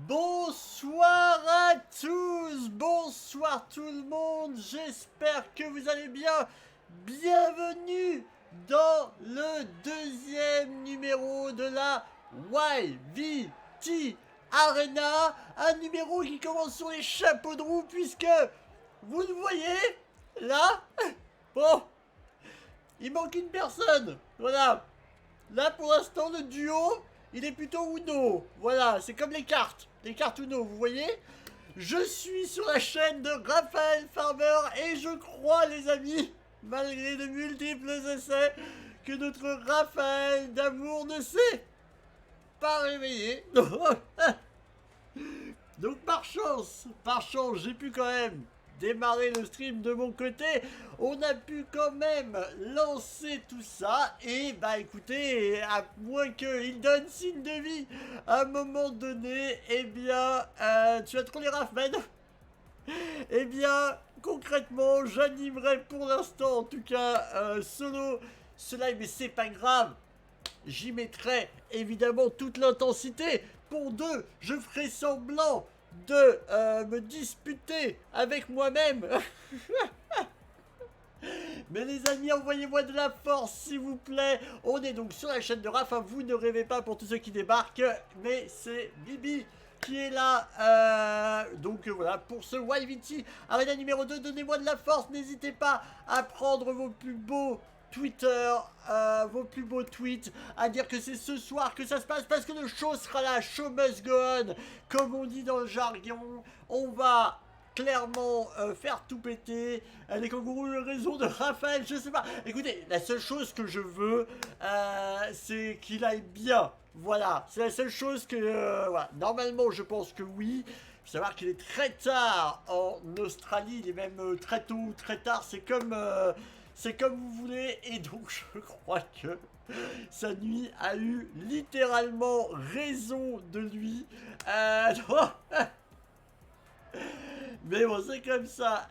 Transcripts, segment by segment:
Bonsoir à tous, bonsoir tout le monde, j'espère que vous allez bien. Bienvenue dans le deuxième numéro de la YVT Arena, un numéro qui commence sur les chapeaux de roue puisque vous le voyez là. Bon, il manque une personne, voilà. Là pour l'instant le duo il est plutôt Uno. Voilà, c'est comme les cartes Uno, vous voyez. Je suis sur la chaîne de Raphaël Farmer et je crois les amis, malgré de multiples essais, que notre Raphaël d'amour ne s'est pas réveillé. Donc par chance, j'ai pu quand même démarrer le stream de mon côté. On a pu quand même lancer tout ça. Et bah écoutez, à moins qu'il donne signe de vie à un moment donné, eh bien, tu as trop les Rafman. Eh bien, concrètement, j'animerai pour l'instant, en tout cas, solo ce live, mais c'est pas grave. J'y mettrai évidemment toute l'intensité. Pour deux, je ferai semblant de me disputer avec moi-même. Mais les amis, envoyez-moi de la force s'il vous plaît. On est donc sur la chaîne de Raph, vous ne rêvez pas pour tous ceux qui débarquent. Mais c'est Bibi qui est là. Donc voilà, pour ce YVT Arena numéro 2, donnez-moi de la force. N'hésitez pas à prendre vos plus beaux Twitter, vos plus beaux tweets, à dire que c'est ce soir que ça se passe parce que le show sera là, show must go on, comme on dit dans le jargon. On va clairement faire tout péter. Les kangourous, le réseau de Raphaël, je sais pas. Écoutez, la seule chose que je veux, c'est qu'il aille bien. Voilà, c'est la seule chose que... voilà. Normalement, je pense que oui. Il faut savoir qu'il est très tard en Australie, il est même très tôt ou très tard, c'est comme vous voulez, et donc je crois que sa nuit a eu littéralement raison de lui. Mais bon, c'est comme ça.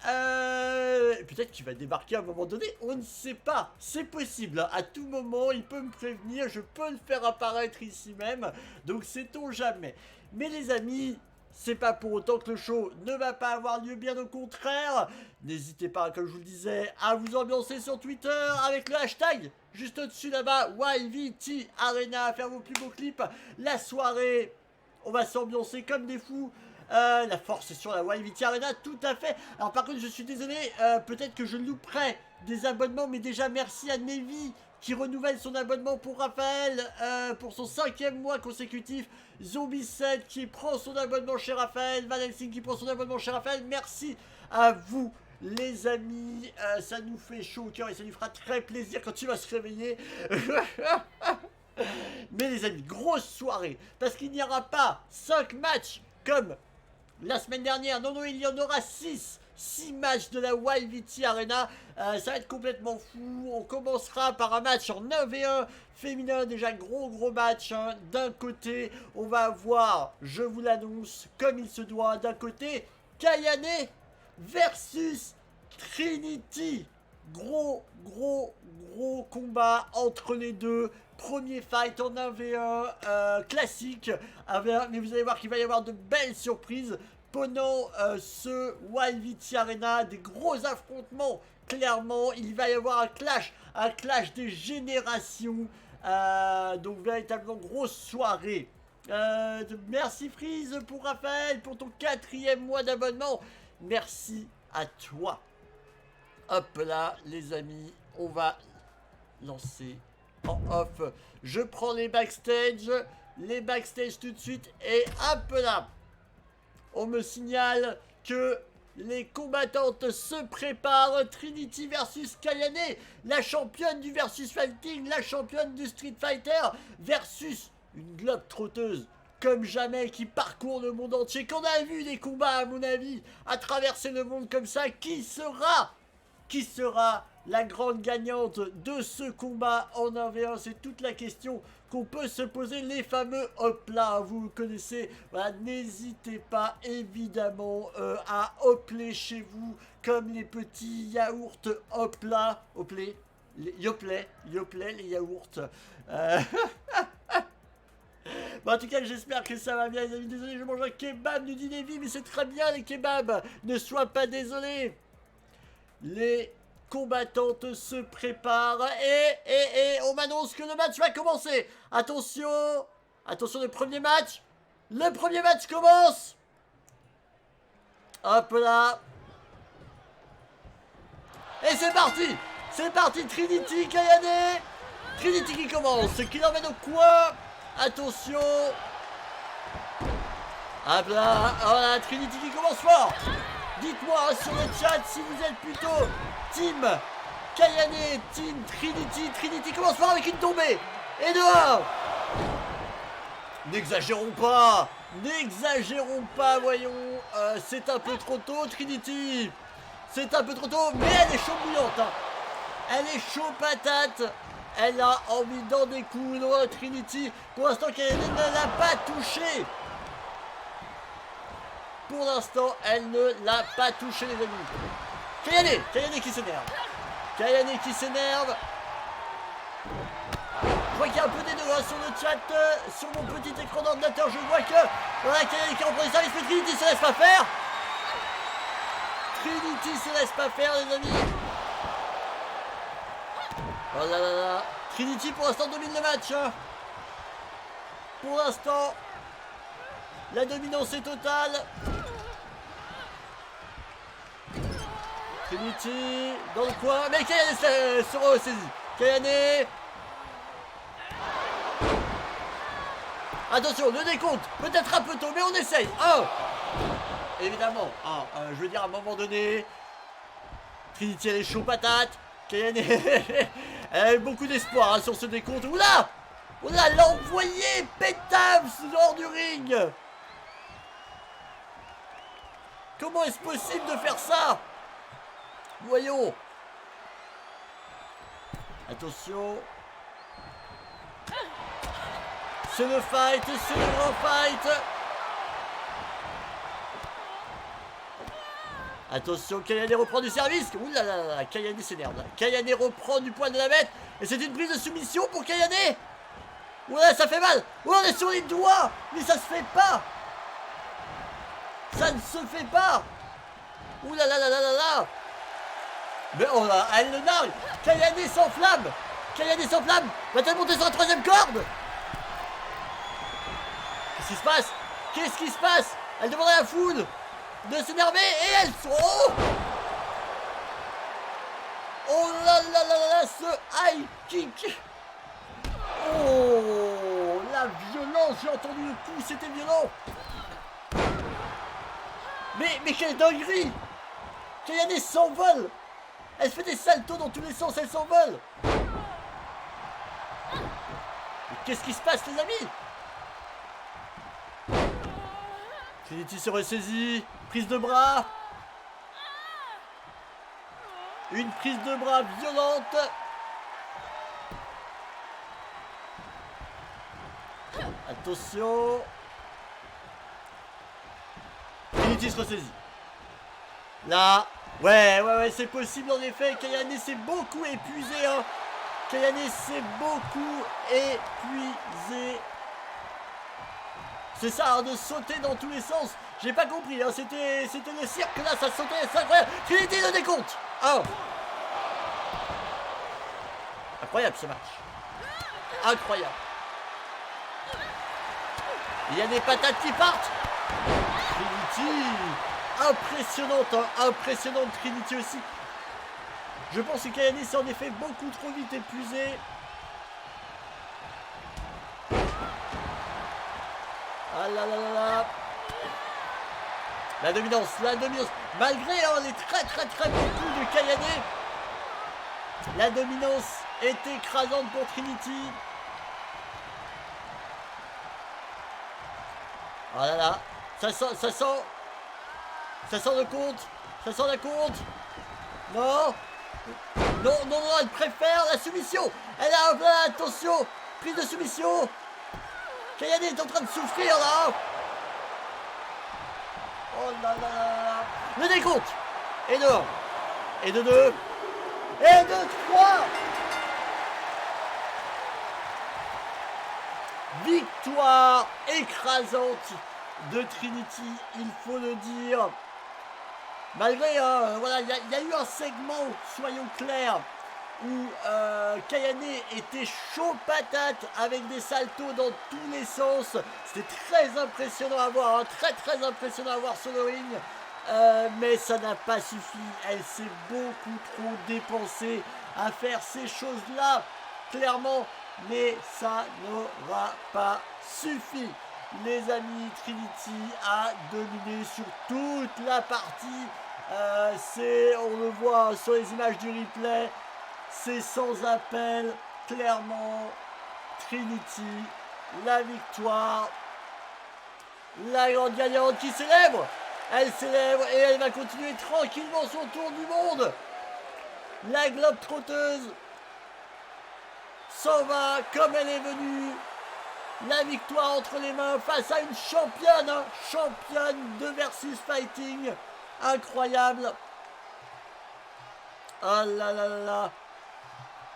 Peut-être qu'il va débarquer à un moment donné, on ne sait pas. C'est possible, hein. À tout moment, il peut me prévenir, je peux le faire apparaître ici même. Donc, sait-on jamais. Mais les amis, c'est pas pour autant que le show ne va pas avoir lieu, bien au contraire. N'hésitez pas, comme je vous le disais, à vous ambiancer sur Twitter avec le hashtag juste au-dessus là-bas, YVT Arena, à faire vos plus beaux clips. La soirée, on va s'ambiancer comme des fous. La force est sur la YVT Arena, tout à fait. Alors par contre, je suis désolé, peut-être que je louperai des abonnements, mais déjà merci à Nevi qui renouvelle son abonnement pour Raphaël pour son 5e mois consécutif. Zombie7 qui prend son abonnement chez Raphaël. Van Helsing qui prend son abonnement chez Raphaël. Merci à vous les amis, ça nous fait chaud au cœur et ça lui fera très plaisir quand tu vas se réveiller. Mais les amis, grosse soirée, parce qu'il n'y aura pas 5 matchs comme la semaine dernière. Non, il y en aura 6 matchs de la YVT Arena. Ça va être complètement fou. On commencera par un match en 9v1 féminin. Déjà gros match, hein. D'un côté, on va avoir, je vous l'annonce, comme il se doit, d'un côté, Kayane versus Trinity. Gros combat entre les deux. Premier fight en 1v1 classique. Mais vous allez voir qu'il va y avoir de belles surprises pendant ce YVT Arena. Des gros affrontements. Clairement, il va y avoir un clash des générations. Donc véritablement grosse soirée. Merci Freeze pour Raphaël pour ton 4e mois d'abonnement. Merci à toi. Hop là les amis, on va lancer en off. Je prends les backstage tout de suite et hop là. On me signale que les combattantes se préparent. Trinity versus Kayane, la championne du versus fighting, la championne du Street Fighter versus une globe trotteuse comme jamais qui parcourt le monde entier, qu'on a vu des combats à mon avis à traverser le monde comme ça. Qui sera la grande gagnante de ce combat en 1v1? C'est toute la question qu'on peut se poser. Les fameux hop là, vous connaissez. Voilà, n'hésitez pas évidemment à hopler chez vous comme les petits yaourts hop là, hopler, yoplait, les yaourts. Bon, en tout cas, j'espère que ça va bien, les amis. Désolé, je mange un kebab, nous dit Lévi, mais c'est très bien les kebabs. Ne sois pas désolé. Les combattantes se préparent et on m'annonce que le match va commencer. Attention, attention, le premier match. Le premier match commence. Hop là. Et c'est parti. C'est parti, Trinity, Kayane. Trinity qui commence, qui l'emmène au coin. Attention. Hop là, voilà, Trinity qui commence fort. Dites-moi sur le chat si vous êtes plutôt Team Kayane, Team Trinity. Trinity commence fort avec une tombée. Et dehors. N'exagérons pas. N'exagérons pas, voyons. C'est un peu trop tôt, Trinity. C'est un peu trop tôt, mais elle est chaud bouillante. Hein. Elle est chaud patate. Elle a envie d'en découdre, Trinity. Pour l'instant, Kayane ne l'a pas touché. Pour l'instant, elle ne l'a pas touché, les amis. Kayane qui s'énerve. Kayane qui s'énerve. Je vois qu'il y a un peu des deux hein, sur le chat, sur mon petit écran d'ordinateur. Je vois que voilà, Kayane qui reprend le service, mais Trinity se laisse pas faire. Trinity se laisse pas faire, les amis. Oh là là là. Trinity pour l'instant domine le match. Hein. Pour l'instant, la dominance est totale. Trinity dans le coin. Mais Kayane se ressaisit. Kayane. Attention, le décompte. Peut-être un peu tôt, mais on essaye. Oh. Évidemment. Je veux dire, à un moment donné, Trinity, elle est chaud patate. Kayane, elle a beaucoup d'espoir hein, sur ce décompte. Oula. Oula, elle l'a envoyé. Pétable hors du ring. Comment est-ce possible de faire ça? Voyons. Attention. C'est le fight, c'est le grand fight. Attention, Kayane reprend du service. Ouh là là là, Kayane s'énerve. Kayane reprend du poil de la bête. Et c'est une prise de soumission pour Kayane. Ouh là, ça fait mal. Ouh, on est sur les doigts. Mais ça se fait pas. Ça ne se fait pas. Ouh là là là là là là. Mais oh là, elle le nargue. Kayane s'enflamme. Kayane s'enflamme. Va-t-elle monter sur la troisième corde? Qu'est-ce qui se passe? Qu'est-ce qui se passe? Elle demande à la foule de s'énerver et elle... Oh, oh là là là là là, ce high kick. Oh, la violence, j'ai entendu le coup, c'était violent. Mais quelle dinguerie. Kayane s'envole. Elle fait des saltos dans tous les sens, elle s'envole. Qu'est-ce qui se passe, les amis? Trinity se ressaisit. Prise de bras. Une prise de bras violente. Attention. Trinity se ressaisit. Là. Ouais, c'est possible en effet. Kayane s'est beaucoup épuisé. Hein. Kayane s'est beaucoup épuisé. C'est ça, hein, de sauter dans tous les sens. J'ai pas compris, hein, c'était le cirque là, ça sautait, c'est incroyable. Trinity le décompte. Oh. Incroyable ce match. Incroyable. Il y a des patates qui partent. Trinity. Impressionnante, hein, impressionnante Trinity aussi. Je pense que Kayane s'est en effet beaucoup trop vite épuisé. Ah là là là là. La dominance, malgré hein, les très bons coups de Kayane, la dominance est écrasante pour Trinity. Oh là là, ça sent le compte, ça sent la compte. Non, elle préfère la soumission. Elle a, attention, prise de soumission. Kayane est en train de souffrir là. Oh là là là. Le décompte. Et de 1. Et de 2. Et de 3. victoire écrasante de Trinity, il faut le dire. Malgré, voilà, il y a eu un segment, soyons clairs, où Kayane était chaud patate avec des saltos dans tous les sens. C'était très impressionnant à voir, hein, très impressionnant à voir sur le ring. Mais ça n'a pas suffi. Elle s'est beaucoup trop dépensée à faire ces choses-là, clairement. Mais ça n'aura pas suffi. Les amis, Trinity a dominé sur toute la partie. On le voit sur les images du replay. C'est sans appel, clairement. Trinity, la victoire. La grande gagnante qui célèbre. Elle célèbre et elle va continuer tranquillement son tour du monde. La globe trotteuse s'en va comme elle est venue. La victoire entre les mains face à une championne, hein, championne de versus fighting. Incroyable. Ah là là là là.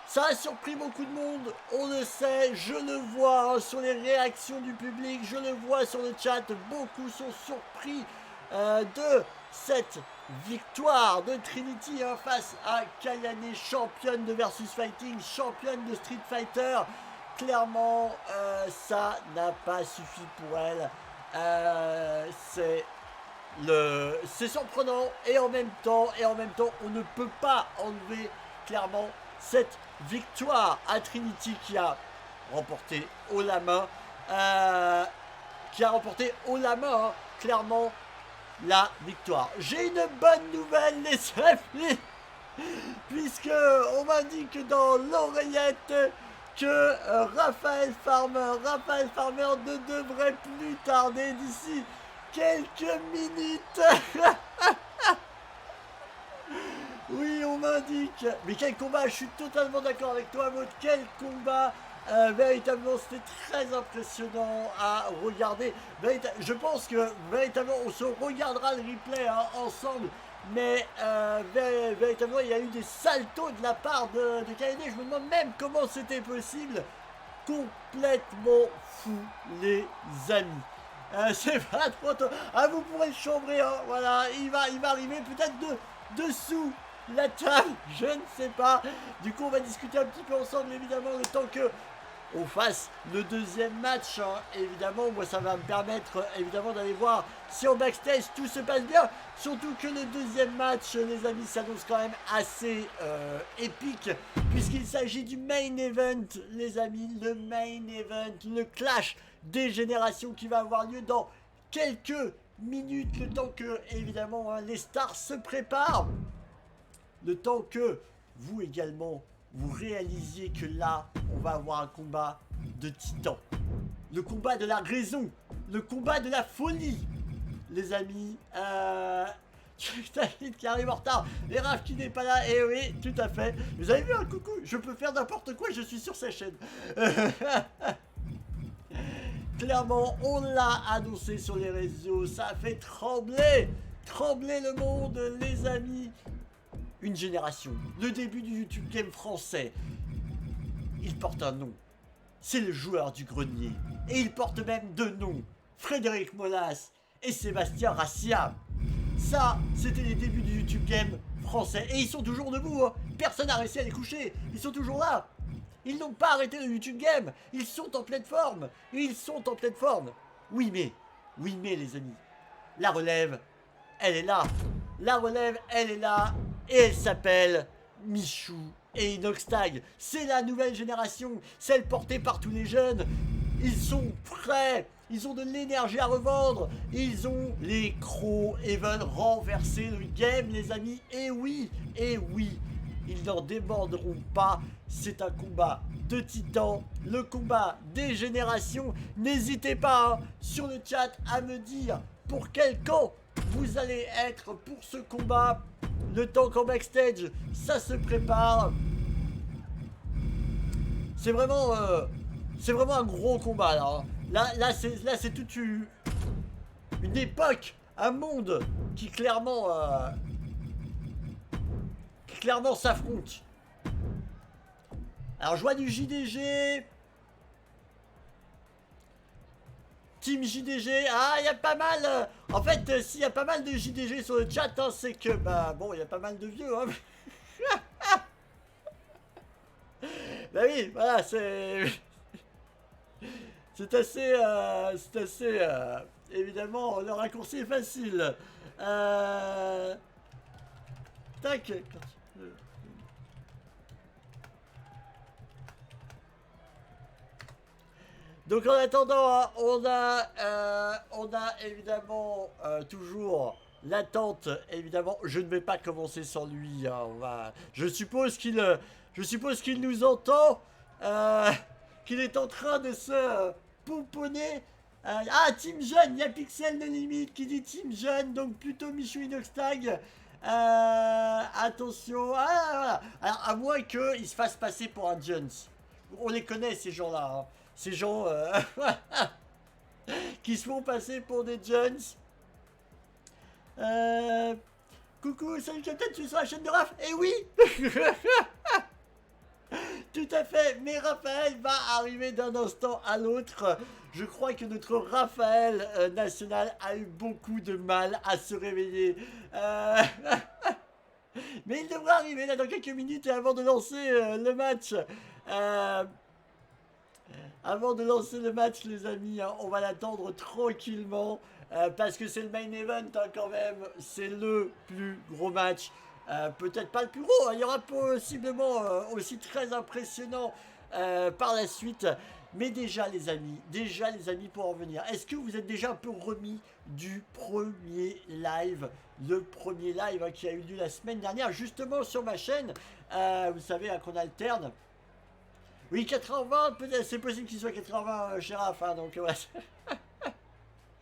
Ça a surpris beaucoup de monde, on le sait, je le vois hein, sur les réactions du public, je le vois sur le chat, beaucoup sont surpris de cette victoire de Trinity hein, face à Kayane, championne de versus fighting, championne de Street Fighter. Clairement, ça n'a pas suffi pour elle. C'est surprenant et en même temps, on ne peut pas enlever clairement cette victoire à Trinity qui a remporté haut la main, clairement la victoire. J'ai une bonne nouvelle les amis, puisque on m'indique dans l'oreillette que Raphaël Farmer ne devrait plus tarder d'ici quelques minutes. Oui, on m'indique. Mais quel combat, je suis totalement d'accord avec toi, Maud. Quel combat. Véritablement, c'était très impressionnant à regarder. Je pense que véritablement, on se regardera le replay hein, ensemble. Mais véritablement, il y a eu des saltos de la part de Kayane. Je me demande même comment c'était possible. Complètement fou, les amis. C'est pas trop tôt. Ah, vous pourrez le chambrer, hein. Voilà, il va arriver peut-être dessous la table, je ne sais pas. Du coup, on va discuter un petit peu ensemble, évidemment, le temps que on fasse le deuxième match. Hein. Évidemment, moi, ça va me permettre, évidemment, d'aller voir si en backstage tout se passe bien. Surtout que le deuxième match, les amis, s'annonce quand même assez épique, puisqu'il s'agit du main event, les amis, le main event, le clash des générations qui va avoir lieu dans quelques minutes, le temps que, évidemment, hein, les stars se préparent. Le temps que vous également, vous réalisiez que là, on va avoir un combat de titans. Le combat de la raison. Le combat de la folie. Les amis, David qui arrive en retard. Et Raph qui n'est pas là. Et oui, tout à fait. Vous avez vu un coucou. Je peux faire n'importe quoi, je suis sur sa chaîne. Clairement, on l'a annoncé sur les réseaux. Ça a fait trembler le monde, les amis. Une génération, le début du YouTube Game français. Il porte un nom. C'est le joueur du grenier. Et il porte même deux noms. Frédéric Molas et Sébastien Rassia. Ça, c'était les débuts du YouTube Game français. Et ils sont toujours debout. Hein. Personne n'a réussi à les coucher. Ils sont toujours là. Ils n'ont pas arrêté le YouTube Game. Ils sont en pleine forme. Oui mais les amis. La relève, elle est là. Et elle s'appelle Michou et Inoxtag. C'est la nouvelle génération, celle portée par tous les jeunes. Ils sont prêts, ils ont de l'énergie à revendre, ils ont les crocs et veulent renverser le game, les amis. Et oui, ils n'en déborderont pas. C'est un combat de titans, le combat des générations. N'hésitez pas hein, sur le chat à me dire pour quel camp vous allez être pour ce combat. Le temps qu'en backstage, ça se prépare. C'est vraiment un gros combat là. Là c'est toute une époque, un monde qui clairement s'affronte. Alors je vois du JDG. Team JDG, ah, il y a pas mal. En fait, s'il y a pas mal de JDG sur le chat, hein, c'est que, bah, bon, il y a pas mal de vieux, hein. Bah oui, voilà, c'est. C'est assez, évidemment, le raccourci est facile. Euh, tac. Donc en attendant, hein, on a évidemment toujours l'attente. Évidemment, je ne vais pas commencer sans lui. Hein, je suppose qu'il nous entend, euh, qu'il est en train de se pomponner. Ah, Team Jeune, il y a Pixel de limite qui dit Team Jeune, donc plutôt Michou Inoxtag. Attention, ah, voilà. Alors à moins qu'il se fasse passer pour un Jones. On les connaît ces gens-là. Hein. Ces gens qui se font passer pour des Jones. Euh, coucou, salut Captain, tu es sur la chaîne de Raph. Eh oui. Tout à fait, mais Raphaël va arriver d'un instant à l'autre. Je crois que notre Raphaël national a eu beaucoup de mal à se réveiller. Mais il devrait arriver là dans quelques minutes et avant de lancer le match. Euh, Avant de lancer le match, les amis, hein, on va l'attendre tranquillement parce que c'est le main event hein, quand même. C'est le plus gros match. Peut-être pas le plus gros, hein, il y aura possiblement aussi très impressionnant par la suite. Mais déjà les amis pour en venir. Est-ce que vous êtes déjà un peu remis du premier live, le premier live hein, qui a eu lieu la semaine dernière justement sur ma chaîne. Vous savez hein, qu'on alterne. Oui, 80, peut-être, c'est possible qu'il soit 80 chez Raph, hein, donc ouais.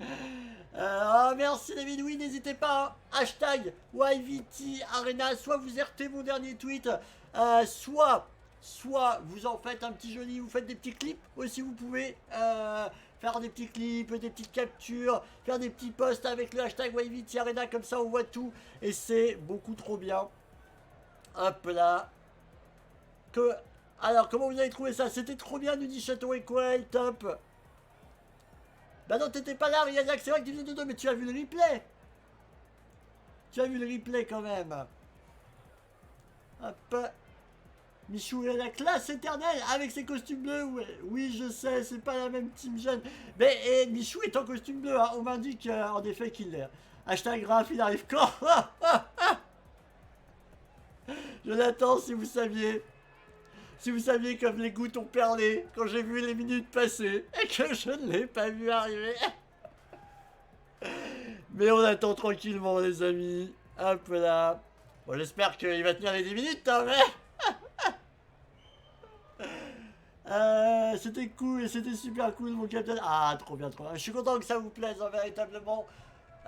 Oh, merci David, oui, n'hésitez pas, hein. Hashtag YVT Arena, soit vous RT mon dernier tweet, soit vous en faites un petit joli, vous faites des petits clips, aussi vous pouvez faire des petits clips, des petites captures, faire des petits posts avec le hashtag YVT Arena, comme ça on voit tout, et c'est beaucoup trop bien. Hop là. Alors, comment vous avez trouvé ça? C'était trop bien, nous dit Château et Quail, top. Bah non, t'étais pas là, Riyazak, c'est vrai que tu faisais dodo, mais tu as vu le replay. Tu as vu le replay quand même. Hop. Michou est la classe éternelle avec ses costumes bleus. Oui, je sais, c'est pas la même team jeune. Mais Michou est en costume bleu, hein. On m'indique en effet qu'il l'est. Hashtag Raph, il arrive quand? Je l'attends si vous saviez. Si vous saviez comme les gouttes ont perlé quand j'ai vu les minutes passer et que je ne l'ai pas vu arriver. Mais on attend tranquillement les amis. Hop là. Bon j'espère qu'il va tenir les 10 minutes hein, mais... c'était cool et c'était super cool mon capitaine. Ah trop bien trop bien. Je suis content que ça vous plaise hein, véritablement.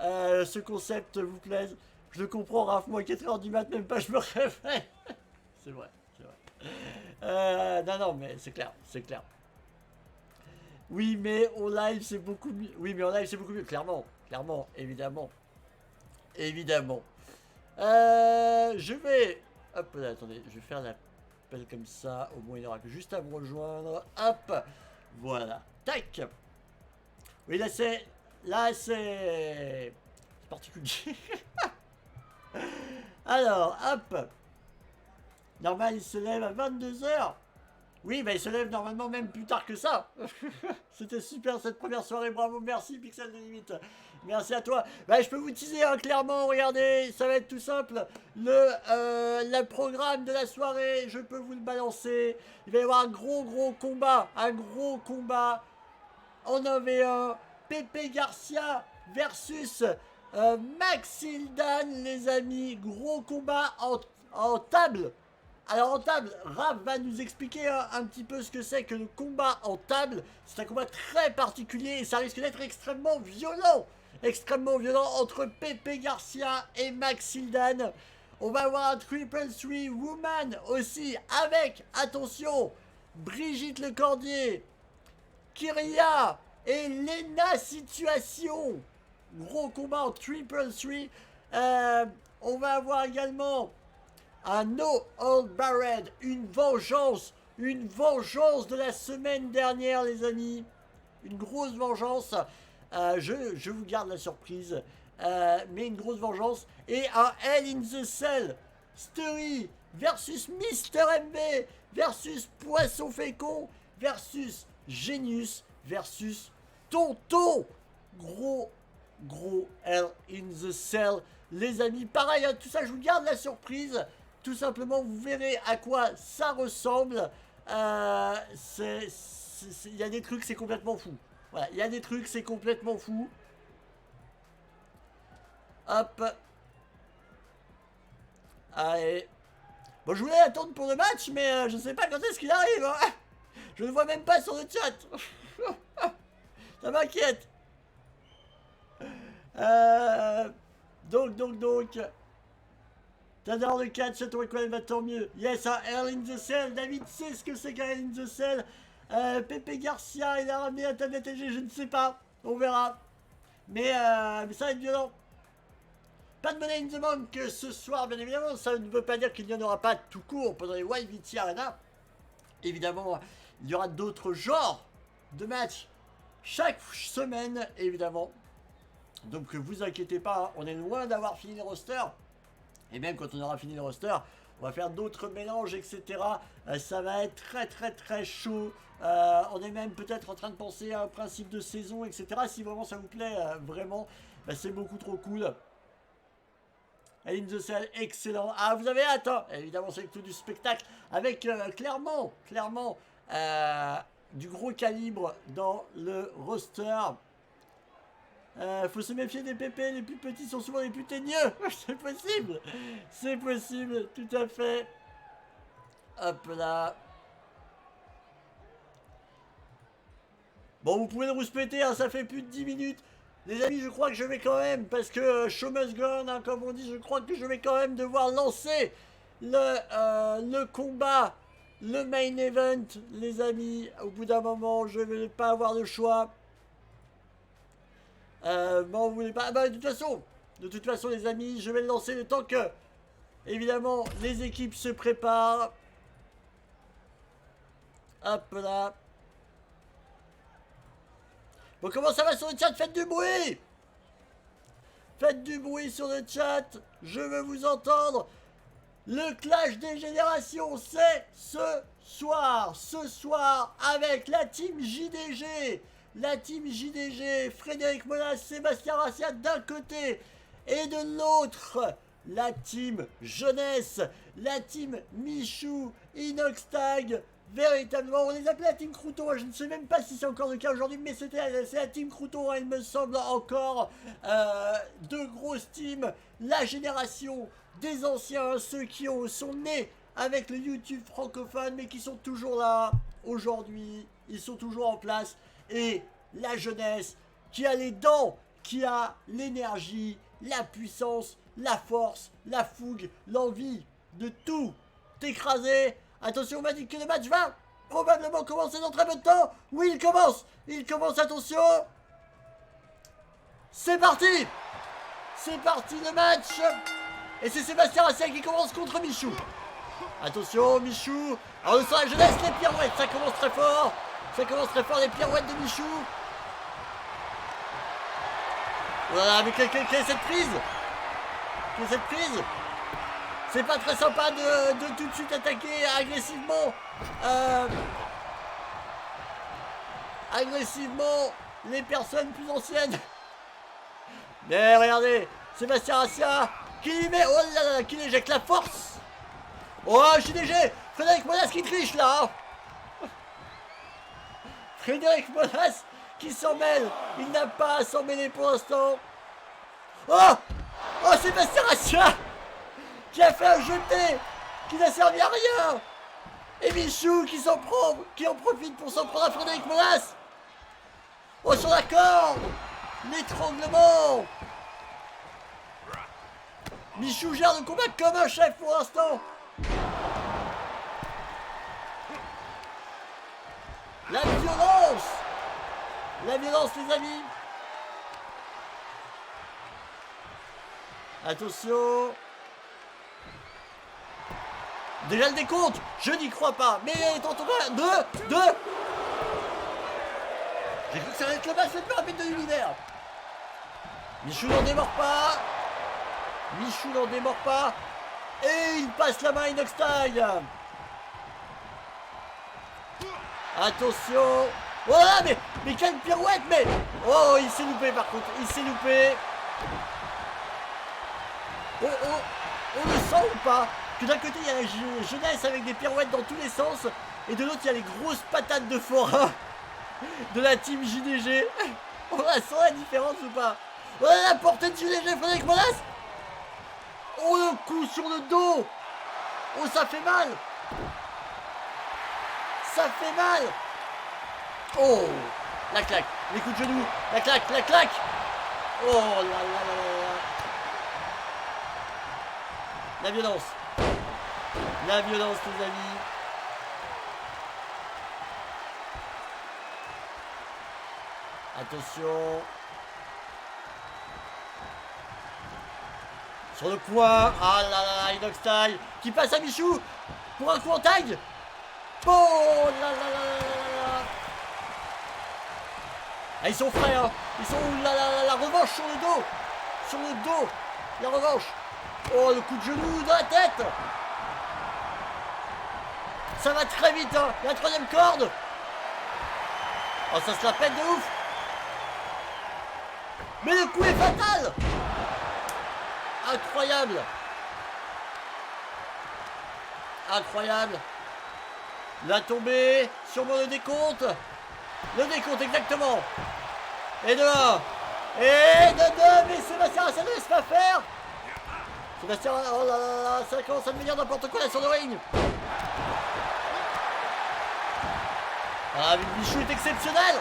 Ce concept vous plaise. Je le comprends Raph, moi 4h du mat même pas je me réveille. C'est vrai. Non, mais c'est clair, c'est clair. Oui, mais en live, c'est beaucoup mieux. Oui, mais en live, c'est beaucoup mieux. Clairement, évidemment. Évidemment. Je vais... Hop là, attendez, je vais faire l'appel comme ça. Au moins, il aura que juste à me rejoindre. Hop. Voilà. Tac. Oui, là, c'est... C'est particulier. Alors, hop. Normal, il se lève à 22h. Oui, bah il se lève normalement même plus tard que ça. C'était super cette première soirée, bravo, merci Pixel de Limite. Merci à toi. Bah je peux vous teaser hein, clairement, regardez, ça va être tout simple. Le programme de la soirée, je peux vous le balancer. Il va y avoir un gros combat en 1v1. Pepe Garcia versus Maxildan, les amis. Gros combat en table. Alors en table, Raph va nous expliquer un petit peu ce que c'est que le combat en table. C'est un combat très particulier et ça risque d'être extrêmement violent. Extrêmement violent entre Pepe Garcia et Maxildan. On va avoir un Triple 3 Woman aussi avec, attention, Brigitte Lecordier, Kyria et Lena Situation. Gros combat en Triple 3. On va avoir également un No Hold Barred, une vengeance de la semaine dernière les amis. Une grosse vengeance. Je vous garde la surprise. Mais une grosse vengeance. Et un Hell in the Cell Story versus Mister MB versus Poisson Fécond versus Genius versus Tonton. Gros Hell in the Cell, les amis. Pareil, hein, tout ça, je vous garde la surprise. Tout simplement, vous verrez à quoi ça ressemble. Il y a des trucs, c'est complètement fou. Voilà, il y a des trucs, c'est complètement fou. Hop. Allez. Bon, je voulais attendre pour le match, mais je sais pas quand est-ce qu'il arrive. Hein. Je ne vois même pas sur le chat. Ça m'inquiète. Donc. T'adores le catch, toi quoi, bah tant mieux. Yes, un Hell in the Cell. David sait ce que c'est qu'un Hell in the Cell. Pepe Garcia, il a ramené la tablette LG, je ne sais pas. On verra. Mais ça va être violent. Pas de Money in the Bank ce soir, bien évidemment. Ça ne veut pas dire qu'il n'y en aura pas tout court pendant les YVT Arena. Évidemment, il y aura d'autres genres de matchs chaque semaine, évidemment. Donc, vous inquiétez pas, hein, on est loin d'avoir fini les rosters. Et même quand on aura fini le roster, on va faire d'autres mélanges, etc. Ça va être très chaud. On est même peut-être en train de penser à un principe de saison, etc. Si vraiment ça vous plaît, vraiment, c'est beaucoup trop cool. Hell in the Cell, excellent. Ah, vous avez hâte, hein. Évidemment, c'est tout du spectacle. Avec clairement, du gros calibre dans le roster. Faut se méfier des pépés, les plus petits sont souvent les plus teigneux. C'est possible, tout à fait. Hop là. Bon, vous pouvez le rouspéter, hein, ça fait plus de 10 minutes. Les amis, je crois que je vais quand même, parce que show must go on, hein, comme on dit, je crois que je vais quand même devoir lancer le combat, le main event, les amis. Au bout d'un moment, je vais pas avoir le choix. Bon, vous voulez pas... Bah, de toute façon, les amis, je vais le lancer le temps que, évidemment, les équipes se préparent. Hop là. Bon, comment ça va sur le chat? Faites du bruit! Faites du bruit sur le chat. Je veux vous entendre. Le clash des générations, c'est ce soir. Ce soir, avec la team JDG. La team JDG, Frédéric Monas, Sébastien Rassiat d'un côté. Et de l'autre, la team Jeunesse. La team Michou, Inoxtag. Véritablement, on les appelait la team Crouton. Je ne sais même pas si c'est encore le cas aujourd'hui, mais c'est la team Crouton, il me semble encore. Deux grosses teams. La génération des anciens, ceux qui sont nés avec le YouTube francophone, mais qui sont toujours là aujourd'hui. Ils sont toujours en place. Et la jeunesse qui a les dents, qui a l'énergie, la puissance, la force, la fougue, l'envie de tout écraser. Attention, on m'a dit que le match va probablement commencer dans très peu de temps. Oui, il commence, attention. C'est parti le match. Et c'est Sébastien Rassiat qui commence contre Michou. Attention, Michou. Alors, on sent la jeunesse, les pirouettes, ça commence très fort. Les pirouettes de Michou. Voilà, mais quelle est cette prise? C'est pas très sympa de tout de suite attaquer agressivement. Les personnes plus anciennes. Mais regardez, Sébastien Rassiat qui lui met, oh là là, qui l'éjecte la force. Oh, JDG, Frédéric Monas qui triche là. Frédéric Monas qui s'en mêle. Il n'a pas à s'en mêler pour l'instant. Oh, Sébastien Rassiat qui a fait un jeté qui n'a servi à rien. Et Michou qui en profite pour s'en prendre à Frédéric Monas. Oh, sur la corde. L'étranglement. Michou gère le combat comme un chef pour l'instant. La violence les amis. Attention. Déjà le décompte. Je n'y crois pas. Mais tentons pas. 2. J'ai cru que ça allait être le match le plus rapide de l'univers. Michou n'en démord pas. Michou n'en démord pas. Et il passe la main à Inoxtag. Attention. Voilà, mais quelle pirouette, mais... Oh, il s'est loupé par contre. Il s'est loupé. Oh, on le sent ou pas? Que d'un côté, il y a la jeunesse avec des pirouettes dans tous les sens. Et de l'autre, il y a les grosses patates de forain de la team JDG. On la sent la différence ou pas? Oh, la portée de JDG, Frédéric Molas. Oh, le coup sur le dos. Oh, ça fait mal. Ça fait mal. Oh, la claque, les coups de genoux, la claque, la claque. Oh là là là là là. La violence. La violence, les amis. Attention. Sur le point. Ah là là, Inoxtag qui passe à Michou pour un coup en tag. Oh là là là là là. Ah, ils sont frais, hein. Ils sont la revanche sur le dos. Sur le dos. La revanche. Oh, le coup de genou dans la tête. Ça va très vite, hein. La troisième corde. Oh, ça se la pète de ouf. Mais le coup est fatal. Incroyable. Incroyable. La tombée. Sûrement le décompte. Le décompte, exactement. Et de 1. Et de 2. Mais Sébastien, ça ne laisse pas faire. Sébastien, oh là là là, ça commence à devenir n'importe quoi là sur le ring. Ah, mais Michou est exceptionnel.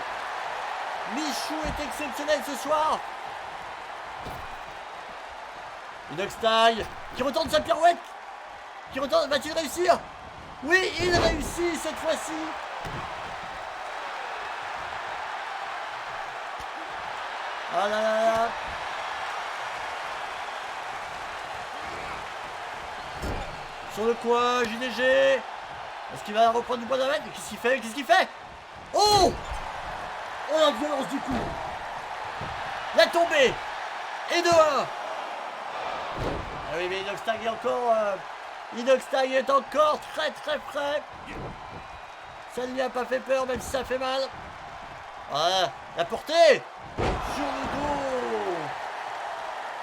Michou est exceptionnel ce soir. Inoxtag qui retourne sa pirouette. Qui retourne, va-t-il réussir? Oui, il réussit cette fois-ci. Ah là là là. Sur le coin, JDG. Est-ce qu'il va reprendre du poids de la mètre? Qu'est-ce qu'il fait? Qu'est-ce qu'il fait? Oh! Oh, la violence du coup. La tombée. Et de 1. Ah oui, mais Inoxtag est encore... Inoxtag est encore très très frais. Ça ne lui a pas fait peur, même si ça fait mal. Voilà, la portée. Sur le dos.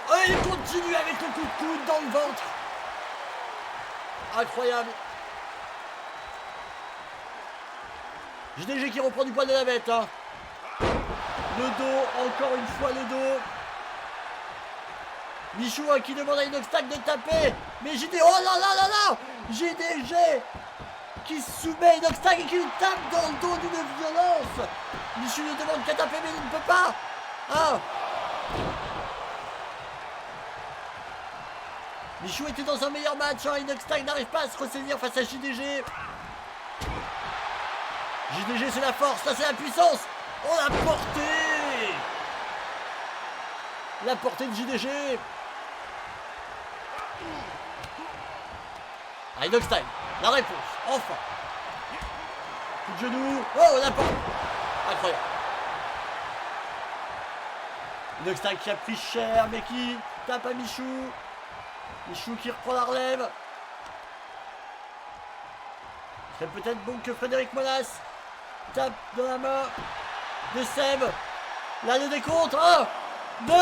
Oh, il continue avec le coup de coude dans le ventre. Incroyable. JDG qui reprend du poil de la bête. Hein. Le dos, encore une fois le dos. Michou hein, qui demande à Inoxtag de taper. Mais JDG, oh là là là là. JDG qui soumet Inoxtag et qui lui tape dans le dos d'une violence. Michou lui demande qu'à taper mais il ne peut pas. Hein. Michou était dans un meilleur match. Hein. Inoxtag n'arrive pas à se ressaisir face à JDG. JDG c'est la force, là c'est la puissance. Oh la portée. La portée de JDG. Ah, Inoxtag, la réponse, enfin. Coup de genou. Oh la portée. Incroyable. Inoxtag qui a pris cher mais qui tape à Michou. Michou qui reprend la relève. Ce serait peut-être bon que Frédéric Molas tape dans la main de Seb. Là le décompte. 1, 2.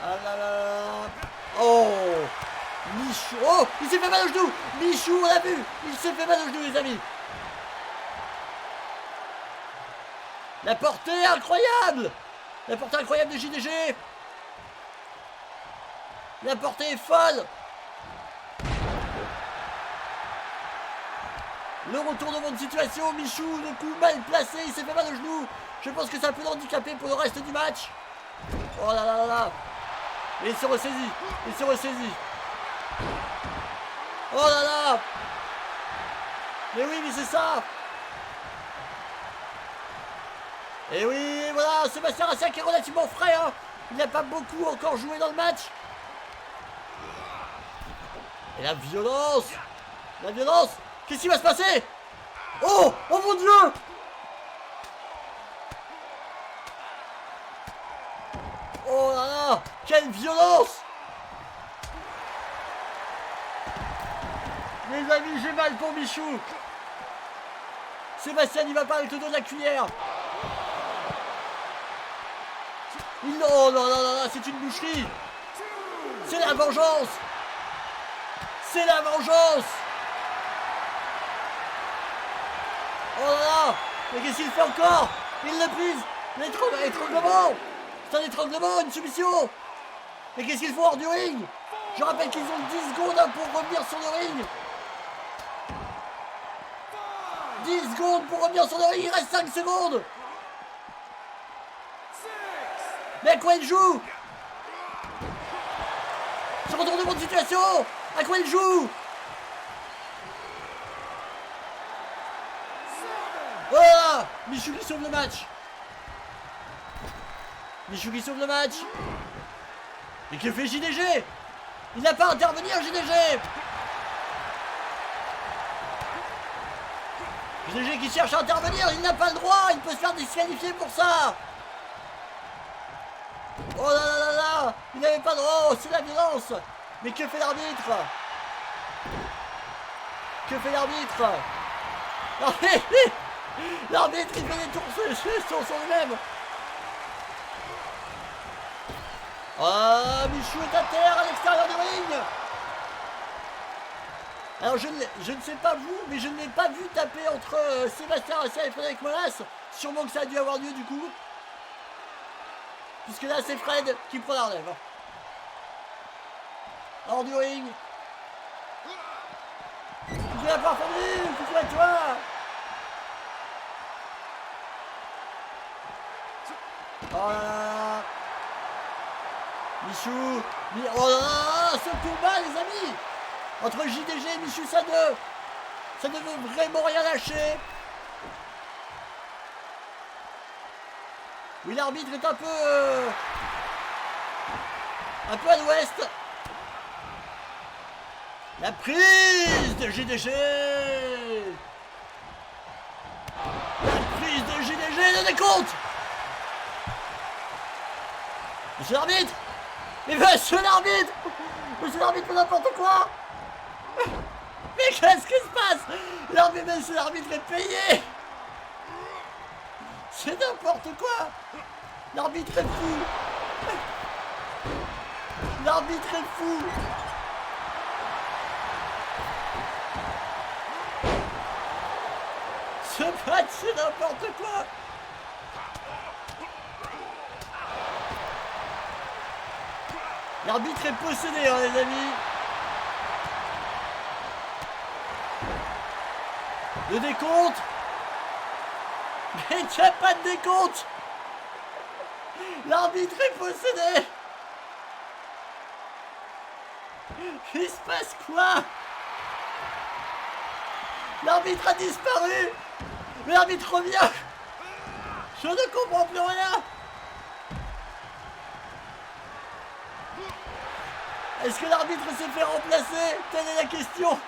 Ah là là. Oh Michou. Oh, il s'est fait mal au genou. Michou, on l'a vu. Il s'est fait mal au genou les amis. La portée incroyable. La portée incroyable de JDG. La portée est folle. Le retournement de situation, Michou, le coup mal placé, il s'est fait mal au genou. Je pense que ça peut l'handicaper pour le reste du match. Oh là là là là. Et il se ressaisit, il se ressaisit. Oh là là. Mais oui, mais c'est ça. Et oui, voilà, Sébastien Rassia qui est relativement frais. Hein. Il n'a pas beaucoup encore joué dans le match. Et la violence. La violence. Qu'est-ce qui va se passer? Oh, oh mon Dieu. là, quelle violence! Les amis, j'ai mal pour Michou. Sébastien n'y va pas avec le dos de la cuillère. Oh non, non, non, non, c'est une boucherie. C'est la vengeance. C'est la vengeance. Oh là là. Mais qu'est-ce qu'il fait encore? Il le prise. L'étranglement. C'est un étranglement, une soumission. Mais qu'est-ce qu'il faut hors du ring? Je rappelle qu'ils ont 10 secondes pour revenir sur le ring. 10 secondes pour revenir sur le ring, il reste 5 secondes. Mais à quoi il joue? Ce retournement de situation. À quoi il joue? Voilà. Michou qui sauve le match. Michou qui sauve le match. Et que fait JDG? Il n'a pas à intervenir, JDG. JDG qui cherche à intervenir, il n'a pas le droit, il peut se faire disqualifier pour ça. Oh là là là là, il n'avait pas de droit, oh, c'est la violence. Mais que fait l'arbitre? Que fait l'arbitre? L'arbitre il fait des tours sur lui-même. Ah, Michou est à terre à l'extérieur du ring. Alors je ne sais pas vous, mais je ne l'ai pas vu taper entre Sébastien Rassia et Frédéric Molas. Sûrement que ça a dû avoir lieu du coup. Puisque là c'est Fred qui prend la relève. Hors du ring. Coucou la parfumée, coucou à toi. Oh là là. Michou. Oh là là, ce combat les amis. Entre JDG et Michou, ça ne veut vraiment rien lâcher. Oui, l'arbitre est un peu à l'ouest. La prise de JDG. La prise de JDG, le décompte. Monsieur l'arbitre. Mais monsieur l'arbitre. Monsieur l'arbitre fait n'importe quoi. Mais qu'est-ce qui se passe? Monsieur l'arbitre est payé. C'est n'importe quoi. L'arbitre est fou. L'arbitre est fou. Ce match c'est n'importe quoi. L'arbitre est possédé hein, les amis. Le décompte. Mais il n'y a pas de décompte. L'arbitre est possédé. Il se passe quoi? L'arbitre a disparu. Mais l'arbitre revient. Je ne comprends plus rien. Est-ce que l'arbitre s'est fait remplacer? Telle est la question.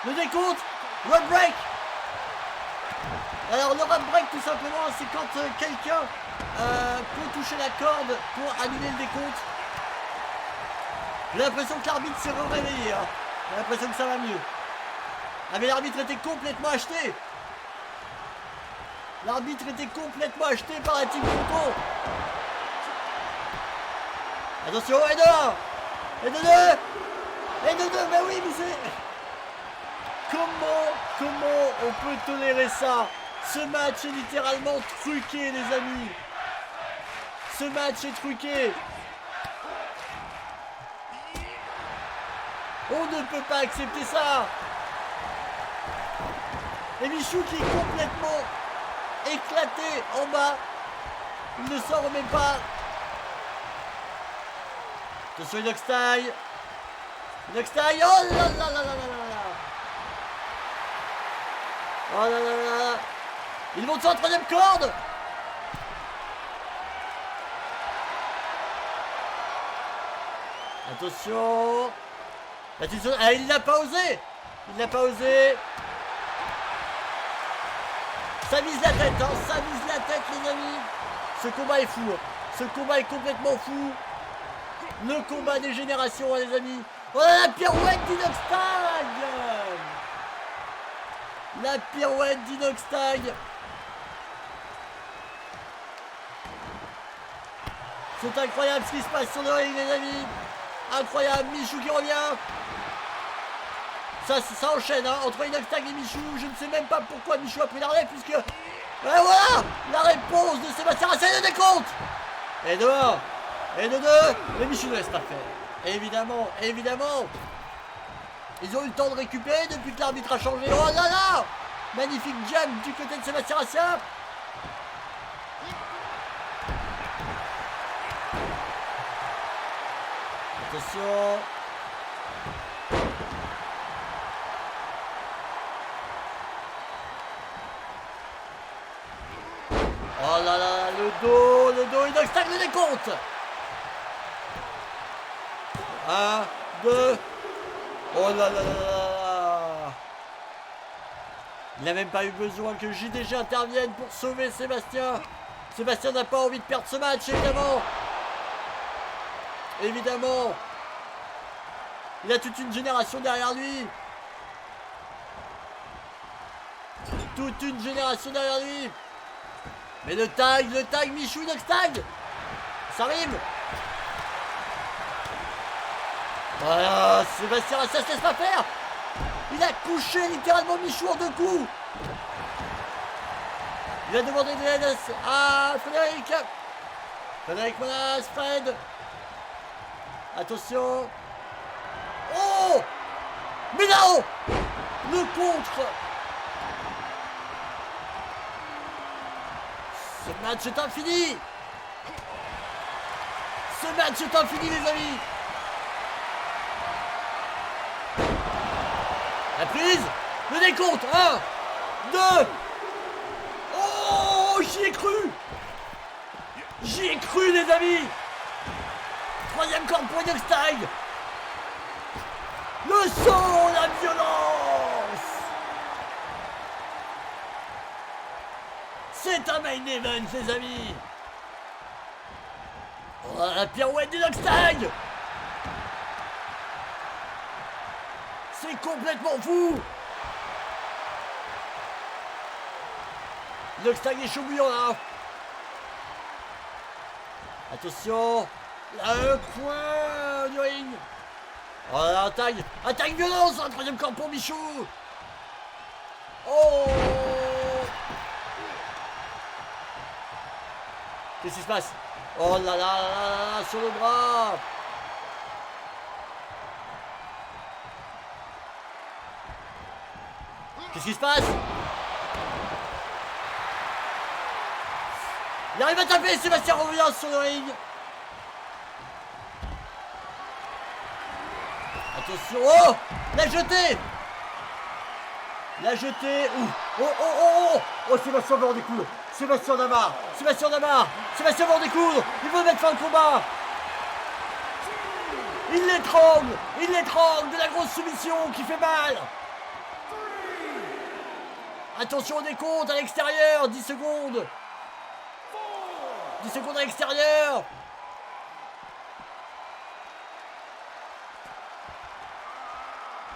Le décompte, rub break. Alors le rub break tout simplement c'est quand quelqu'un peut toucher la corde pour annuler le décompte. J'ai l'impression que l'arbitre s'est réveillé hein. J'ai l'impression que ça va mieux. Ah mais l'arbitre était complètement acheté. L'arbitre était complètement acheté par la team Foucault. Attention, et de 1. Et de 2. Et de 2, bah oui mais c'est... Comment on peut tolérer ça? Ce match est littéralement truqué les amis. Ce match est truqué. On ne peut pas accepter ça. Et Michou qui est complètement éclaté en bas. Il ne s'en remet pas. Attention Inox Style. Inox Style. Oh là là là là là là. Oh là là là. Il monte sur la 3e corde. Attention. Ah, il n'a pas osé. Il n'a pas osé. Ça vise la tête, hein, ça vise la tête, les amis. Ce combat est fou. Hein. Ce combat est complètement fou. Le combat des générations, hein, les amis. Oh là, la pirouette d'Inox Tag. La pirouette d'Inox Tag. C'est incroyable ce qui se passe sur le ring, les amis. Incroyable. Michou qui revient. Ça enchaîne, hein, entre Inox Tag et Michou. Je ne sais même pas pourquoi Michou a pris la relève, puisque... Et voilà la réponse de Sébastien Racine, le décompte. Et de 1, et de 2, mais Michou ne laisse pas faire. Évidemment, évidemment. Ils ont eu le temps de récupérer depuis que l'arbitre a changé. Oh là là. Magnifique jam du côté de Sébastien Racine. Attention. Oh là là, le dos, Inox Tag le décompte. 1, 2. Oh là là là là. Il n'a même pas eu besoin que JDG intervienne pour sauver Sébastien. Sébastien n'a pas envie de perdre ce match, évidemment. Évidemment. Il a toute une génération derrière lui. Toute une génération derrière lui. Mais le tag, Michou, Inox Tag. Ça arrive. Voilà, Sébastien Racine se laisse pas faire. Il a couché littéralement Michou en 2 coups. Il a demandé de l'aide à Frédéric. Frédéric Monas, Fred. Attention. Oh. Mais non. Le contre. Ce match est infini. Ce match est infini, les amis. La prise. Le décompte. 1, 2. Oh, j'y ai cru. J'y ai cru, les amis. 3e corde pour Inox Tag. Le son, la violence. C'est un main event, les amis. Oh, la pirouette d'Inox Tag. C'est complètement fou. Inox Tag est chaud bouillant là. Attention. Le coin du ring. Oh là, attaque violence sur la 3e corde pour Michou. Oh. Qu'est-ce qui se passe? Oh là là, sur le bras. Qu'est-ce qui se passe? Il arrive à taper, Sébastien revient sur le ring. Attention, oh. La jetée. Oh, Sébastien va en découdre. Sébastien en a marre. Sébastien va en découdre. Il veut mettre fin au combat. Il l'étrangle de la grosse soumission qui fait mal. Attention au décompte à l'extérieur, 10 secondes. 10 secondes à l'extérieur.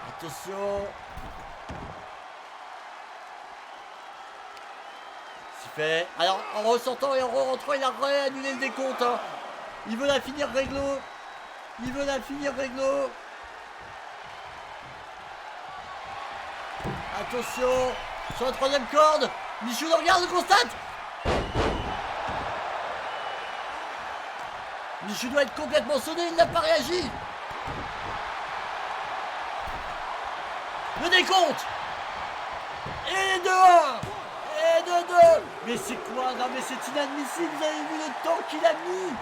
Attention. C'est fait. Alors, en ressortant et en rentrant, il a réannulé le décompte. Hein. Il veut la finir réglo. Attention. Sur la 3e corde. Michou le regarde, le constate. Michou doit être complètement sonné, il n'a pas réagi. Le décompte. Et de 1. Et de 2. Mais c'est quoi? Non mais c'est inadmissible, vous avez vu le temps qu'il a mis.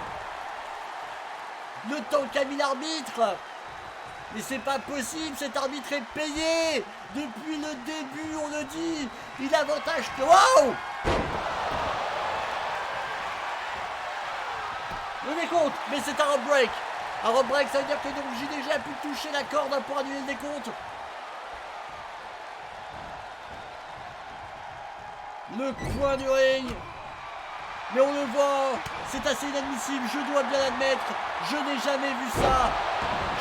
Le temps qu'a mis l'arbitre. Mais c'est pas possible, cet arbitre est payé. Depuis le début, on le dit. Il avantage que... Wow. Le décompte, mais c'est un rope break. Un rope break, ça veut dire que donc JDG a pu toucher la corde pour annuler le décompte. le coin du ring. Mais on le voit, c'est assez inadmissible, je dois bien l'admettre. Je n'ai jamais vu ça.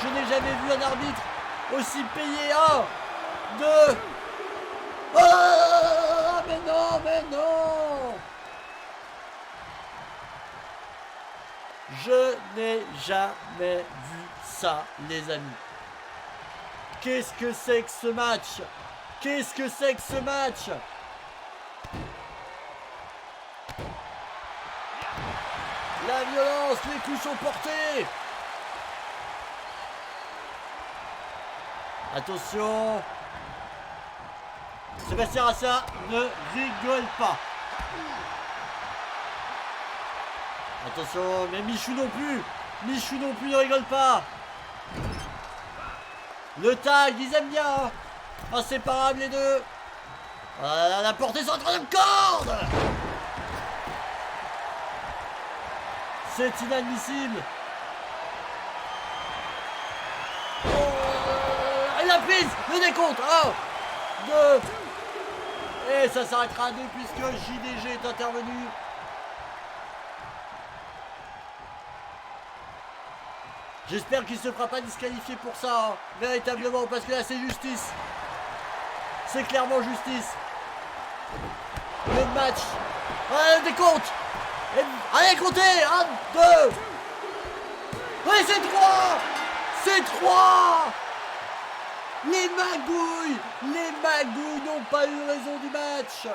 Je n'ai jamais vu un arbitre aussi payé. 1, 2. Oh, mais non, mais non. Je n'ai jamais vu ça, les amis. Qu'est-ce que c'est que ce match? Qu'est-ce que c'est que ce match? La violence, les coups sont portés. Attention. Sébastien Rassa ne rigole pas. Attention, mais Michou non plus. Michou non plus ne rigole pas. Le tag, ils aiment bien. Hein. Inséparables les deux. Voilà, la portée sur la troisième corde. C'est inadmissible. Oh, elle l'a prise. Le décompte. 1, 2. Et ça s'arrêtera à 2 puisque JDG est intervenu. J'espère qu'il ne se fera pas disqualifier pour ça, hein, véritablement, parce que là c'est justice. C'est clairement justice. Le match. Allez, décompte. Allez, comptez. 1, 2. Oui, c'est 3. C'est 3. Les magouilles n'ont pas eu raison du match.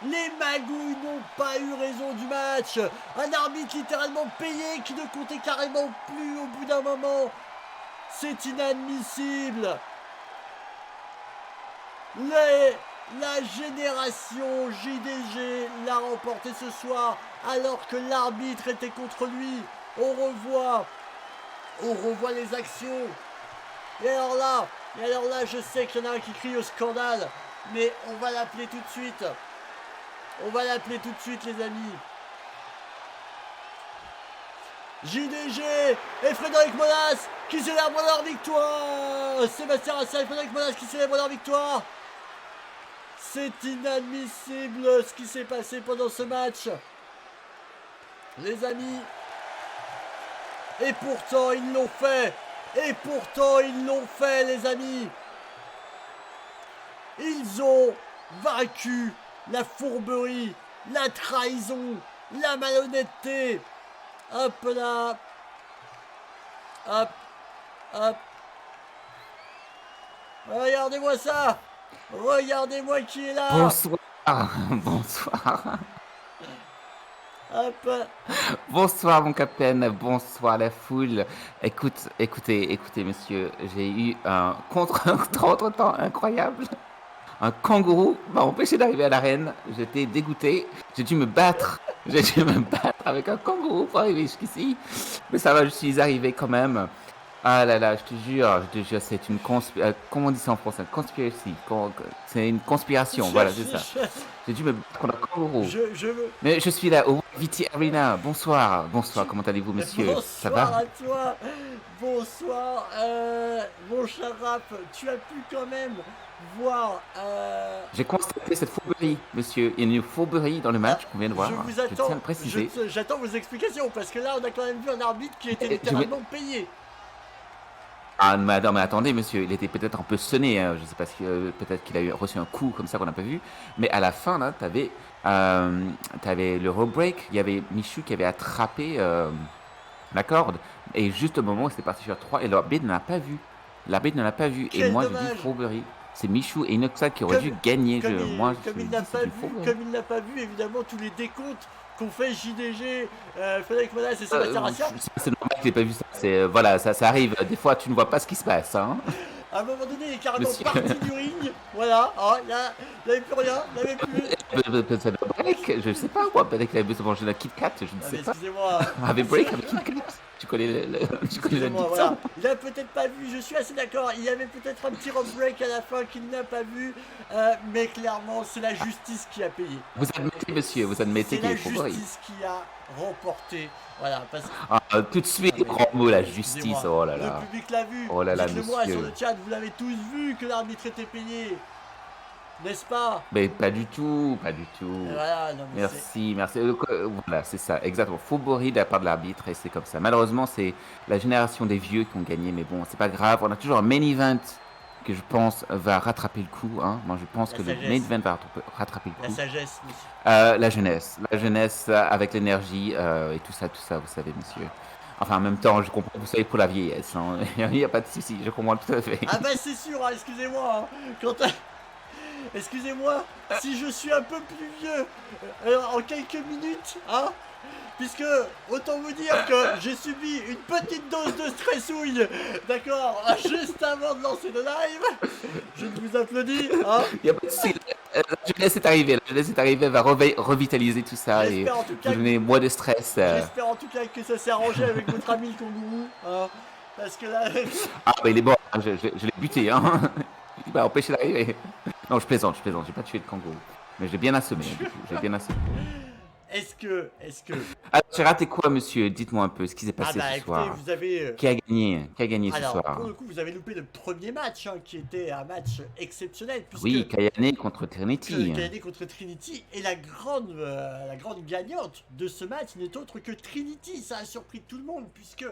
Les magouilles n'ont pas eu raison du match. Un arbitre littéralement payé qui ne comptait carrément plus au bout d'un moment. C'est inadmissible. La génération JDG l'a remporté ce soir alors que l'arbitre était contre lui. On revoit les actions. Et alors là, je sais qu'il y en a un qui crie au scandale, mais on va l'appeler tout de suite. On va l'appeler tout de suite, les amis. JDG et Frédéric Molas qui célèbrent leur victoire. Sébastien Rassa et Frédéric Molas qui célèbrent leur victoire. C'est inadmissible ce qui s'est passé pendant ce match. Les amis. Et pourtant, ils l'ont fait. Et pourtant, ils l'ont fait, les amis. Ils ont vaincu la fourberie, la trahison, la malhonnêteté. Hop là. Hop. Hop. Regardez-moi ça. Regardez-moi qui est là. Bonsoir. Bonsoir. Hop. Bonsoir mon capitaine, bonsoir la foule. Écoutez, monsieur, j'ai eu un contre-temps incroyable. Un kangourou m'a empêché d'arriver à l'arène. J'étais dégoûté. J'ai dû me battre. Avec un kangourou pour arriver jusqu'ici. Mais ça va, je suis arrivé quand même. Ah là là, je te jure, c'est une comment on dit ça en français? Conspiracy. C'est une conspiration, voilà, c'est ça. J'ai dû me battre contre un kangourou. Mais je suis là au VT Arena. Bonsoir, comment allez-vous, monsieur? Ça va? Bonsoir à toi. Bonsoir, mon cher Rap. Tu as pu quand même voir. J'ai constaté cette fourberie, monsieur. Il y a une fourberie dans le match qu'on vient de voir. Je vous attends. tiens à le préciser. J'attends vos explications parce que là, on a quand même vu un arbitre qui était littéralement payé. Ah, mais attendez, monsieur, il était peut-être un peu sonné, hein. Je sais pas si peut-être qu'il a reçu un coup comme ça qu'on n'a pas vu. Mais à la fin, là, t'avais le rope break, il y avait Michou qui avait attrapé la corde. Et juste au moment où c'était parti sur 3, et l'arbitre ne l'a pas vu. Quel et moi, dommage. je dis fourberie. C'est Michou et Inoxa qui aurait dû gagner. Comme il n'a pas vu, évidemment, tous les décomptes qu'on fait JDG, Frédéric Molas et Sébastien Rassa. C'est normal que tu n'aies pas vu ça. Voilà, ça arrive. Des fois, tu ne vois pas ce qui se passe. Hein. À un moment donné, il est carrément parti du ring. Voilà, il n'avait plus rien, il n'avait plus. Peut-être break, je ne sais pas, moi. Peut-être qu'il avait besoin de manger la Kit Kat, je ne sais pas. Excusez-moi. Avec break, avec Kit Kat. Tu connais la voilà. Il n'a peut-être pas vu, je suis assez d'accord. Il y avait peut-être un petit rope break à la fin qu'il n'a pas vu. Mais clairement, c'est la justice qui a payé. Vous admettez, monsieur, qu'il est C'est la justice qui a remporté. Voilà, parce que... tout de suite, grand mot, la justice. Oh là là. Le public l'a vu. Oh là là, dites-le moi monsieur. sur le chat, vous l'avez tous vu que l'arbitre était payé. n'est-ce pas? Mais pas du tout, pas du tout. Voilà, non mais c'est... Merci, merci. Voilà, c'est ça, exactement. Fourberie de la part de l'arbitre et c'est comme ça. Malheureusement, c'est la génération des vieux qui ont gagné, mais bon, c'est pas grave. On a toujours un main event que je pense va rattraper le coup. Hein. Moi, je pense La que le main sagesse, event va rattraper le la coup. sagesse, monsieur. La jeunesse avec l'énergie et tout ça, vous savez, monsieur. Enfin, en même temps, je comprends, vous savez, pour la vieillesse, hein. Il n'y a pas de souci, je comprends tout à fait. Ah bah c'est sûr, hein, excusez-moi, hein. Excusez-moi, si je suis un peu plus vieux en quelques minutes, hein, puisque autant vous dire que j'ai subi une petite dose de stressouille, d'accord, juste avant de lancer le live, je vous applaudis, hein. Il n'y a pas de souci. La jeunesse est arrivée, elle va revitaliser tout ça et J'espère en tout vous cas donner moins de stress. j'espère en tout cas que ça s'est arrangé avec votre ami le kangourou, hein, parce que là, Ah, bah il est bon, hein, je l'ai buté, hein. Il m'a empêché d'arriver. Non, je plaisante, j'ai pas tué le kangourou. Mais je l'ai bien assommé, hein, du coup, j'ai bien assommé. est-ce que, Alors, j'ai raté quoi, monsieur? Dites-moi un peu ce qui s'est ah passé bah ce écoutez, soir. vous avez Qui a gagné? Qui a gagné ce alors, pour soir? le coup, vous avez loupé le premier match, hein, qui était un match exceptionnel, puisque Oui, Kayane contre Trinity. Kayane contre Trinity, et la grande gagnante de ce match n'est autre que Trinity. Ça a surpris tout le monde, puisque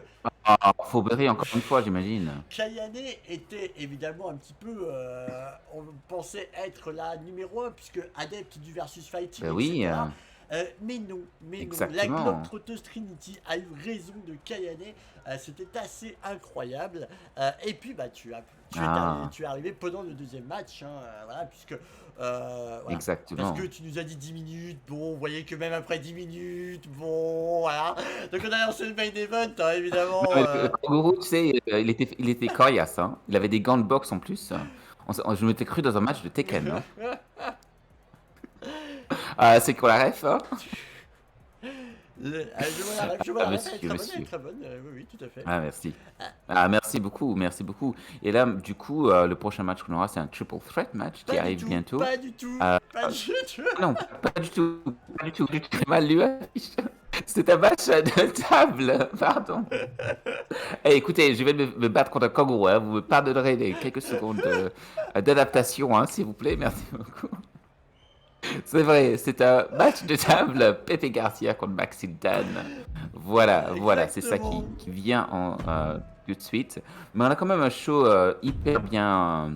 Ah, Faubery encore une fois, j'imagine. Kayane était évidemment un petit peu, on pensait être la numéro 1, puisque adepte du versus fighting, Ben oui, etc. Mais non, la exactement. Globetrotteuse Trinity a eu raison de Kayane, c'était assez incroyable. Et puis bah Ah, tu es arrivé pendant le deuxième match, hein, voilà, puisque voilà. Parce que exactement. tu nous as dit 10 minutes, bon, vous voyez que même après 10 minutes, bon, voilà. Donc on a lancé le main event, hein, évidemment. Non, mais le kangourou, tu sais, il était coriace, hein. Il avait des gants de boxe en plus. Je m'étais cru dans un match de Tekken, hein. Ah, c'est quoi la ref, hein? Je vois Ah, la ref, monsieur, elle est monsieur. très bonne, oui, oui, tout à fait. Ah, merci. Ah, merci beaucoup, merci beaucoup. Et là, du coup, le prochain match qu'on aura, c'est un triple threat match qui Pas du arrive tout, bientôt. pas du tout, Euh, pas du tout. non, pas du tout, pas du tout. J'ai mal lu l'affiche. C'est un match de table, pardon. Eh, écoutez, je vais me battre contre un kangourou, hein. Vous me pardonnerez les quelques secondes d'adaptation, hein, s'il vous plaît. Merci beaucoup. C'est vrai, c'est un match de table, Pepe Garcia contre Maxime Dan. Voilà, c'est ça Exactement. qui vient tout de suite. Mais on a quand même un show hyper bien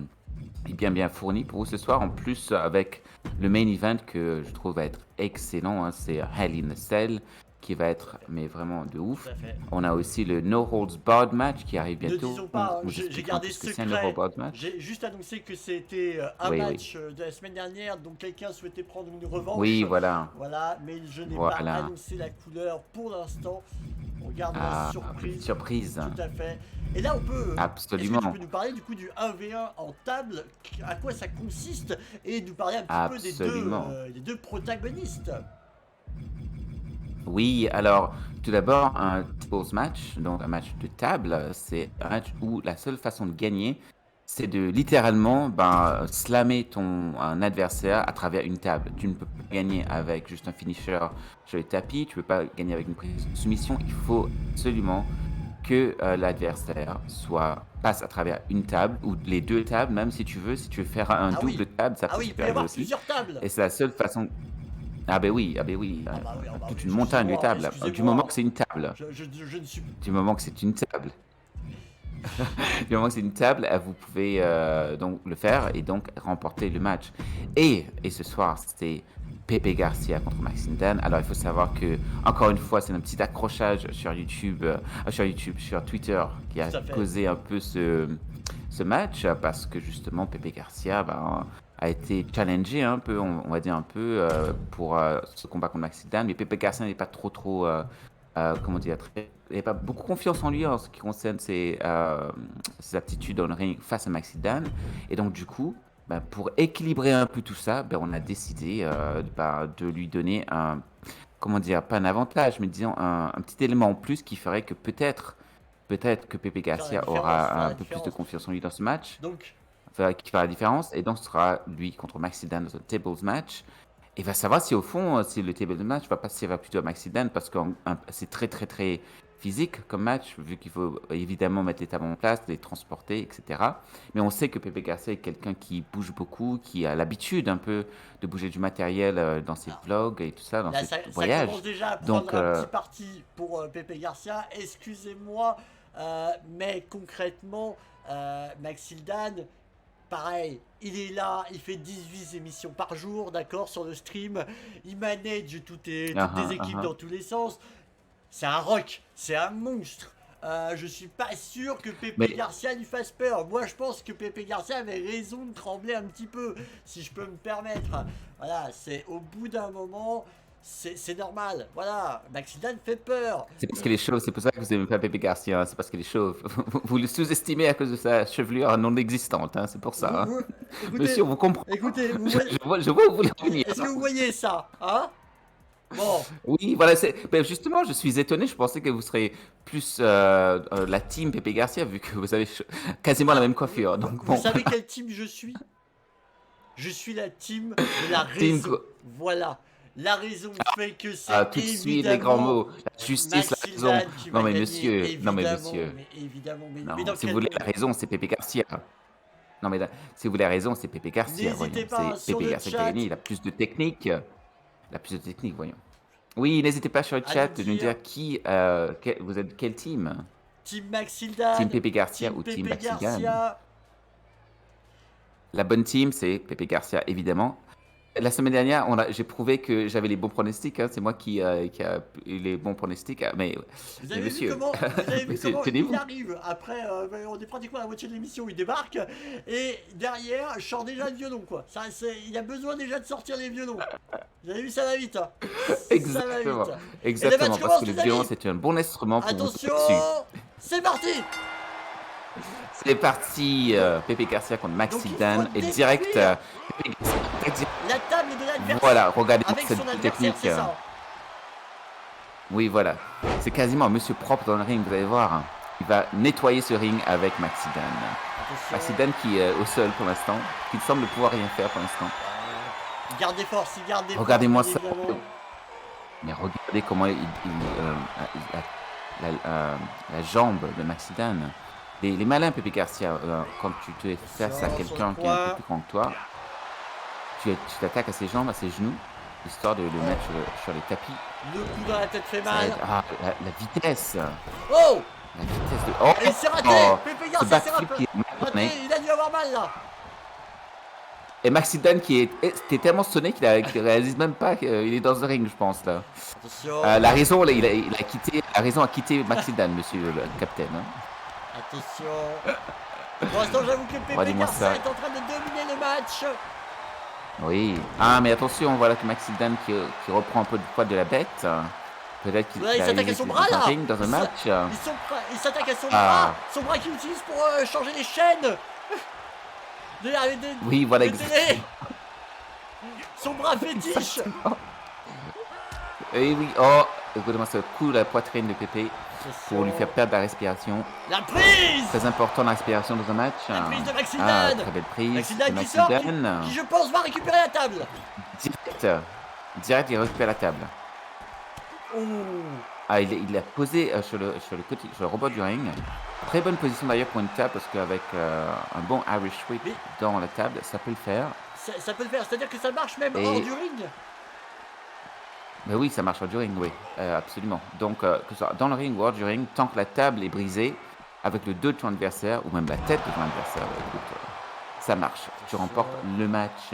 fourni pour vous ce soir. En plus, avec le main event que je trouve va être excellent, hein, c'est Hell in a Cell qui va être mais vraiment de Tout ouf. à fait. On a aussi le No Holds Barred match qui arrive Ne bientôt. disons pas, On vous j'ai expliquera un peu gardé ce que c'est un No Holds secret. Barred match. J'ai juste annoncé que c'était un Oui, oui. match de la semaine dernière, donc quelqu'un souhaitait prendre une revanche. Oui, voilà. Voilà, mais je n'ai pas Voilà. annoncé la couleur pour l'instant. On garde la Ah, petite surprise. surprise. Tout à fait. Et là, on peut. Est-ce que tu Absolument. peux nous parler du coup du 1v1 en table, à quoi ça consiste, et nous parler un petit peu Absolument. des deux protagonistes? Oui, alors, tout d'abord, un tables match, donc un match de table, c'est un match où la seule façon de gagner, c'est de littéralement slammer un adversaire à travers une table. Tu ne peux pas gagner avec juste un finisher sur le tapis, tu ne peux pas gagner avec une prise de soumission. Il faut absolument que l'adversaire passe à travers une table ou les deux tables, même si tu veux faire un Ah oui, double table, ça ah peut oui, se il peut y faire avoir aussi. plusieurs tables. Et c'est la seule façon. Ah ben oui, Ah bah oui, ah bah toute oui, une montagne de excusez-moi, tables. Du moment excusez-moi. que c'est une table. Je ne suis. Du moment que c'est une table. Du moment que c'est une table, vous pouvez donc le faire et donc remporter le match. Et ce soir, c'était Pepe Garcia contre Maxime Dan. Alors il faut savoir que, encore une fois, c'est un petit accrochage sur sur Twitter qui a Tout à fait. causé un peu ce match parce que justement Pepe Garcia a été challengé un peu, on va dire un peu, pour ce combat contre Maxime Dan. Mais Pepe Garcia n'est pas trop comment dire, il n'a pas beaucoup confiance en lui en ce qui concerne ses aptitudes dans le ring face à Maxi Dan. Et donc, du coup, pour équilibrer un peu tout ça, on a décidé de lui donner comment dire, pas un avantage, mais disons un petit élément en plus qui ferait que peut-être que Pepe Garcia aura un peu plus de confiance en lui dans ce match, Donc, qui fera la différence. Et donc, ce sera lui contre Maxi Dan dans un tables match. Et va savoir si au fond, si le table match va passer plutôt à Maxi Dan parce que c'est très physique comme match, vu qu'il faut évidemment mettre les tables en place, les transporter, etc. Mais on sait que Pepe Garcia est quelqu'un qui bouge beaucoup, qui a l'habitude un peu de bouger du matériel dans ses Alors, vlogs et tout ça, dans là, ses ça voyages. commence déjà à Donc, prendre un petit parti pour Pepe Garcia. Excusez-moi, mais concrètement, Maxildan, pareil, il est là, il fait 18 émissions par jour, d'accord, sur le stream. Il manage toutes les équipes dans tous les sens. C'est un rock, c'est un monstre. Je suis pas sûr que Pepe mais Garcia lui fasse peur. Moi, je pense que Pepe Garcia avait raison de trembler un petit peu, si je peux me permettre. Voilà, c'est au bout d'un moment, c'est normal. Voilà, Maxildan fait peur. c'est parce qu'elle est chauve, c'est pour ça que vous aimez pas Pepe Garcia, hein, c'est parce qu'elle est chauve. Vous le sous-estimez à cause de sa chevelure non existante, hein, c'est pour ça. Hein. Écoutez, Monsieur, vous comprenez. écoutez, Je vois où vous voulez en venir. est-ce que vous voyez ça, hein? Bon, Oui, voilà, ben justement, je suis étonné, je pensais que vous seriez plus la team Pepe Garcia, vu que vous avez quasiment la même coiffure. Donc vous bon, savez quel team je suis? Je suis la team de la team, raison. Voilà. La raison fait que c'est tout de suite les grands évidemment mots, la justice, la raison. Maxildan qui Non va mais gagner. monsieur, non mais Évidemment, monsieur, mais évidemment, mais non, dans si vous quel voulez monde? la raison, c'est Pepe Garcia. Non mais si vous voulez la raison, c'est Pepe Garcia, voyons. N'hésitez pas C'est sur Pepe le Garcia qui a chat gagné, il a plus de technique, voyons. Oui, n'hésitez pas sur le à chat nous de nous dire dire vous êtes quel team? Team Team Maxildan, Pepe Garcia Team ou Team Pepe Maxigan? Garcia. La bonne team, c'est Pepe Garcia, évidemment. La semaine dernière, j'ai prouvé que j'avais les bons pronostics. Hein. C'est moi qui a eu les bons pronostics. Mais Vous avez vu monsieur, comment il tenez-vous. arrive? Après, on est pratiquement à la moitié de l'émission, il débarque. Et derrière, je sors déjà le violon, quoi. Il a besoin déjà de sortir les violons. Vous avez vu, ça va vite. Hein. Ça va Exactement. vite. Exactement, match parce commence, que le les amis. violon, c'est un bon instrument pour vous Attention, tomber dessus. c'est parti. C'est parti, Pepe Garcia contre Donc, il Maxidan. faut Et direct, détruire Pepe Garcia, la table de l'adversaire. voilà, regardez Avec cette son adversaire, technique. c'est ça. Oui, voilà. C'est quasiment un monsieur propre dans le ring, vous allez voir. Hein. Il va nettoyer ce ring avec Maxidan. Attention. Maxidan qui est au sol pour l'instant, qui semble ne pouvoir rien faire pour l'instant. Il garde des forces, il garde des forces. Regardez-moi bien ça. évidemment. Mais regardez comment la jambe de Maxidan. Les malins, Pepe Garcia, quand tu te fais face à Sur quelqu'un le qui est un peu poids. plus grand que toi, tu t'attaques à ses jambes, à ses genoux, histoire de le mettre sur les tapis. Le coup dans la tête fait Ça mal. aide. Ah, la vitesse. Oh, La vitesse de. Oh, et il s'est raté. oh, Pepe ce Garcia s'est backflip qui raté. est mal tourné. Il a dû avoir mal là. Et Maxidan qui était tellement sonné qu'il réalise même pas qu'il est dans le ring, je pense là. Attention. La raison, là, il a quitté. La raison a quitté Maxidan, monsieur le capitaine. Hein. Attention. Pour l'instant, j'avoue que Pepe Regardez-moi Garcia ça. est en train de dominer le match. Oui. Ah, mais attention, voilà que Maxidan qui reprend un peu du poids de la bête. Peut-être qu'il Ouais, il a s'attaque à réalisé son qu'il bras était dans là. un ring, dans un match. Il s'attaque à son Ah. bras. Son bras qu'il utilise pour changer les chaînes. Oui, voilà, de télé. Son bras fétiche. Et oui, oh, écoutez-moi ce coup de la poitrine de Pepe pour lui faire perdre la respiration. La prise. Très important la respiration dans un match. La prise de Maxidan. Ah, très belle prise. Maxidan de qui sort, Maxidan. qui je pense va récupérer la table. Direct, il récupère la table. Oh. Ah, il l'a posé sur le rebord du ring. Très bonne position d'ailleurs pour une table parce qu'avec un bon Irish whip Mais- dans la table, ça peut le faire. Ça peut le faire, c'est-à-dire que ça marche même Et- hors du ring. Mais oui, ça marche hors du ring, oui, absolument. Donc, que ce soit dans le ring ou hors du ring, tant que la table est brisée, avec le dos de ton adversaire, ou même la tête de ton adversaire, écoute, ça marche. Tu remportes le match.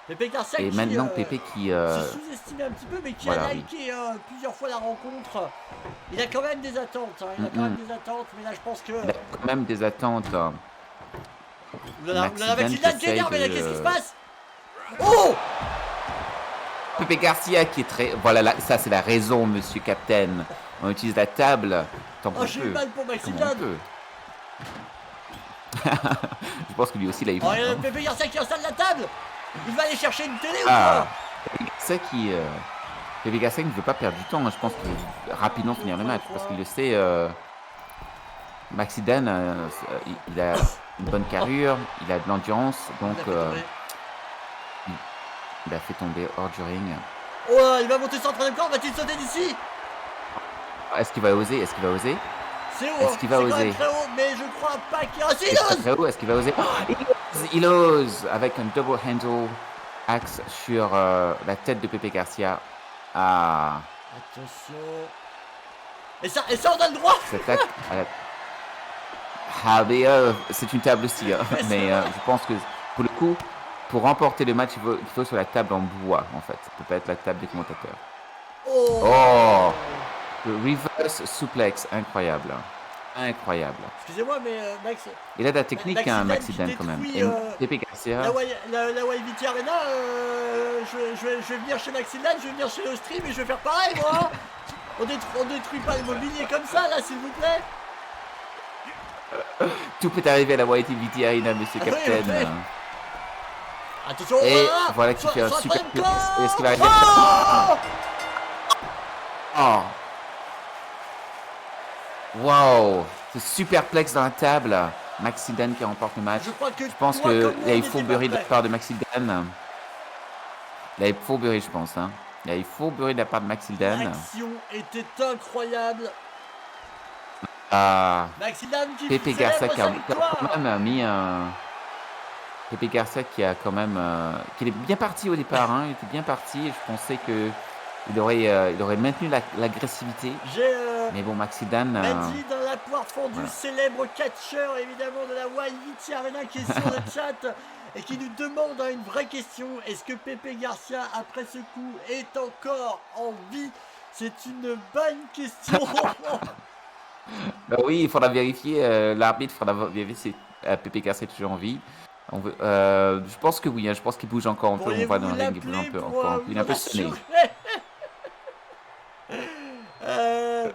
Pepe Garcia Et qui maintenant, Pepe qui... se sous-estimé un petit peu, mais qui voilà, a oui. liké plusieurs fois la rencontre. Il a quand même des attentes. Hein. Il a quand même des attentes, mais là je pense que. Il a quand même des attentes. Oulala, Maxidan Maxidan qui qui énerve, mais là essaye qu'est-ce de- qui se passe? Oh. Pepe Garcia qui est très... Voilà, ça c'est la raison, monsieur Captain. On utilise la table tant qu'on Oh, j'ai eu peut. mal pour Comme Maxidan. on peut. Je pense que lui aussi, il a eu Oh, mal, il y a hein. Pepe Garcia qui installe la table. Il va aller chercher une télé Ah, ou Pepe Garcia qui... Pepe Garcia qui ne veut pas perdre du temps. Hein. Je pense qu'il veut rapidement finir le match. Parce qu'il le sait... Maxidan, il a une bonne carrure, il a de l'endurance. Donc, quoi? il a fait tomber hors du ring. Oh, il va monter sur le troisième corps, va-t-il sauter d'ici? Est-ce qu'il va oser? Est-ce qu'il va oser? C'est haut, Est-ce hein, qu'il va c'est quand même oser? très haut, mais je crois pas qu'il y a... Ah, si, C'est il très ose. très haut. Est-ce qu'il va oser? Oh, il ose avec un double handle axe sur la tête de Pepe Garcia. Ah, Attention. Et ça, on a le droit. cette attaque. Ah, mais c'est une table aussi. Hein. Ouais, c'est Mais vrai. je pense que pour le coup, pour remporter le match, il faut sur la table en bois, en fait. Ça peut pas être la table des commentateurs. Oh. Oh, le reverse suplex, incroyable. Incroyable. Excusez-moi, mais Max... Il a de la technique, hein, Maxi Dan Maxi Dan, qui quand même. détruit Et Pepe Garcia. la YVT Arena, je vais venir chez Maxi Dan, je vais venir chez le stream et je vais faire pareil, moi. On détruit pas le mobilier comme ça, là, s'il vous plaît. Tout peut arriver à la YTVT Arena, monsieur Ah oui, Captain. oui. Attention, Et voilà. voilà qui fait un Sur la super troisième plex. corde. Est-ce qu'il va arriver? Oh. Oh! Wow! Ce super plex dans la table. Maxi Dan qui remporte le match. Je crois que Je pense toi, qu'il comme y moi, a on eu était fourberie de pas la prêts. part de Maxi Dan. Il y a eu fourberie, je pense. Hein. Il y a eu fourberie de la part de Maxi Dan. L'action était incroyable. Ah, Maxi Dan qui Pepe Garcia célèbre qui sa a victoire. quand même mis un. Pepe Garcia qui a quand même. Qui est bien parti au départ. Hein. Il était bien parti. Et je pensais que il aurait maintenu l'agressivité. J'ai Mais bon, Maxi Dan. Mandy dans la poire fondue, voilà. célèbre catcheur évidemment de la YVT Arena qui est sur le chat et qui nous demande une vraie question. Est-ce que Pepe Garcia, après ce coup, est encore en vie? C'est une bonne question. Bah oui, il faudra vérifier. L'arbitre faudra vérifier si Pepe Garcia est toujours en vie. On veut, je pense que oui. Hein, je pense qu'il bouge encore un peu. On voit dans Pourriez-vous le ring, il bouge un l'appeler peu pour encore. Il est un peu sonné. rassurer? Euh,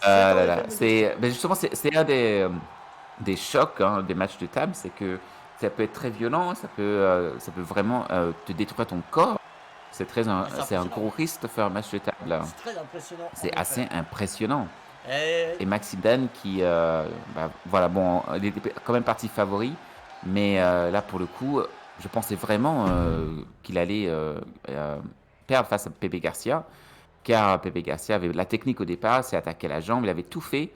Ah là c'est là, c'est ben justement c'est un des chocs hein, des matchs de table, c'est que ça peut être très violent, ça peut vraiment te détruire ton corps. c'est C'est un impressionnant. gros risque de faire un match de table. Là. C'est très impressionnant. En C'est effet. assez impressionnant. Et Et Maxi Dan qui bah, voilà bon, il était quand même parti favori, mais là pour le coup, je pensais vraiment qu'il allait perdre face à Pepe Garcia. Car Pepe Garcia avait la technique au départ, s'est attaqué à la jambe, il avait tout fait.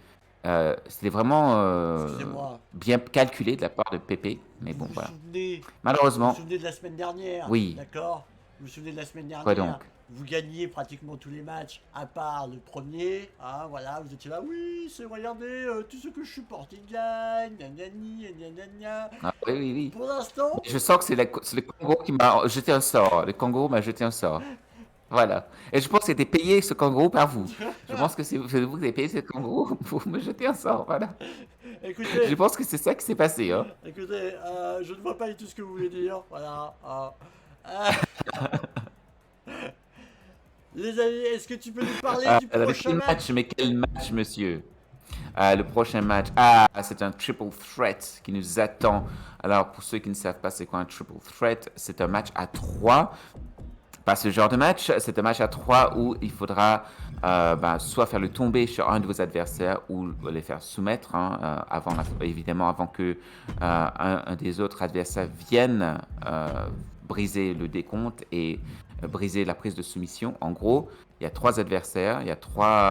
C'était vraiment excusez-moi, bien calculé de la part de Pepe. Mais bon, vous voilà. vous Malheureusement, souvenez de la semaine dernière, oui. d'accord? Vous vous souvenez de la semaine Quoi dernière? donc? Vous gagnez pratiquement tous les matchs, à part le premier, hein, voilà, vous étiez là, oui, c'est, regardez, tout ce que je supporte, il gagne, gna gna gna gna gna gna. Ah, oui, oui, oui. Pour l'instant, Je sens que c'est le kangourou qui m'a jeté un sort. Le kangourou m'a jeté un sort. Voilà. Et je pense que c'était payé ce kangourou par vous. Je pense que c'est vous qui avez payé ce kangourou pour me jeter un sort. Voilà. Je écoutez, pense que c'est ça qui s'est passé. Hein. écoutez, je ne vois pas du tout ce que vous voulez dire, voilà. Euh, les amis, est-ce que tu peux nous parler du Alors, prochain quel match? match, mais quel match, monsieur? Le prochain match, ah, c'est un triple threat qui nous attend. Alors, pour ceux qui ne savent pas c'est quoi un triple threat, c'est un match à 3. Pas ce genre de match, c'est un match à 3 où il faudra soit faire le tomber sur un de vos adversaires ou les faire soumettre, hein, évidemment avant que un des autres adversaires vienne briser le décompte et briser la prise de soumission. En gros, il y a 3 adversaires, il y a 3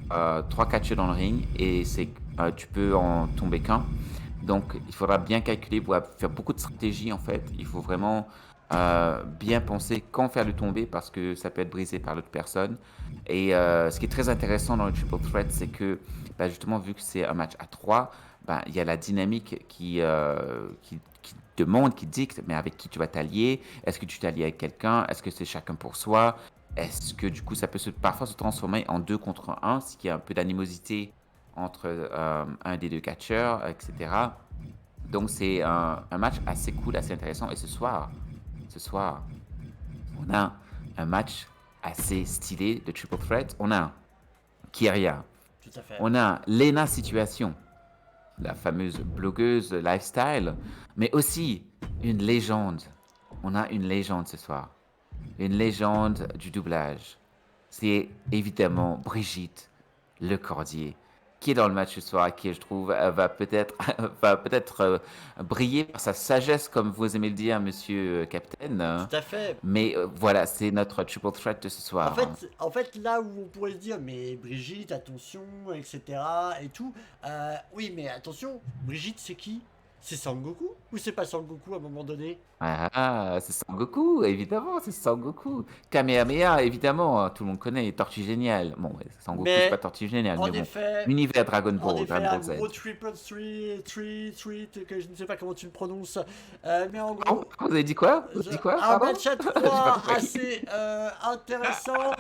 catcheurs dans le ring et tu peux en tomber qu'un. Donc, il faudra bien calculer, il faudra faire beaucoup de stratégie en fait. Il faut vraiment bien penser quand faire le tomber parce que ça peut être brisé par l'autre personne. Et ce qui est très intéressant dans le triple threat, c'est que justement, vu que c'est un match à 3, il y a la dynamique qui demande, qui dicte, mais avec qui tu vas t'allier. Est-ce que tu t'allies avec quelqu'un? Est-ce que c'est chacun pour soi? Est-ce que du coup, ça peut parfois se transformer en 2 contre 1, ce qui a un peu d'animosité entre un des deux catcheurs, etc. Donc, c'est un match assez cool, assez intéressant. Et ce soir, on a un match assez stylé de triple threat. On a Kyria. Tout à fait. On a Lena Situation, la fameuse blogueuse lifestyle, mais aussi une légende. On a une légende ce soir. Une légende du doublage. C'est évidemment Brigitte Lecordier. qui est dans le match ce soir, qui je trouve va peut-être va peut-être briller par sa sagesse, comme vous aimez le dire, monsieur Captain. Tout à fait. Mais voilà, c'est notre triple threat de ce En soir. fait, là où on pourrait se dire, mais Brigitte, attention, etc. et tout. Oui, mais attention, Brigitte, c'est qui? C'est Sangoku? Ou c'est pas Sangoku à un moment donné? Ah, c'est Sangoku, évidemment, c'est Sangoku. Kamehameha, évidemment, tout le monde connaît, Tortue Géniale. Bon, ouais, Sangoku, c'est pas Mais, Tortue Géniale, en mais bon. effet, Univers Dragon En Ball, effet, Dragon un Ball Z. gros triple three, que je ne sais pas comment tu le prononces. Mais en Oh, gros, vous avez dit quoi? Vous avez dit quoi? un Pardon? match à J'ai pas 3 compris. assez intéressant,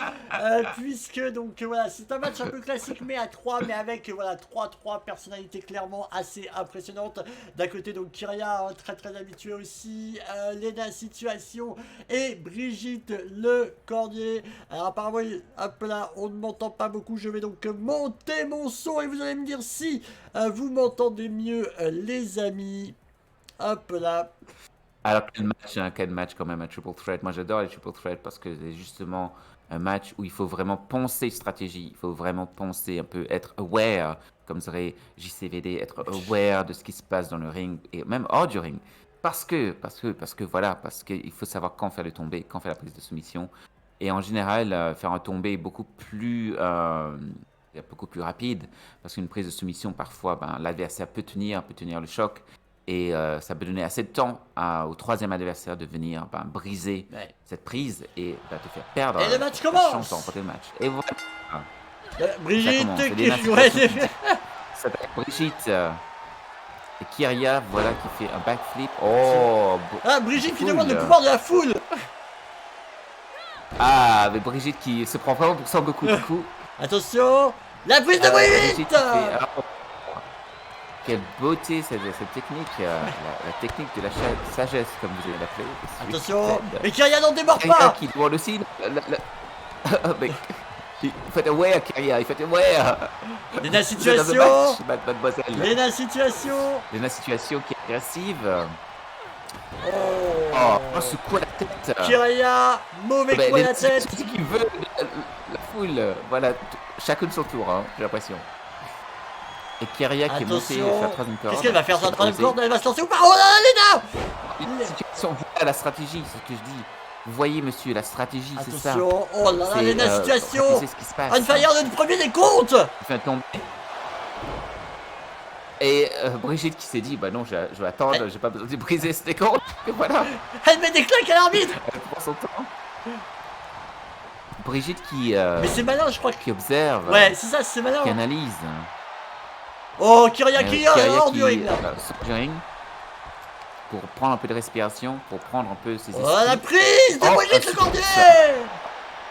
puisque donc voilà, c'est un match un peu classique, mais à 3, mais avec voilà 3 personnalités clairement assez impressionnantes. D'un côté, donc Kiria, hein, très habitué aussi, Lena Situation et Brigitte Le Cordier. Alors apparemment, hop là, on ne m'entend pas beaucoup, je vais donc monter mon son et vous allez me dire si vous m'entendez mieux, les amis. Hop là. Alors, quel match quand même, un triple threat. Moi, j'adore les triple threat parce que c'est justement un match où il faut vraiment penser stratégie. Il faut vraiment penser un peu, être aware, comme dirait JCVD, être aware de ce qui se passe dans le ring et même hors du ring. Parce que voilà, parce qu'il faut savoir quand faire le tombé, quand faire la prise de soumission. Et en général, faire un tombé est beaucoup plus rapide parce qu'une prise de soumission, parfois, l'adversaire peut tenir le choc. Et ça peut donner assez de temps au troisième adversaire de venir briser cette prise et te faire perdre Et le match ta commence. chance de remporter le match. Et voilà. Brigitte commence. qui Lena jouait. Ça s'appelle Brigitte et Kiria, voilà, qui fait un backflip. Oh, Ah, Brigitte qui foule. demande le pouvoir de la foule. Ah, mais Brigitte qui se prend vraiment pour Sangoku du coup. Attention, la prise de Brigitte Brigitte. qui fait, quelle beauté cette technique, la technique de la sagesse, comme vous allez l'appeler. Attention, mais Kiria n'en démord Kiria pas. qui demande aussi mais faites aware, Kiria, il fait aware. Lena Vous êtes dans le Situation. match, mademoiselle. Lena Situation. Lena Situation qui est agressive. Oh. Oh, ce coup à la tête. Kiria, mauvais coup à la Lena tête. Situation qui veut la foule. Voilà, chacun de son tour, hein, j'ai l'impression. Et Kiria qui est montée sur la troisième corde. Qu'est-ce qu'elle va faire sur la troisième corde? Elle va se lancer ou pas? Oh là là, Lena. Une situation, voilà la stratégie, c'est ce que je dis. Vous voyez, monsieur, la stratégie, c'est ça. Attention, oh là là, Lena Situation. C'est ce qui se passe. On fire le premier des comptes. Il fait un tomber. Et Brigitte qui s'est dit, bah non, je vais attendre, j'ai pas besoin de briser ce décompte. Et voilà, Elle met des claques à l'arbitre. elle prend son temps. Brigitte qui, Mais c'est malin, je crois. qui observe, Ouais, c'est ça, c'est malin. qui analyse. Oh, Kiria qui est hors du ring là. Sort du ring pour prendre un peu de respiration, pour prendre un peu ses Oh, la esprits. prise de Brigitte Le Cordier.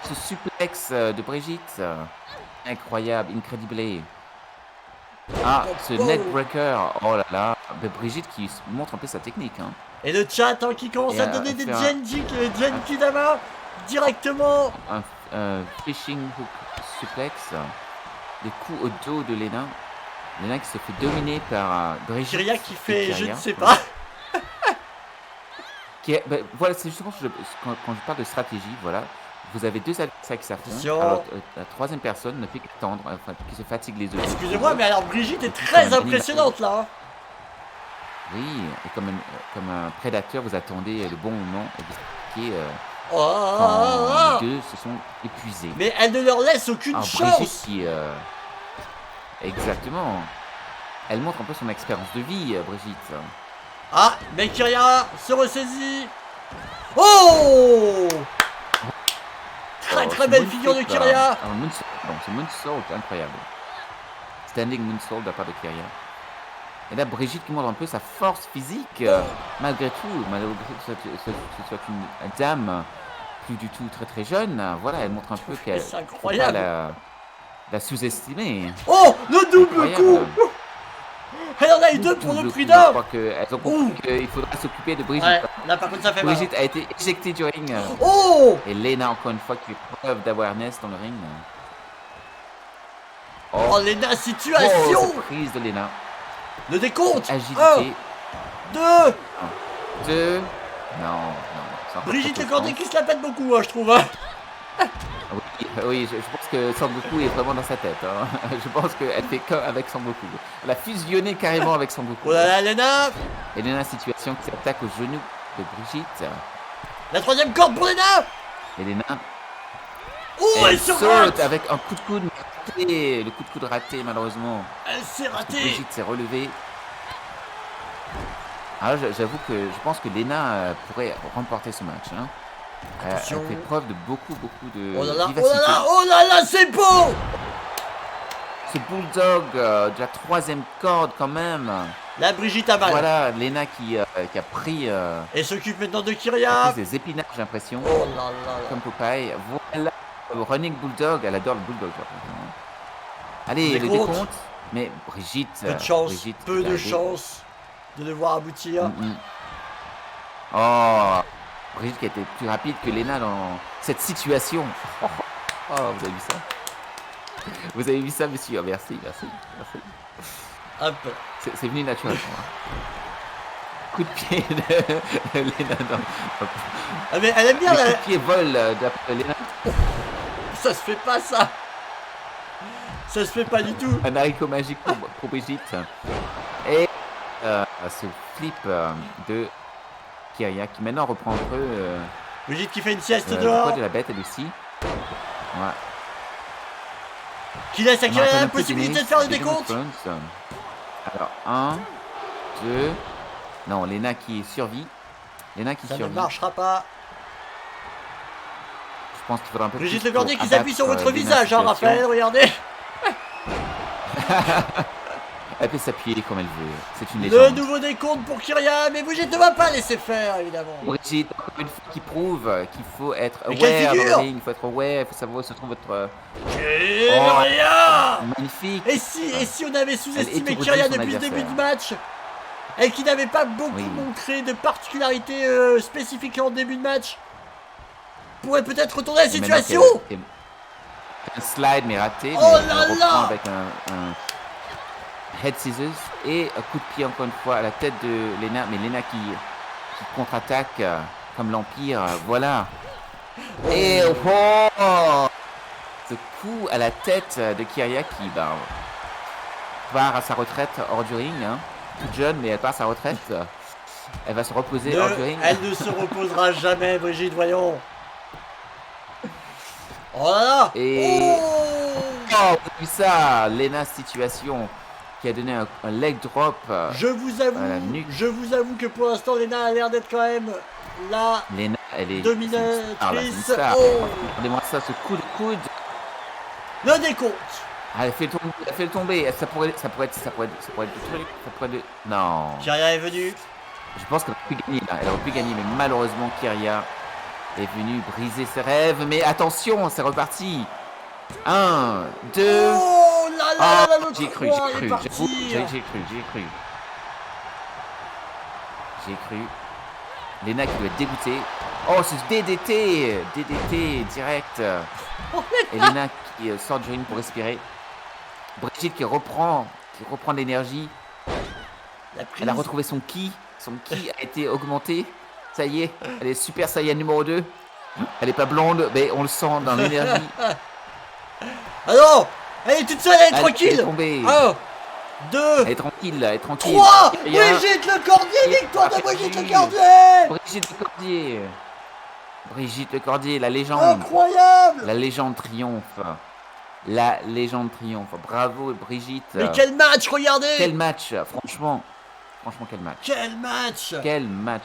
Ce suplex de Brigitte, incroyable, incredible. Ah, ce neckbreaker, oh là là. Mais Brigitte qui montre un peu sa technique. Hein. Et le chat hein, qui commence Et, à donner des faire Genki Dama directement. Un fishing hook suplex. Des coups au dos de Lena. Lena qui se fait dominer par Brigitte. Kiria qui fait et je Kiria. ne sais pas. Voilà, c'est justement quand je parle de stratégie, voilà. Vous avez deux adversaires qui s'affrontent. Attention. Alors, la troisième personne ne fait qu'attendre, enfin, qui se fatigue les yeux. Excusez-moi, mais alors Brigitte est très impressionnante là. Hein. Oui, et comme un prédateur, vous attendez le bon moment et vous attaquez Oh, quand les deux se sont épuisés. mais elle ne leur laisse aucune Alors, chance. Brigitte qui... exactement. Elle montre un peu son expérience de vie, Brigitte. Ah, mais Kiria se ressaisit. Oh, très belle figure de Kiria. C'est moonsault, incroyable. Standing moonsault de la part de Kiria. Et là, Brigitte qui montre un peu sa force physique, malgré tout, malgré que ce soit une dame plus du tout très jeune. Voilà, elle montre un peu qu'elle C'est ne incroyable. pas la sous-estimer. Oh, le double Incroyable. coup. Elle en a eu deux pour le prix Je d'un. crois qu'elles ont compris qu'il faudra s'occuper de Brigitte. Ouais, là par contre ça fait mal. Brigitte a été éjectée du ring. Oh, Et Lena, encore une fois, qui fait preuve d'awareness dans le ring. oh Lena Oh, Situation. cette prise de Lena. Le décompte. Agilité. 2. 2. Non. c'est encore Brigitte trop Le tôt, Cordier qui se la pète beaucoup, hein, je trouve. Hein. Oui, oui, je pense que Sangoku est vraiment dans sa tête, hein. Je pense qu'elle fait qu'avec Sangoku. Elle a fusionné carrément avec Sangoku. Oh là là, Lena. Et Lena, situation qui s'attaque au genou de Brigitte. La troisième corde pour Lena. Et Lena, Oh, elle se saute rate. avec un coup de coude raté. Le coup de coude raté, malheureusement. Elle s'est ratée. Brigitte s'est relevée. Alors, j'avoue que je pense que Lena pourrait remporter ce match, hein. Attention. Elle fait preuve de beaucoup de Oh là là, oh vivacité. là là, oh là là, c'est beau. Ce bulldog de la troisième corde quand même. La Brigitte a mal. Voilà, Lena qui a pris Et s'occupe maintenant de a Kyria. pris des épinards, j'ai l'impression, Oh là là là. comme Popeye. Voilà, le running bulldog, elle adore le bulldog. J'ai l'impression, hein. Allez, le Décompte. décompte. Mais Brigitte, Peu de chance, Brigitte, peu de allez. chance de le voir aboutir. Oh, Brigitte qui a été plus rapide que Lena dans cette situation. Oh, vous avez vu ça? Vous avez vu ça, monsieur? Oh, merci. Hop. C'est venu naturellement, hein. Coup de pied de Lena dans... Ah mais elle aime bien Le coup la... de pied vol d'après Lena. Ça se fait pas ça. Ça se fait pas du tout. Un haricot magique pour Brigitte. Et ce flip de Kyria qui maintenant reprend un peu Brigitte qui fait une sieste le dehors. poids de la bête elle aussi. Ouais. Qui laisse à On Kyria rappelle la un peu possibilité du de faire le Game of décompte. Thrones. Alors 1, 2. Non, Lena qui survit. Lena qui Ça ne survit. marchera pas. Je pense qu'il faudra un peu Brigitte plus Le Cordier pour qui s'appuie sur abattre, votre Lena visage, hein, situation. Raphaël, regardez. Elle peut s'appuyer comme elle veut. C'est une Le légende. nouveau décompte pour Kyria, mais Brigitte ne va pas laisser faire, évidemment. Brigitte, encore une fois, qui prouve qu'il faut être Mais quelle aware dans le figure! ring, il faut être aware, il faut savoir où se trouve votre... Kyria. Magnifique. Et si on avait sous-estimé étourdit Kyria son depuis le début adversaire. du match, et qui n'avait pas beaucoup Oui. montré de particularités spécifiques en début de match, pourrait peut-être retourner la Et maintenant situation. Un slide mais raté, Oh mais là elle là! reprend avec un head scissors et un coup de pied encore une fois à la tête de Lena, mais Lena qui contre-attaque comme l'Empire, voilà. Et oh, ce coup à la tête de Kyria qui part à sa retraite hors du ring, hein. Toute jeune mais elle part à sa retraite. Elle va se reposer hors du ring. Elle ne se reposera jamais, Brigitte, voyons. Oh là là. Et- Oh. Oh, vous avez vu ça, Lena situation qui a donné un leg drop. Je vous à la nuque. avoue que pour l'instant, Lena a l'air d'être quand même la Lena, elle est dominatrice. c'est une star. Oh. Regardez-moi ça, ce coup de coude. Le décompte. Ah, elle fait le tomber. Ça pourrait être le truc. Ça pourrait être... Non. Kyria est venue. Je pense qu'elle aurait pu gagner là. Elle aurait pu gagner, mais malheureusement Kyria est venue briser ses rêves. Mais attention, c'est reparti. 1, 2. Oh là là Ah, là là, le j'ai cru. croix est J'avoue, parti. j'ai cru. Lena qui doit être dégoûtée. Oh, c'est DDT direct. Oh, Et Lena qui sort du ring pour respirer. Brigitte qui reprend de l'énergie. la prise. Elle a retrouvé son ki. Son ki a été augmenté. Ça y est, elle est Super Saiyan numéro 2. Elle est pas blonde, mais on le sent dans l'énergie. Ah non, elle est toute seule, elle est Elle est tranquille. tombée. 1, 2, Elle est tranquille. 3. Kyria. Brigitte Le Cordier, Et victoire de parti. Brigitte Le Cordier. Brigitte Le Cordier. Brigitte Le Cordier, la légende. Incroyable. La légende triomphe. La légende triomphe. Bravo Brigitte. Mais quel match, regardez. Quel match, franchement. Franchement, quel match. Quel match. Quel match.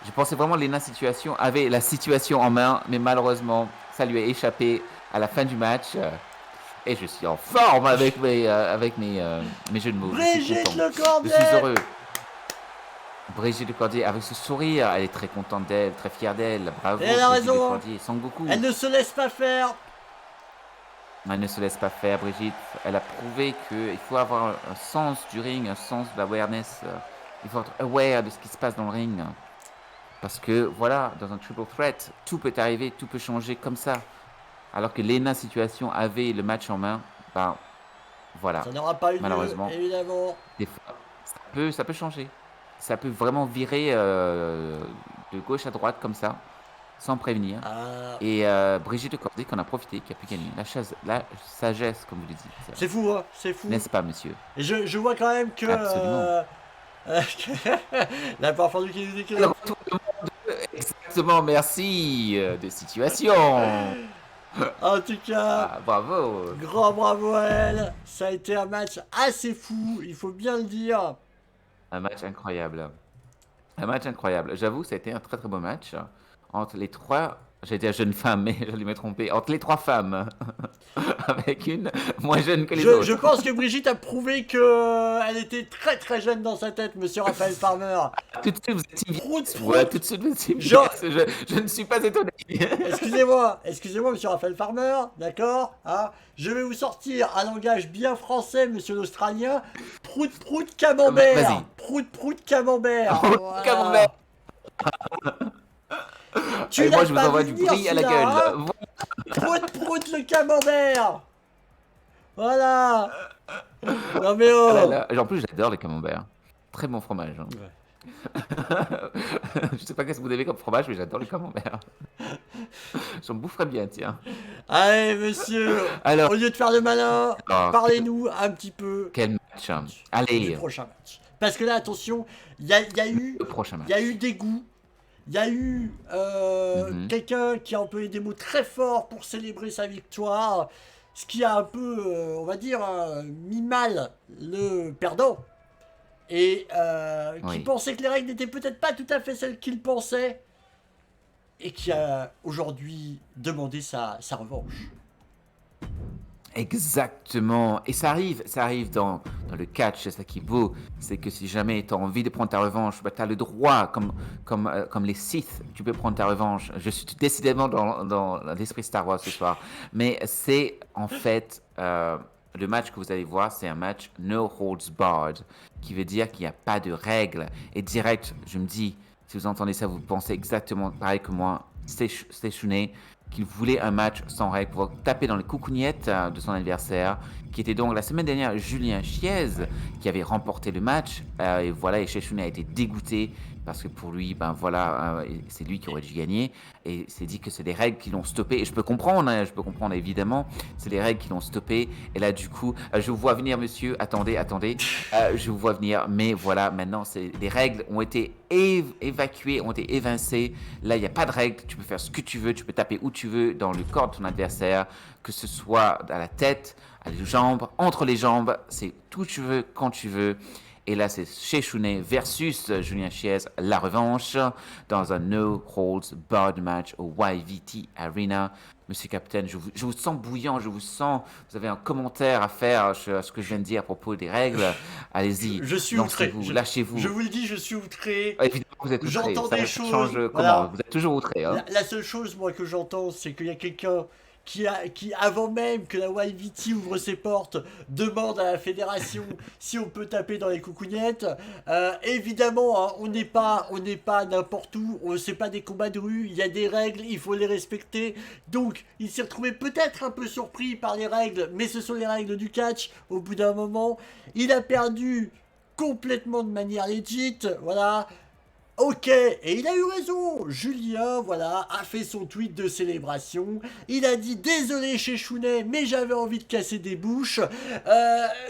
Je pensais vraiment que Lena situation avait la situation en main, mais malheureusement, ça lui a échappé à la fin du match. Et je suis en forme avec mes jeux de mots. Je suis Brigitte content. Le Je Cordier. suis heureux. Brigitte Le Cordier, avec ce sourire, elle est très contente d'elle, très fière d'elle. Bravo, Et elle a Brigitte Le raison. Cordier. Sangoku. Elle ne se laisse pas faire. Elle ne se laisse pas faire, Brigitte. Elle a prouvé qu'il faut avoir un sens du ring, un sens de l'awareness. Il faut être aware de ce qui se passe dans le ring. Parce que, voilà, dans un triple threat, tout peut arriver, tout peut changer comme ça. Alors que Lena Situation avait le match en main, ben, voilà. Ça n'aura pas eu Malheureusement. lieu, évidemment. Des fois, ça peut changer. Ça peut vraiment virer de gauche à droite comme ça. sans prévenir. Ah, Et Brigitte Cordic en a profité, qui a pu gagner. La sagesse, comme vous le dites. c'est fou, hein, c'est fou. N'est-ce pas, monsieur? Et je vois quand même que... Absolument. La part fendue qui nous dit que... Le retournement exactement, merci de situation. En tout cas, Ah, bravo. grand bravo à elle. Ça a été un match assez fou, il faut bien le dire. Un match incroyable. Un match incroyable. J'avoue, ça a été un très très beau match entre les trois. J'ai dit jeunes femmes, mais je me trompé. Entre les trois femmes, avec une moins jeune que les Je autres. pense que Brigitte a prouvé qu'elle était très très jeune dans sa tête, monsieur Raphaël Farmer. Tout de suite, vous êtes Prout, timide. prout. Ouais, tout de suite, vous êtes timide. Genre- Je ne suis pas étonné. Excusez-moi, monsieur Raphaël Farmer, d'accord, hein. Je vais vous sortir un langage bien français, monsieur l'Australien. Prout prout camembert. Vas-y. Prout prout camembert. Prout, Voilà. camembert. Tu Et moi, l'as je vous pas envoie vu du venir, bris à la celui-là, gueule. hein. Prout prout le camembert. Voilà. Non mais Oh là oh. là. En plus, j'adore les camemberts. Très bon fromage. Hein. Je sais pas qu'est-ce que vous avez comme fromage, mais j'adore les camemberts. J'en boufferais bien, tiens. Allez, monsieur, Alors, au lieu de faire le malin, alors, parlez-nous un petit peu quel match. du Allez, prochain match. Parce que là, attention, il y a eu le prochain match. Il y a eu des goûts, il y a eu quelqu'un qui a employé des mots très forts pour célébrer sa victoire, ce qui a un peu, on va dire, mis mal le perdant. Et qui Oui. pensait que les règles n'étaient peut-être pas tout à fait celles qu'il pensait, et qui a aujourd'hui demandé sa revanche. Exactement. Et ça arrive dans le catch, c'est ça qui est beau. C'est que si jamais tu as envie de prendre ta revanche, bah, tu as le droit, comme les Sith, tu peux prendre ta revanche. Je suis décidément dans l'esprit Star Wars ce soir. Mais c'est en fait, le match que vous allez voir, c'est un match no holds barred, qui veut dire qu'il n'y a pas de règles. Et direct, je me dis, si vous entendez ça, vous pensez exactement pareil que moi, Stechune, qu'il voulait un match sans règles pour taper dans les coucougnettes de son adversaire, qui était donc la semaine dernière Julien Chiez, qui avait remporté le match. Et voilà, et Stechune a été dégoûté parce que pour lui, ben voilà, c'est lui qui aurait dû gagner. Et c'est dit que c'est les règles qui l'ont stoppé. Et je peux comprendre, hein, évidemment. C'est les règles qui l'ont stoppé. Et là, du coup, je vous vois venir, monsieur. Attendez. Je vous vois venir. Mais voilà, maintenant, les règles ont été évacuées, ont été évincées. Là, il n'y a pas de règles. Tu peux faire ce que tu veux. Tu peux taper où tu veux dans le corps de ton adversaire, que ce soit à la tête, à les jambes, entre les jambes. C'est tout tu veux, quand tu veux. Et là, c'est Stechune versus Julien Chiez, la revanche, dans un no holds barred match au YVT Arena. Monsieur Capitaine, je vous sens bouillant, je vous sens. Vous avez un commentaire à faire à ce que je viens de dire à propos des règles. Allez-y, Je suis outré. lancez-vous, lâchez-vous. Je vous le dis, je suis outré. Évidemment, vous êtes outré. J'entends Ça des change choses, comment? voilà. Vous êtes toujours outré. Hein? La seule chose, moi, que j'entends, c'est qu'il y a quelqu'un qui, avant même que la YVT ouvre ses portes, demande à la fédération si on peut taper dans les coucougnettes. Évidemment, hein, on n'est pas n'importe où, c'est pas des combats de rue, il y a des règles, il faut les respecter. Donc, il s'est retrouvé peut-être un peu surpris par les règles, mais ce sont les règles du catch. Au bout d'un moment, il a perdu complètement de manière legit, voilà. Ok, et il a eu raison. Julien, voilà, a fait son tweet de célébration. Il a dit désolé chez Chounet, mais j'avais envie de casser des bouches.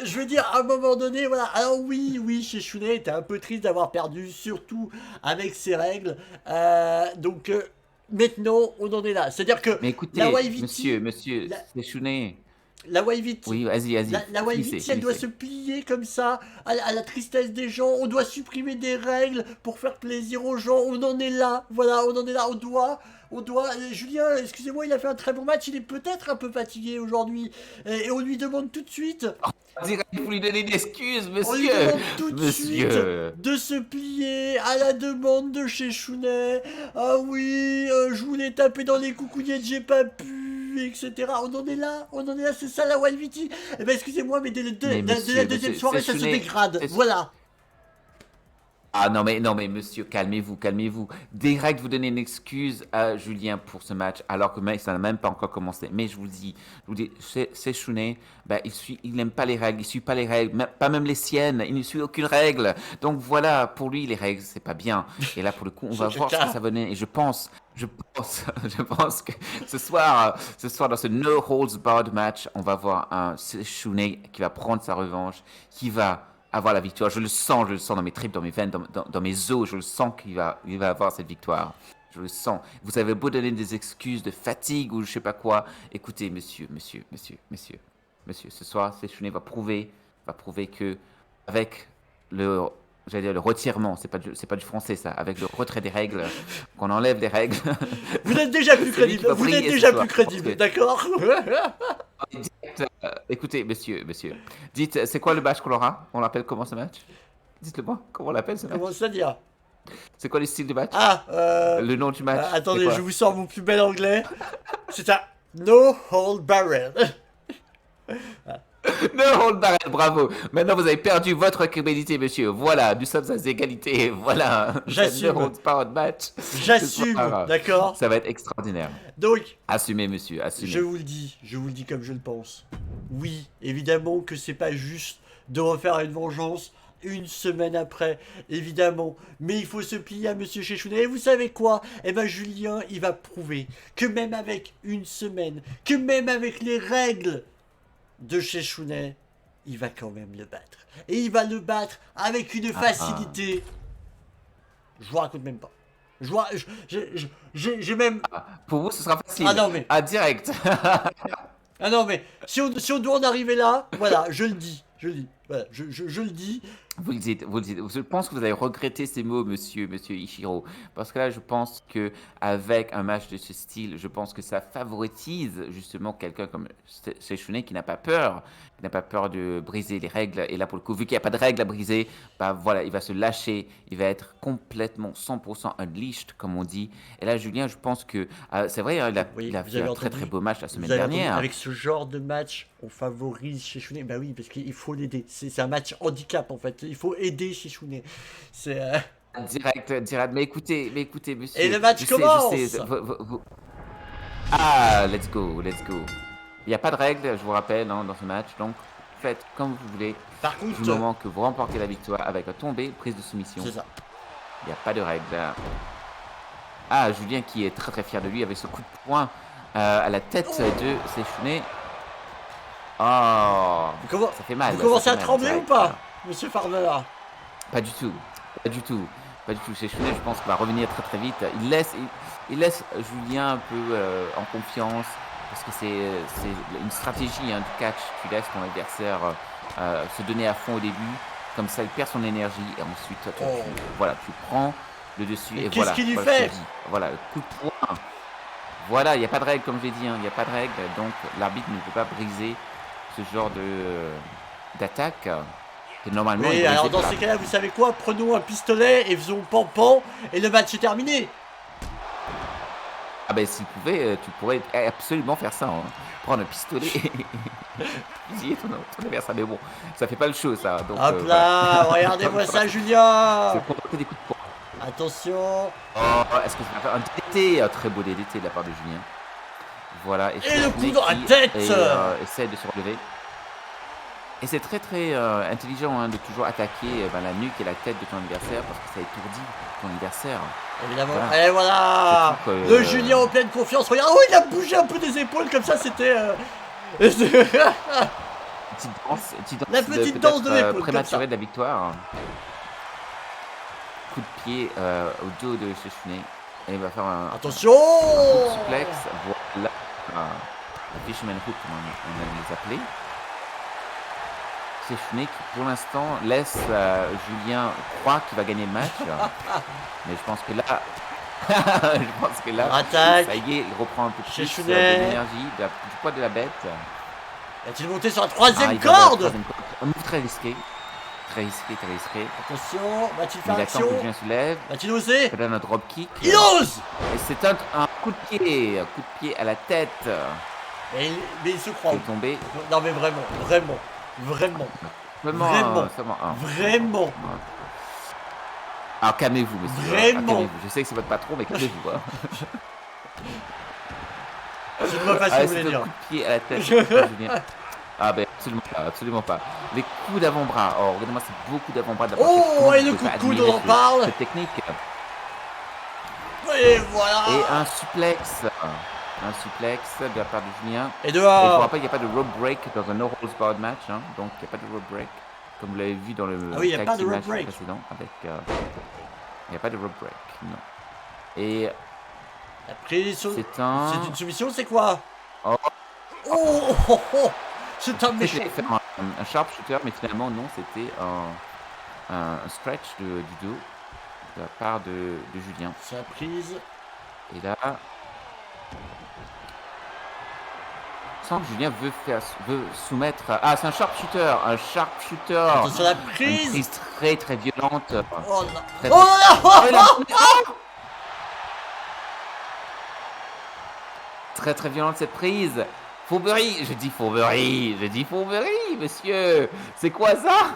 Je veux dire, à un moment donné, voilà. Alors oui, chez Chounet était un peu triste d'avoir perdu, surtout avec ses règles. Donc maintenant, on en est là. C'est-à-dire que Mais écoutez, la YVT, monsieur, la- Stechune. la YVT, Oui, vas-y. la YVT, elle doit se plier comme ça à la tristesse des gens. On doit supprimer des règles pour faire plaisir aux gens. On en est là. Voilà, on en est là. On doit. Julien, excusez-moi, il a fait un très bon match. Il est peut-être un peu fatigué aujourd'hui. Et on lui demande tout de suite. On dirait qu'il faut lui donner une excuse, On lui monsieur. demande tout de suite Monsieur. de se plier à la demande de chez Chounet. Ah oui, je voulais taper dans les coucougnettes, j'ai pas pu, etc. On en est là, c'est ça la YVT. Eh ben excusez-moi, mais dès la Mais deuxième monsieur, soirée, ça se Chounet, dégrade. c'est- Voilà. Ah non mais monsieur, calmez-vous, calmez-vous. Direct, vous donnez une excuse à Julien pour ce match, alors que ça n'a même pas encore commencé. Mais je vous dis, c'est Chounet, ben, il n'aime pas les règles, il suit pas les règles, pas même les siennes, il ne suit aucune règle. Donc voilà, pour lui, les règles, c'est pas bien. Et là, pour le coup, on va C'est le voir ce que cas. ça va donner. Et je pense que ce soir, dans ce No Holds Barred match, on va voir un Chounet qui va prendre sa revanche, qui va avoir la victoire. Je le sens dans mes tripes, dans mes veines, dans mes os. Je le sens il va avoir cette victoire. Je le sens. Vous avez beau donner des excuses de fatigue ou je sais pas quoi. Écoutez, monsieur, ce soir, Séchounet va prouver que avec le, j'allais dire le retirement, c'est pas du français ça, avec le retrait des règles, qu'on enlève les règles. Vous n'êtes déjà plus Celui qui crédible. va Vous n'êtes briller ce déjà soir. plus crédible, d'accord? Écoutez, monsieur, dites, c'est quoi le match qu'on aura? On l'appelle comment ce match? Dites-le moi, comment on l'appelle ce match? Comment ça dire? C'est quoi le style de match? Ah, Le nom du match? C'est attendez, quoi? je vous sors mon plus bel anglais. C'est un No Hold Barrel. No hold barrel, bravo. Maintenant, vous avez perdu votre crédibilité, monsieur. Voilà, nous sommes à égalité. Voilà. J'assume. No hold barrel match. Ce J'assume, soir, d'accord? ça va être extraordinaire. Donc, Assumez, monsieur, assumez. je vous le dis comme je le pense. Oui, évidemment que c'est pas juste de refaire une vengeance une semaine après, évidemment. Mais il faut se plier à Monsieur Chéchounet. Et vous savez quoi? Eh ben Julien, il va prouver que même avec une semaine, que même avec les règles de Chéchounet, il va quand même le battre. Et il va le battre avec une facilité. Je vous raconte même pas. Je vois, j'ai même. Pour vous, ce sera facile. Ah non, mais. Ah, direct. Ah non, mais si on doit en arriver là, voilà, je le dis. Je le dis. Voilà, je le dis. Vous le dites, vous le dites. Je pense que vous allez regretter ces mots, monsieur Ichiro. Parce que là, je pense que avec un match de ce style, je pense que ça favorise justement quelqu'un comme Sechounet qui n'a pas peur. Qui n'a pas peur de briser les règles. Et là, pour le coup, vu qu'il n'y a pas de règles à briser, bah voilà, il va se lâcher. Il va être complètement 100% unleashed, comme on dit. Et là, Julien, je pense que c'est vrai, hein, Oui, il a vous fait avez un très entendu. très beau match la Vous semaine avez entendu, dernière. avec ce genre de match, on favorise Chéchounet. Bah oui, parce qu'il faut l'aider. C'est un match handicap en fait. Il faut aider Chéchounet. C'est. Direct. Mais écoutez, monsieur. Et le match commence. Ah, let's go. Il n'y a pas de règle, je vous rappelle, hein, dans ce match. Donc, faites comme vous voulez. Par Du contre, moment que vous remportez la victoire avec un tombé, prise de soumission. c'est ça. Il n'y a pas de règle. Ah, Julien qui est très très fier de lui avec ce coup de poing à la tête de Séchounet. Oh, ça fait mal. Vous commencez ça à fait mal, trembler ou direct. pas, Monsieur Farmer? Pas du tout. Séchounet, je pense qu'il va revenir très très vite. Il laisse Julien un peu en confiance parce que c'est une stratégie hein, du catch. Tu laisses ton adversaire se donner à fond au début, comme ça il perd son énergie et ensuite tu prends le dessus Mais et qu'est-ce voilà. qu'il lui voilà ce que fait? je dis. Voilà, le coup de poing. Voilà, il n'y a pas de règle comme j'ai dit, il n'y a pas de règle, donc l'arbitre ne peut pas briser ce genre d'attaque. Et normalement, Oui, il alors brisait dans pas. ces cas-là, vous savez quoi? Prenons un pistolet et faisons pan-pan et le match est terminé. Ah ben s'il pouvait, tu pourrais absolument faire ça. Hein. Prendre un pistolet et fusiller ton adversaire. Mais bon, ça fait pas le show ça. Donc, Hop là, regardez-moi ça, Julien. C'est pour des coups de poing. Attention. Oh, est-ce que je vais faire un DDT? Un très beau DDT de la part de Julien. Voilà. Et le coup Chounet dans la qui tête. essaie de se relever. Et c'est très très intelligent hein, de toujours attaquer la nuque et la tête de ton adversaire parce que ça étourdit ton adversaire. Évidemment. Voilà. Et voilà. C'est tout, Le Julien en pleine confiance. Regarde, oh, il a bougé un peu des épaules comme ça, c'était. Petite danse La petite danse de l'épaule, comme prématurée ça. de la victoire. Coup de pied au dos de Chechounet. Et il va faire un Attention. suplex. Voilà. Un fisherman hook, comme on aime les appeler. Chechounet qui, pour l'instant, laisse Julien croire qu'il va gagner le match. Mais je pense que là, Attaque. ça y est, il reprend un peu plus Chechounet. d'énergie, du poids de la bête. A-t-il monté sur la troisième Il va vers la corde? troisième corde. Un move très risqué. Attention, va-t-il Il faire attend action? que Julien se lève. Va-t-il oser? Il donne un drop kick. Il ose! Et c'est un coup de pied à la tête. Mais il se croit. Il est tombé. Non mais vraiment. Vraiment Vraiment. seulement un. Vraiment. Alors calmez-vous, monsieur. Vraiment. Calmez-vous. Je sais que c'est votre patron, mais calmez-vous. Hein. C'est pas facile, vous voulez c'est un dire. coup de pied à la tête. Julien. Ah ben absolument pas, absolument pas. Les coups d'avant-bras. Oh, regardez-moi, c'est beaucoup d'avant-bras de la part de Oh, Comment et vous le pouvez coup pas de coude, admirer on en parle. cette technique. Et voilà. Et un suplex. Un suplex de la part de Julien. Et Et je vous dehors. rappelle, il n'y a pas de rope break dans un no holds barred match. Hein, donc il n'y a pas de rope break. Comme vous l'avez vu dans le Ah oui, il n'y a tag pas de team rope match break. précédent. Avec, il n'y a pas de rope break. Non. Et La prise sur... c'est un... C'est une soumission, c'est quoi? Oh, Oh, oh, oh, oh. C'est un méchant. c'était faire un sharpshooter, mais finalement non, c'était un stretch du dos de la part de Julien. Sa prise. Et là, sans que Julien veut soumettre. Ah, c'est un sharpshooter, un sharpshooter. Attention à la Une prise. prise très très violente. Oh non. Très- Oh là Oh, il a- là. Très très violente cette prise. Fourberie, je dis fourberie, monsieur. C'est quoi ça?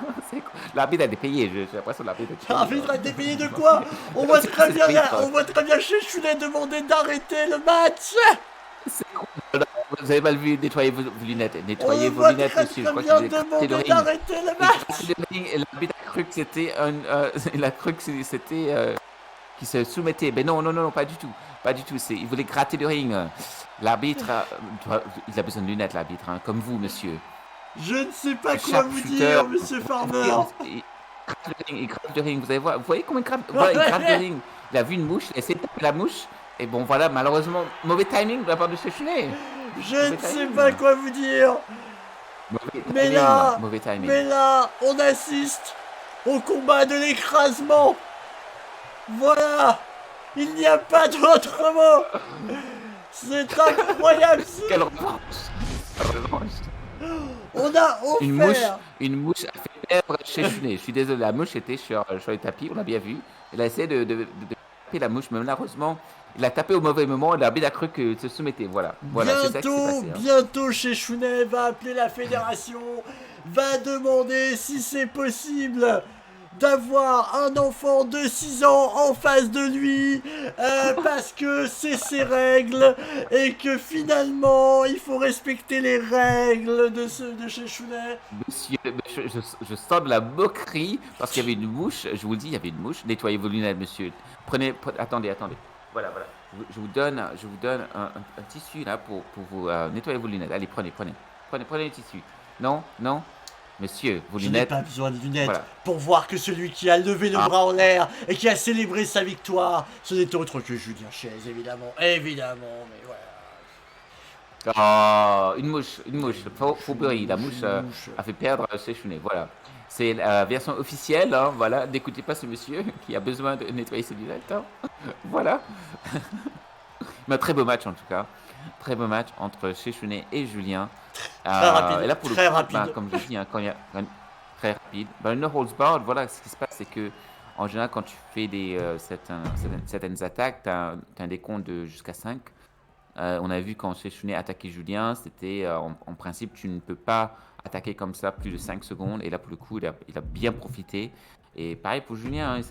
L'arbitre a été payé, j'ai l'impression que l'arbitre a été payé. Arbitre a été payé de quoi? On voit très bien, chez Chounet demander d'arrêter le match. C'est quoi? Vous avez mal vu, nettoyez vos lunettes. Nettoyez On vos voit lunettes, très monsieur. Je crois bien que vous avez gratté le demander ring. d'arrêter le match. Et l'arbitre a cru que c'était un. Il a cru que c'était. Qui se soumettait. Mais non, non, non, non, pas du tout. Pas du tout. Il voulait gratter le ring. L'arbitre, il a besoin de lunettes, l'arbitre, hein, comme vous, monsieur. Je ne sais pas quoi Chaque vous shooter- dire, monsieur Farmer. Il gratte le ring, vous allez voir. Vous voyez comment il gratte, voilà, il gratte le ring. Il a vu une mouche, il a essayé de taper la mouche. Et bon, voilà, malheureusement, mauvais timing de la part de Chechounet. Je ne sais pas quoi vous dire. Mauvais Mais timing. là, Mauvais timing. mais là, on assiste au combat de l'écrasement. Voilà. Il n'y a pas d'autre mot. C'est incroyable. Quelle revanche! Quelle revanche! On a offert. Une mouche a fait perdre Chechounet. Je suis désolé, la mouche était sur le tapis, on l'a bien vu. Elle a essayé de taper la mouche, mais malheureusement, il a tapé au mauvais moment et l'arbitre a cru qu'il se soumettait. Voilà, c'est ça qui s'est passé. Hein. Bientôt, chez Chounet va appeler la fédération, va demander si c'est possible d'avoir un enfant de 6 ans en face de lui, parce que c'est ses règles, et que finalement, il faut respecter les règles de chez Chounet. Monsieur, je sens de la moquerie parce qu'il y avait une mouche. Je vous le dis, il y avait une mouche. Nettoyez vos lunettes, monsieur. Attendez. Voilà. Je vous donne un tissu là pour vous nettoyer vos lunettes. Allez, prenez le tissu. Non. Monsieur, vos Je n'ai lunettes. pas besoin de lunettes Voilà. pour voir que celui qui a levé le bras en l'air et qui a célébré sa victoire, ce n'est autre que Julien Chaise, évidemment, mais voilà. Oh, une mouche. Fourberie. La mouche a fait perdre Chechounet. Voilà. C'est la version officielle. Hein, voilà. N'écoutez pas ce monsieur qui a besoin de nettoyer ses lunettes. Hein. Voilà. Mais un très beau match en tout cas. Très beau match entre Chechounet et Julien. Très rapide. Et là, pour le Très coup, rapide. comme je dis, hein, quand il y a très rapide, le no holds barred, voilà, ce qui se passe, c'est que en général, quand tu fais certaines attaques, tu as un décompte de jusqu'à 5. On a vu quand Chechounet attaquait Julien, c'était en principe, tu ne peux pas attaquer comme ça plus de 5 secondes. Et là, pour le coup, il a bien profité. Et pareil pour Julien, hein,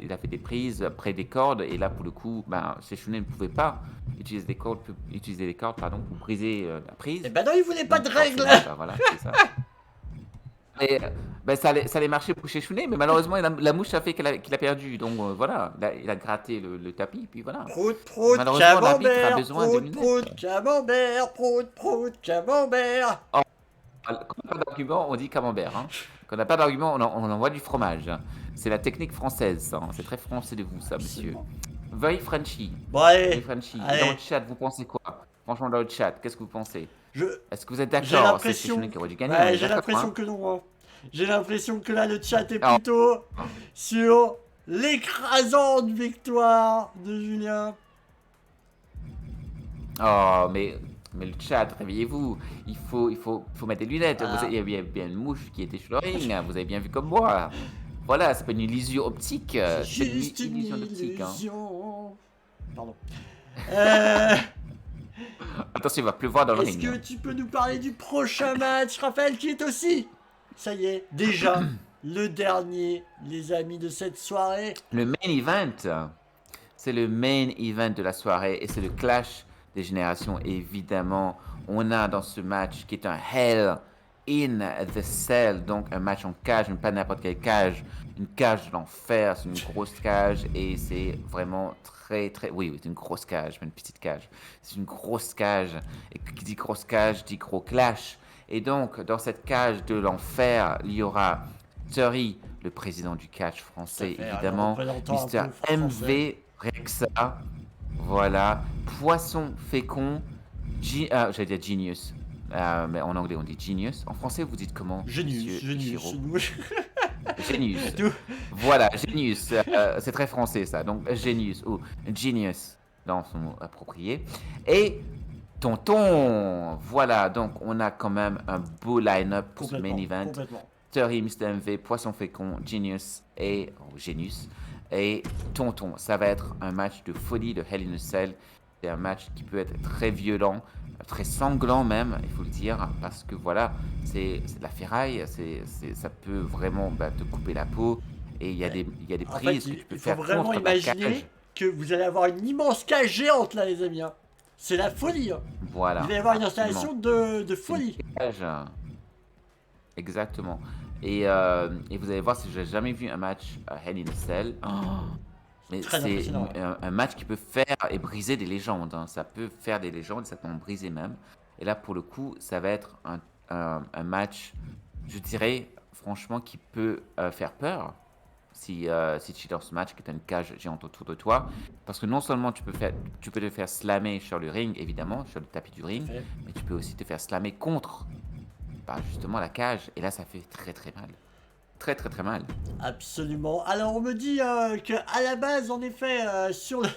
il a fait des prises près des cordes. Et là, pour le coup, Chechounet ne pouvait pas utiliser les cordes pour briser la prise. Eh ben non, il voulait pas de Donc, règles. forcément, voilà, c'est ça. Et, ça allait marcher pour Chechounet, mais malheureusement, la mouche a fait qu'il a perdu. Donc voilà, il a gratté le tapis, puis voilà. Prout, Malheureusement, l'arbitre a camembert, besoin de lunettes. prout, camembert. Quand on n'a pas d'argument, on dit camembert. Hein. Quand on n'a pas d'argument, on envoie du fromage. C'est la technique française, ça. Hein. C'est très français de vous, ça, monsieur. Veuille Frenchy. Bon, allez. Veuille Frenchy. Allez. Dans le chat, vous pensez quoi? Franchement, dans le chat, qu'est-ce que vous pensez? Est-ce que vous êtes J'ai d'accord? C'est l'impression. Chechounet qui aurait dû gagner. on Ouais, est j'ai d'accord, l'impression hein. que non. Hein. J'ai l'impression que là, le chat est Alors. plutôt sur l'écrasante victoire de Julien. Oh, mais le chat, réveillez-vous. Il faut mettre des lunettes. Ah. Il y a bien une mouche qui était sur le ring. Vous avez bien vu comme moi. Voilà, c'est pas une illusion optique. C'est Juste une illusion d'optique. Hein. illusion. Pardon. Attention, il va pleuvoir dans le Est-ce ring. que tu peux nous parler du prochain match, Raphaël, qui est aussi, ça y est, déjà le dernier, les amis, de cette soirée. Le main event, c'est le main event de la soirée et c'est le clash des générations. Évidemment, on a dans ce match qui est un Hell in the Cell, donc un match en cage, mais pas n'importe quelle cage, une cage de l'enfer, c'est une grosse cage et c'est vraiment oui, c'est une grosse cage, pas une petite cage, c'est une grosse cage et qui dit grosse cage dit gros clash. Et donc, dans cette cage de l'enfer, il y aura Terry, le président du catch français, évidemment, Mr. MV Rexa, voilà, Poisson Fécond, j'allais dire Genius, mais en anglais on dit Genius. En français, vous dites comment? Genius. Genius. Voilà, Genius. C'est très français ça. Donc Genius ou Genius dans son mot approprié. Et Tonton. Voilà, donc on a quand même un beau line-up pour ce main event. Terry, Mr. MV, Poisson Fécond, Genius et Genius et Tonton. Ça va être un match de folie de Hell in a Cell. C'est un match qui peut être très violent, très sanglant même, il faut le dire, parce que voilà, c'est de la ferraille, ça peut vraiment te couper la peau, et il y a des prises que tu peux faire contre la cage. Il faut vraiment imaginer que vous allez avoir une immense cage géante là, les amis. Hein. C'est la folie. Hein. Voilà. Vous allez avoir une installation de folie. Cage, exactement. Et vous allez voir, si j'ai jamais vu un match Hell in a Cell. Mais c'est un match qui peut faire et briser des légendes. Hein. Ça peut faire des légendes, ça peut en briser même. Et là, pour le coup, ça va être un match, je dirais, franchement, qui peut faire peur si tu es dans ce match, qui est une cage géante autour de toi. Parce que non seulement tu peux te faire slammer sur le ring, évidemment, sur le tapis du ring, mais tu peux aussi te faire slammer contre justement la cage. Et là, ça fait très très mal. Très mal. Absolument. Alors on me dit que à la base, en effet, sur le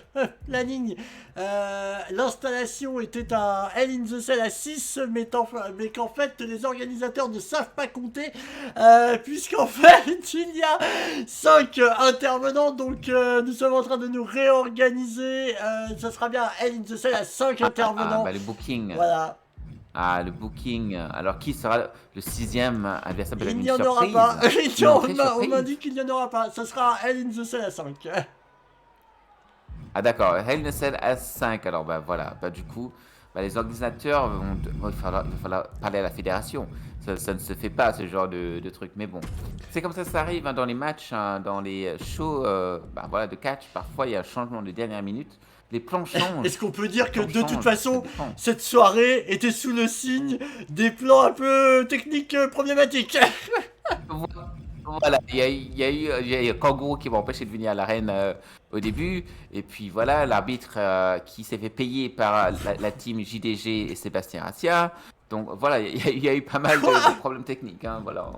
planning, l'installation était un Hell in the Cell à 6, mais qu'en fait les organisateurs ne savent pas compter, puisqu'en fait il y a 5 intervenants, donc nous sommes en train de nous réorganiser. Ça sera bien un Hell in the Cell à 5 intervenants. Le booking. Voilà. Ah, le booking. Alors, qui sera le 6e adversaire? Il n'y en aura pas. On m'a dit qu'il n'y en aura pas. Ça sera Hell in the Cell à 5. Ah, d'accord. Hell in the Cell à 5. Alors, voilà. Du coup, les organisateurs il va falloir parler à la fédération. Ça ne se fait pas, ce genre de truc. Mais bon, c'est comme ça arrive dans les matchs, dans les shows de catch. Parfois, il y a un changement de dernière minute. Les plans changent. Est-ce qu'on peut dire que de toute façon, cette soirée était sous le signe des plans un peu techniques problématiques? Voilà, il y a eu Kangourou qui m'a empêché de venir à l'arène au début. Et puis voilà, l'arbitre qui s'est fait payer par la team JDG et Sébastien Rassia. Donc voilà, il y a eu pas mal de problèmes techniques. Hein, voilà.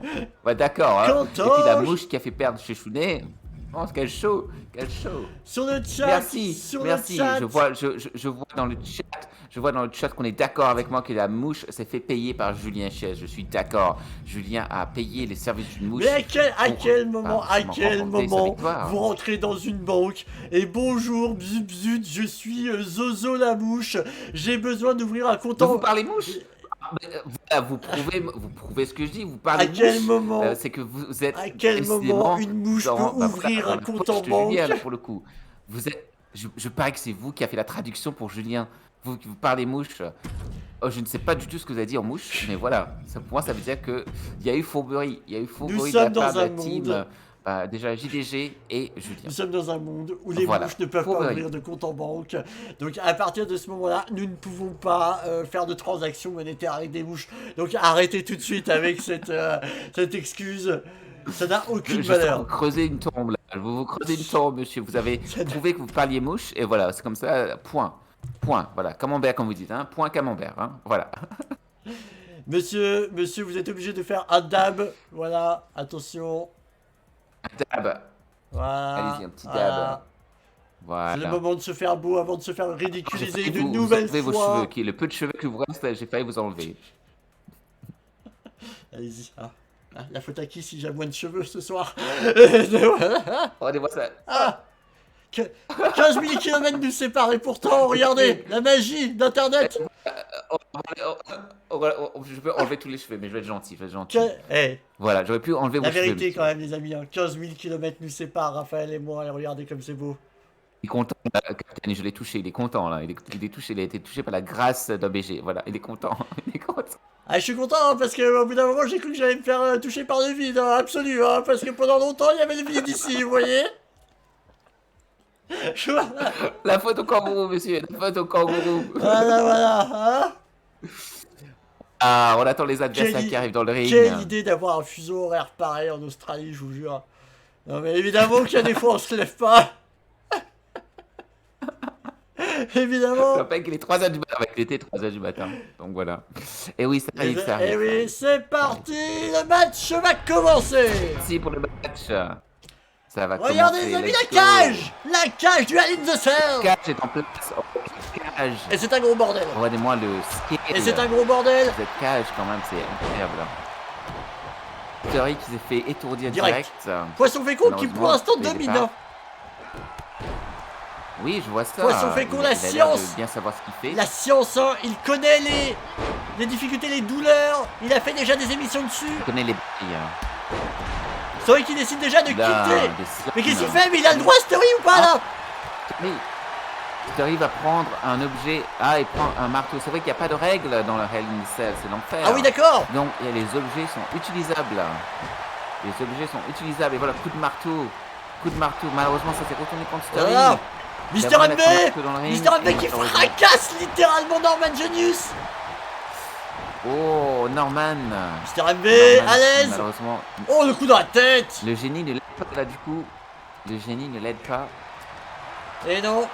Ouais, d'accord. Hein. Et puis la mouche qui a fait perdre chez Chounet. Oh, quel show, quel show. Sur le chat, merci. Le chat. Je vois dans le chat qu'on est d'accord avec moi que la mouche s'est fait payer par Julien Chaise. Je suis d'accord. Julien a payé les services d'une mouche. Mais à quel moment vous rentrez dans une banque et bonjour, bzut, je suis Zozo la mouche. J'ai besoin d'ouvrir un compte. Vous parlez mouche? Voilà, vous prouvez ce que je dis, vous parlez à quel moment c'est que vous êtes à quel moment une mouche peut ouvrir un compte en banque? Julien, pour le coup, vous êtes, je parie que c'est vous qui avez fait la traduction pour Julien. Vous parlez mouche. Je ne sais pas du tout ce que vous avez dit en mouche, mais voilà, pour moi ça veut dire que il y a eu fourberie, de la part de la team. Déjà JDG et Julien. Nous sommes dans un monde où les mouches ne peuvent pas ouvrir de compte en banque. Donc à partir de ce moment-là, nous ne pouvons pas faire de transactions monétaires avec des mouches. Donc arrêtez tout de suite avec cette excuse. Ça n'a aucune valeur. Vous creusez une tombe là. Vous creusez une tombe, monsieur. Vous avez prouvé que vous parliez mouche et voilà, c'est comme ça. Point. Voilà, camembert comme vous dites. Hein. Point camembert. Hein. Voilà. Monsieur, vous êtes obligé de faire un dab. Voilà, attention. Un dab. Voilà. Allez-y, un petit dab. Voilà. C'est le moment de se faire beau avant de se faire ridiculiser une nouvelle fois. Vos cheveux, le peu de cheveux que vous reste, j'ai failli vous enlever. Allez-y. La faute à qui si j'ai moins de cheveux ce soir? Regardez-moi ça. 15 000 km nous séparent et pourtant, regardez, la magie d'Internet. Je peux enlever tous les cheveux, mais je vais être gentil, je vais être gentil. Eh, Voilà, j'aurais pu enlever la vos cheveux, vérité quand monsieur. même les amis, hein. 15 000 km nous séparent, Raphaël et moi, et regardez comme c'est beau. Il est content, là, Captain, je l'ai touché, il est content, là. Il est touché, il a été touché par la grâce d'ABG. Voilà, il est content, il est content. Ah, je suis content hein, parce que au bout d'un moment j'ai cru que j'allais me faire toucher par le vide, hein, absolu, hein, parce que pendant longtemps il y avait le vide ici, vous voyez. Voilà, La photo kangourou, monsieur, la photo kangourou. voilà, hein. Ah, on attend les Quelle, adversaires qui arrivent dans le ring. quelle idée d'avoir un fuseau horaire pareil en Australie, je vous jure. Non mais évidemment qu'il y a des fois on se lève pas. Je Évidemment. rappelle qu'il est 3h du matin. Avec l'été, 3h du matin. Donc voilà. Et oui, ça arrive, ça Et arrive. oui, c'est parti, le match va commencer. Merci pour le match. Ça va Regardez commencer. les amis, Let's la cage du Hell in the go. Cell. Cage est en place. Oh, cage. Et c'est un gros bordel. Regardez-moi le Et c'est scale. un gros bordel. Cette cage, quand même, c'est incroyable. Story qui s'est fait étourdir Direct. direct. Poisson fécond qui pour l'instant Malheureusement, domine. départ. Hein. Oui, je vois ça. Poisson fécond, la Il a l'air de science. bien savoir ce qu'il fait. La science, hein, il connaît les difficultés, les douleurs. Il a fait déjà des émissions dessus. Il connaît les brilles. Story qui décide déjà de Il a quitter. des slams. Mais qu'est-ce qu'il fait? Mais il a le droit, Story, ou pas là? Oui. Story va prendre un objet. Ah, il prend un marteau. C'est vrai qu'il n'y a pas de règle dans le Hell in the Cell, c'est l'enfer. Ah oui, d'accord. Donc, les objets sont utilisables. Les objets sont utilisables. Et voilà, coup de marteau. Coup de marteau. Malheureusement, ça s'est retourné contre Story. Voilà. Mister va MB. mettre un marteau dans le ring. Mister MB Et qui malheureusement- fracasse littéralement Norman Genius. Oh, Norman. Mister MB, Norman, à l'aise. Malheureusement, Oh, le coup dans la tête. le génie ne l'aide pas là du coup. Le génie ne l'aide pas. Et non.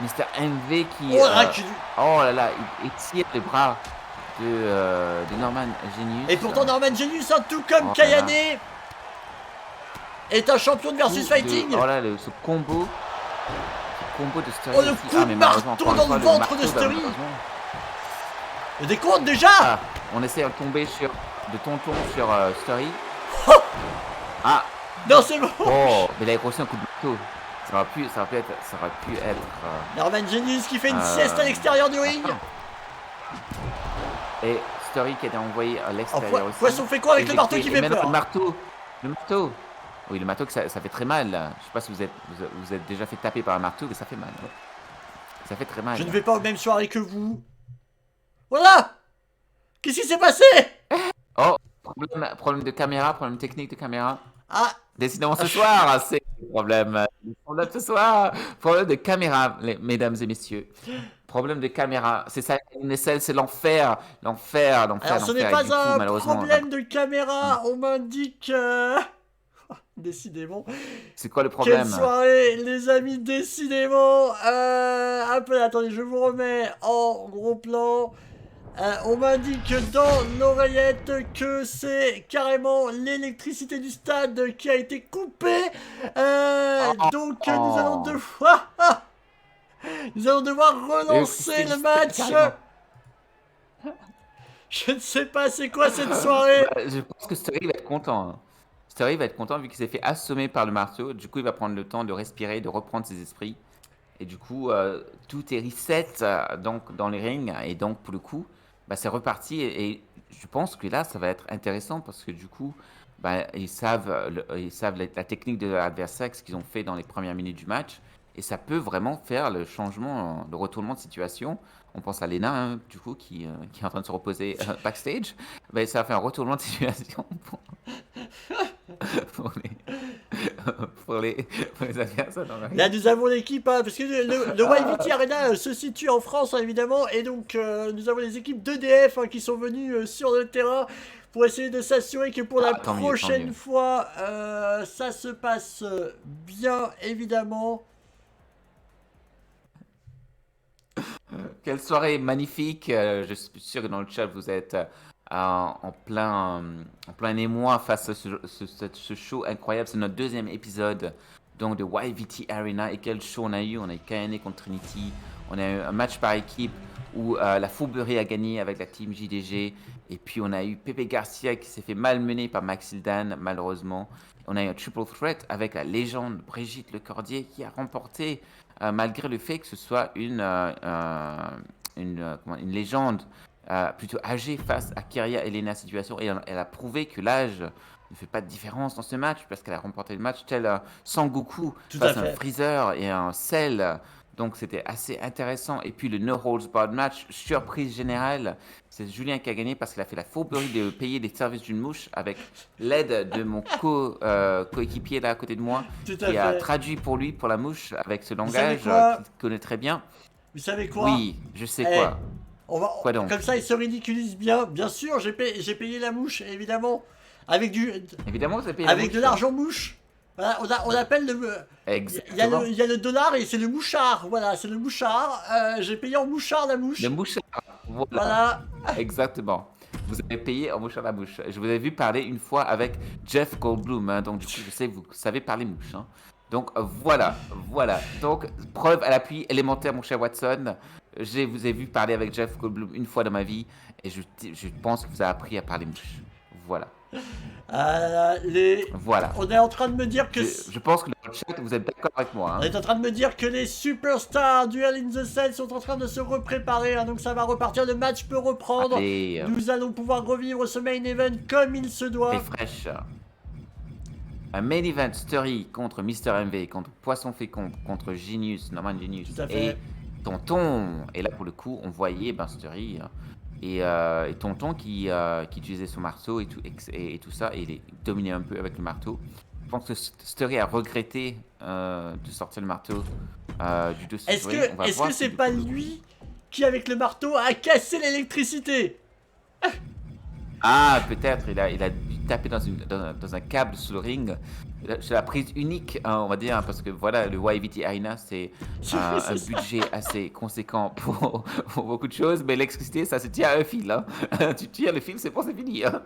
Mr. MV qui. Oh là, qui- oh là là, il tire les bras de Norman Genius. Et pourtant Norman Genius, hein, tout comme Oh là là. Kayane, est un champion de versus Coup de- fighting. Oh là, ce combo. Ce combo de Story. Oh, le aussi. coup de mais malheureusement, marteau encore une dans fois, le ventre marteau, de Story. malheureusement. Le décompte déjà. Ah, on essaie de tomber de tonton sur Story. Oh. Ah, Non, c'est bon. oh, mais il a reçu un coup de marteau. Ça aurait pu être. Norman Genius qui fait une Euh, sieste à l'extérieur du ring. Et Story qui a été envoyé à Oh, l'extérieur aussi. Poisson fait quoi avec le marteau qui fait maintenant, peur? le marteau. Le marteau. Oui, le marteau, ça fait très mal. Là. Je sais pas si vous êtes déjà fait taper par un marteau, mais ça fait mal. Ouais. Ça fait très mal. Je ne vais pas aux mêmes soirées que vous. Voilà. Qu'est-ce qui s'est passé? Oh, problème de caméra, problème technique de caméra. Ah, Décidément ce soir, c'est le problème. Problème ce soir. Problème de caméra, mesdames et messieurs. Problème de caméra. C'est ça, une aisselle, c'est l'enfer. L'enfer, l'enfer, alors ce n'est l'enfer. Et du coup, pas un malheureusement, problème de caméra, on m'indique... Décidément. c'est quoi le Quelle problème? soirée, les amis, décidément. Un peu, attendez, je vous remets en gros plan. On m'indique dans l'oreillette que c'est carrément l'électricité du stade qui a été coupée. Donc nous allons devoir... nous allons devoir relancer le match. Carrément. Je ne sais pas c'est quoi cette soirée. Je pense que Story va être content. Hein. Story va être content vu qu'il s'est fait assommer par le marteau. Du coup, il va prendre le temps de respirer, de reprendre ses esprits. Et du coup, tout est reset donc, dans les rings. Et donc, pour le coup, bah, c'est reparti. Et je pense que là, ça va être intéressant parce que du coup, bah, ils savent la technique de l'adversaire, ce qu'ils ont fait dans les premières minutes du match. Et ça peut vraiment faire le changement, le retournement de situation. On pense à Lena, hein, du coup, qui est en train de se reposer backstage. Ben, ça a fait un retournement de situation pour les adversaires dans la ring. Là nous avons l'équipe, hein, parce que le YVT Arena se situe en France hein, évidemment, et donc nous avons les équipes d'EDF hein, qui sont venues sur le terrain pour essayer de s'assurer que pour la tant mieux, tant prochaine mieux. fois ça se passe bien évidemment. Quelle soirée magnifique. Je suis sûr que dans le chat, vous êtes en plein émoi face à ce show incroyable. C'est notre deuxième épisode donc, de YVT Arena. Et quel show on a eu. On a eu Kayane contre Trinity. On a eu un match par équipe où la Fourberie a gagné avec la team JDG. Et puis on a eu Pepe Garcia qui s'est fait malmener par Maxildan, malheureusement. On a eu un triple threat avec la légende Brigitte Lecordier qui a remporté, malgré le fait que ce soit une légende plutôt âgée face à Kiria Elena Situation. Et elle a prouvé que l'âge ne fait pas de différence dans ce match parce qu'elle a remporté le match tel Sangoku Tout face à à un fait. Freezer et un Cell. Donc c'était assez intéressant. Et puis le No Holds Barred match, surprise générale, c'est Julien qui a gagné parce qu'il a fait la fourberie de payer les services d'une mouche avec l'aide de mon coéquipier là à côté de moi Tout à qui a fait. traduit pour lui pour la mouche avec ce Vous savez langage quoi? qu'il connaît très bien. Vous savez quoi? Oui, je sais Eh, quoi. on va, Quoi donc? comme ça, il se ridiculise bien. Bien sûr, j'ai payé la mouche, évidemment. Avec Évidemment, vous avez payé la avec mouche. de l'argent mouche. Voilà, on appelle le. Exactement. Il y a le dollar et c'est le mouchard. Voilà, c'est le mouchard. J'ai payé en mouchard la mouche. Le mouchard. Voilà. Voilà. Exactement. Vous avez payé en mouchard la mouche. Je vous ai vu parler une fois avec Jeff Goldblum. Hein, donc, du coup, je sais que vous savez parler mouche. Hein. Donc, voilà. Voilà. Donc, preuve à l'appui élémentaire, mon cher Watson. Je vous ai vu parler avec Jeff Goldblum une fois dans ma vie. Et je pense que vous avez appris à parler mouche. Voilà. Voilà. On est en train de me dire que. Je pense que dans le chat, vous êtes d'accord avec moi. Hein. On est en train de me dire que les superstars du Hell in the Cell sont en train de se repréparer. Hein, donc ça va repartir. Le match peut reprendre. Allez, Nous allons pouvoir revivre ce main event comme il se doit. fraîche. Un main event Story contre Mr. MV, contre Poisson Fécond, contre Genius, Norman Genius Tout à fait. et Tonton. Et là, pour le coup, on voyait Story et Tonton qui utilisait son marteau et tout ça, et il dominait un peu avec le marteau. Je pense que Story a regretté de sortir le marteau du dossier. Est-ce que c'est pas lui qui, avec le marteau, a cassé l'électricité? Ah, peut-être, il a dû taper dans un câble sous le ring. C'est la prise unique, hein, on va dire, hein, parce que voilà, le YVT Arena, c'est un budget assez conséquent pour beaucoup de choses, mais l'électricité, ça se tient à un fil. Hein. Tu tires le fil, c'est bon, c'est fini. Hein.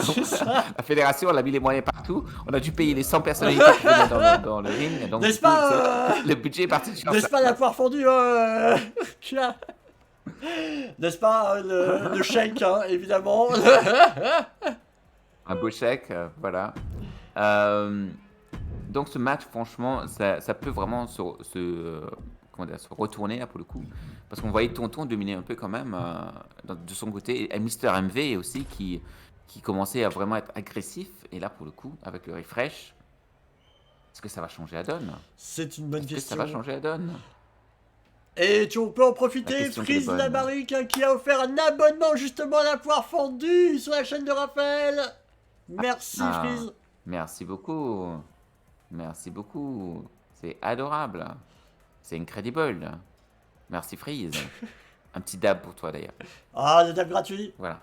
Donc, la fédération, elle a mis les moyens partout. On a dû payer les 100 personnalités qui venaient dans le ring. Donc, N'est-ce pas le budget est parti de N'est-ce pas la poire fondue N'est-ce pas le chèque, hein, évidemment. Un beau chèque, voilà. Donc ce match, franchement, ça peut vraiment se retourner là, pour le coup. Parce qu'on voyait Tonton dominer un peu quand même de son côté. Et Mr. MV aussi qui commençait à vraiment être agressif. Et là, pour le coup, avec le refresh, est-ce que ça va changer la donne? C'est une bonne Est-ce que question. ça va changer la donne? Et on peut en profiter, Freeze la barrique hein, qui a offert un abonnement justement à la poire fondue sur la chaîne de Raphaël. Merci Freeze. Merci beaucoup. Merci beaucoup. C'est adorable. C'est incredible. Merci Freeze. Un petit dab pour toi d'ailleurs. Ah, le dab gratuit. Voilà.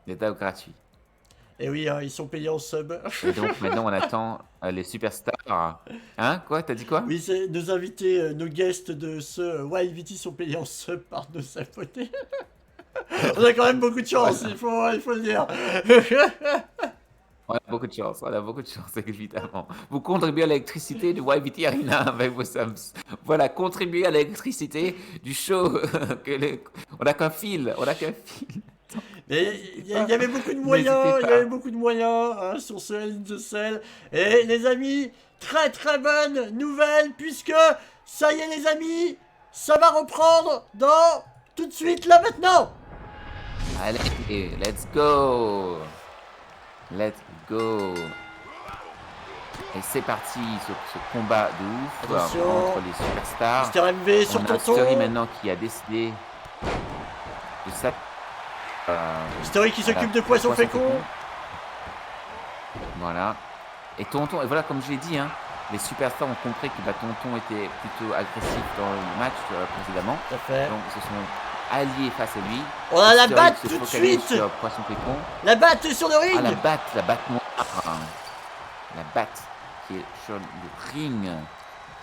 Les dabs gratuits. Et oui, hein, ils sont payés en sub. Et donc maintenant on attend les superstars. Hein? Quoi? T'as dit quoi? Oui, c'est nos invités, nos guests de ce YVT sont payés en sub par nos abonnés. On a quand même beaucoup de chance, il faut le dire. On a beaucoup de chance, évidemment. Vous contribuez à l'électricité du YVT Arena avec vos subs. Voilà, contribuez à l'électricité du show. On n'a qu'un fil, Mais il y avait beaucoup de moyens, hein, sur ce Hell in the Cell. Et les amis, très très bonne nouvelle, puisque ça y est les amis, ça va reprendre dans tout de suite là maintenant. Allez, let's go. Let's go. Et c'est parti sur ce combat de ouf entre les superstars. Mr. MV sur on a Tonton. Story maintenant qui a décidé de ça. Story qui s'occupe de Poisson Fécond. Voilà. Et Tonton, et voilà, comme je l'ai dit, hein, les superstars ont compris que Tonton était plutôt agressif dans le match précédemment. Tout à fait. Donc ils se sont alliés face à lui. On a la batte tout de suite. Sur Poisson Fécond. La batte sur le ring. Ah, la batte noire. La batte qui est sur le ring.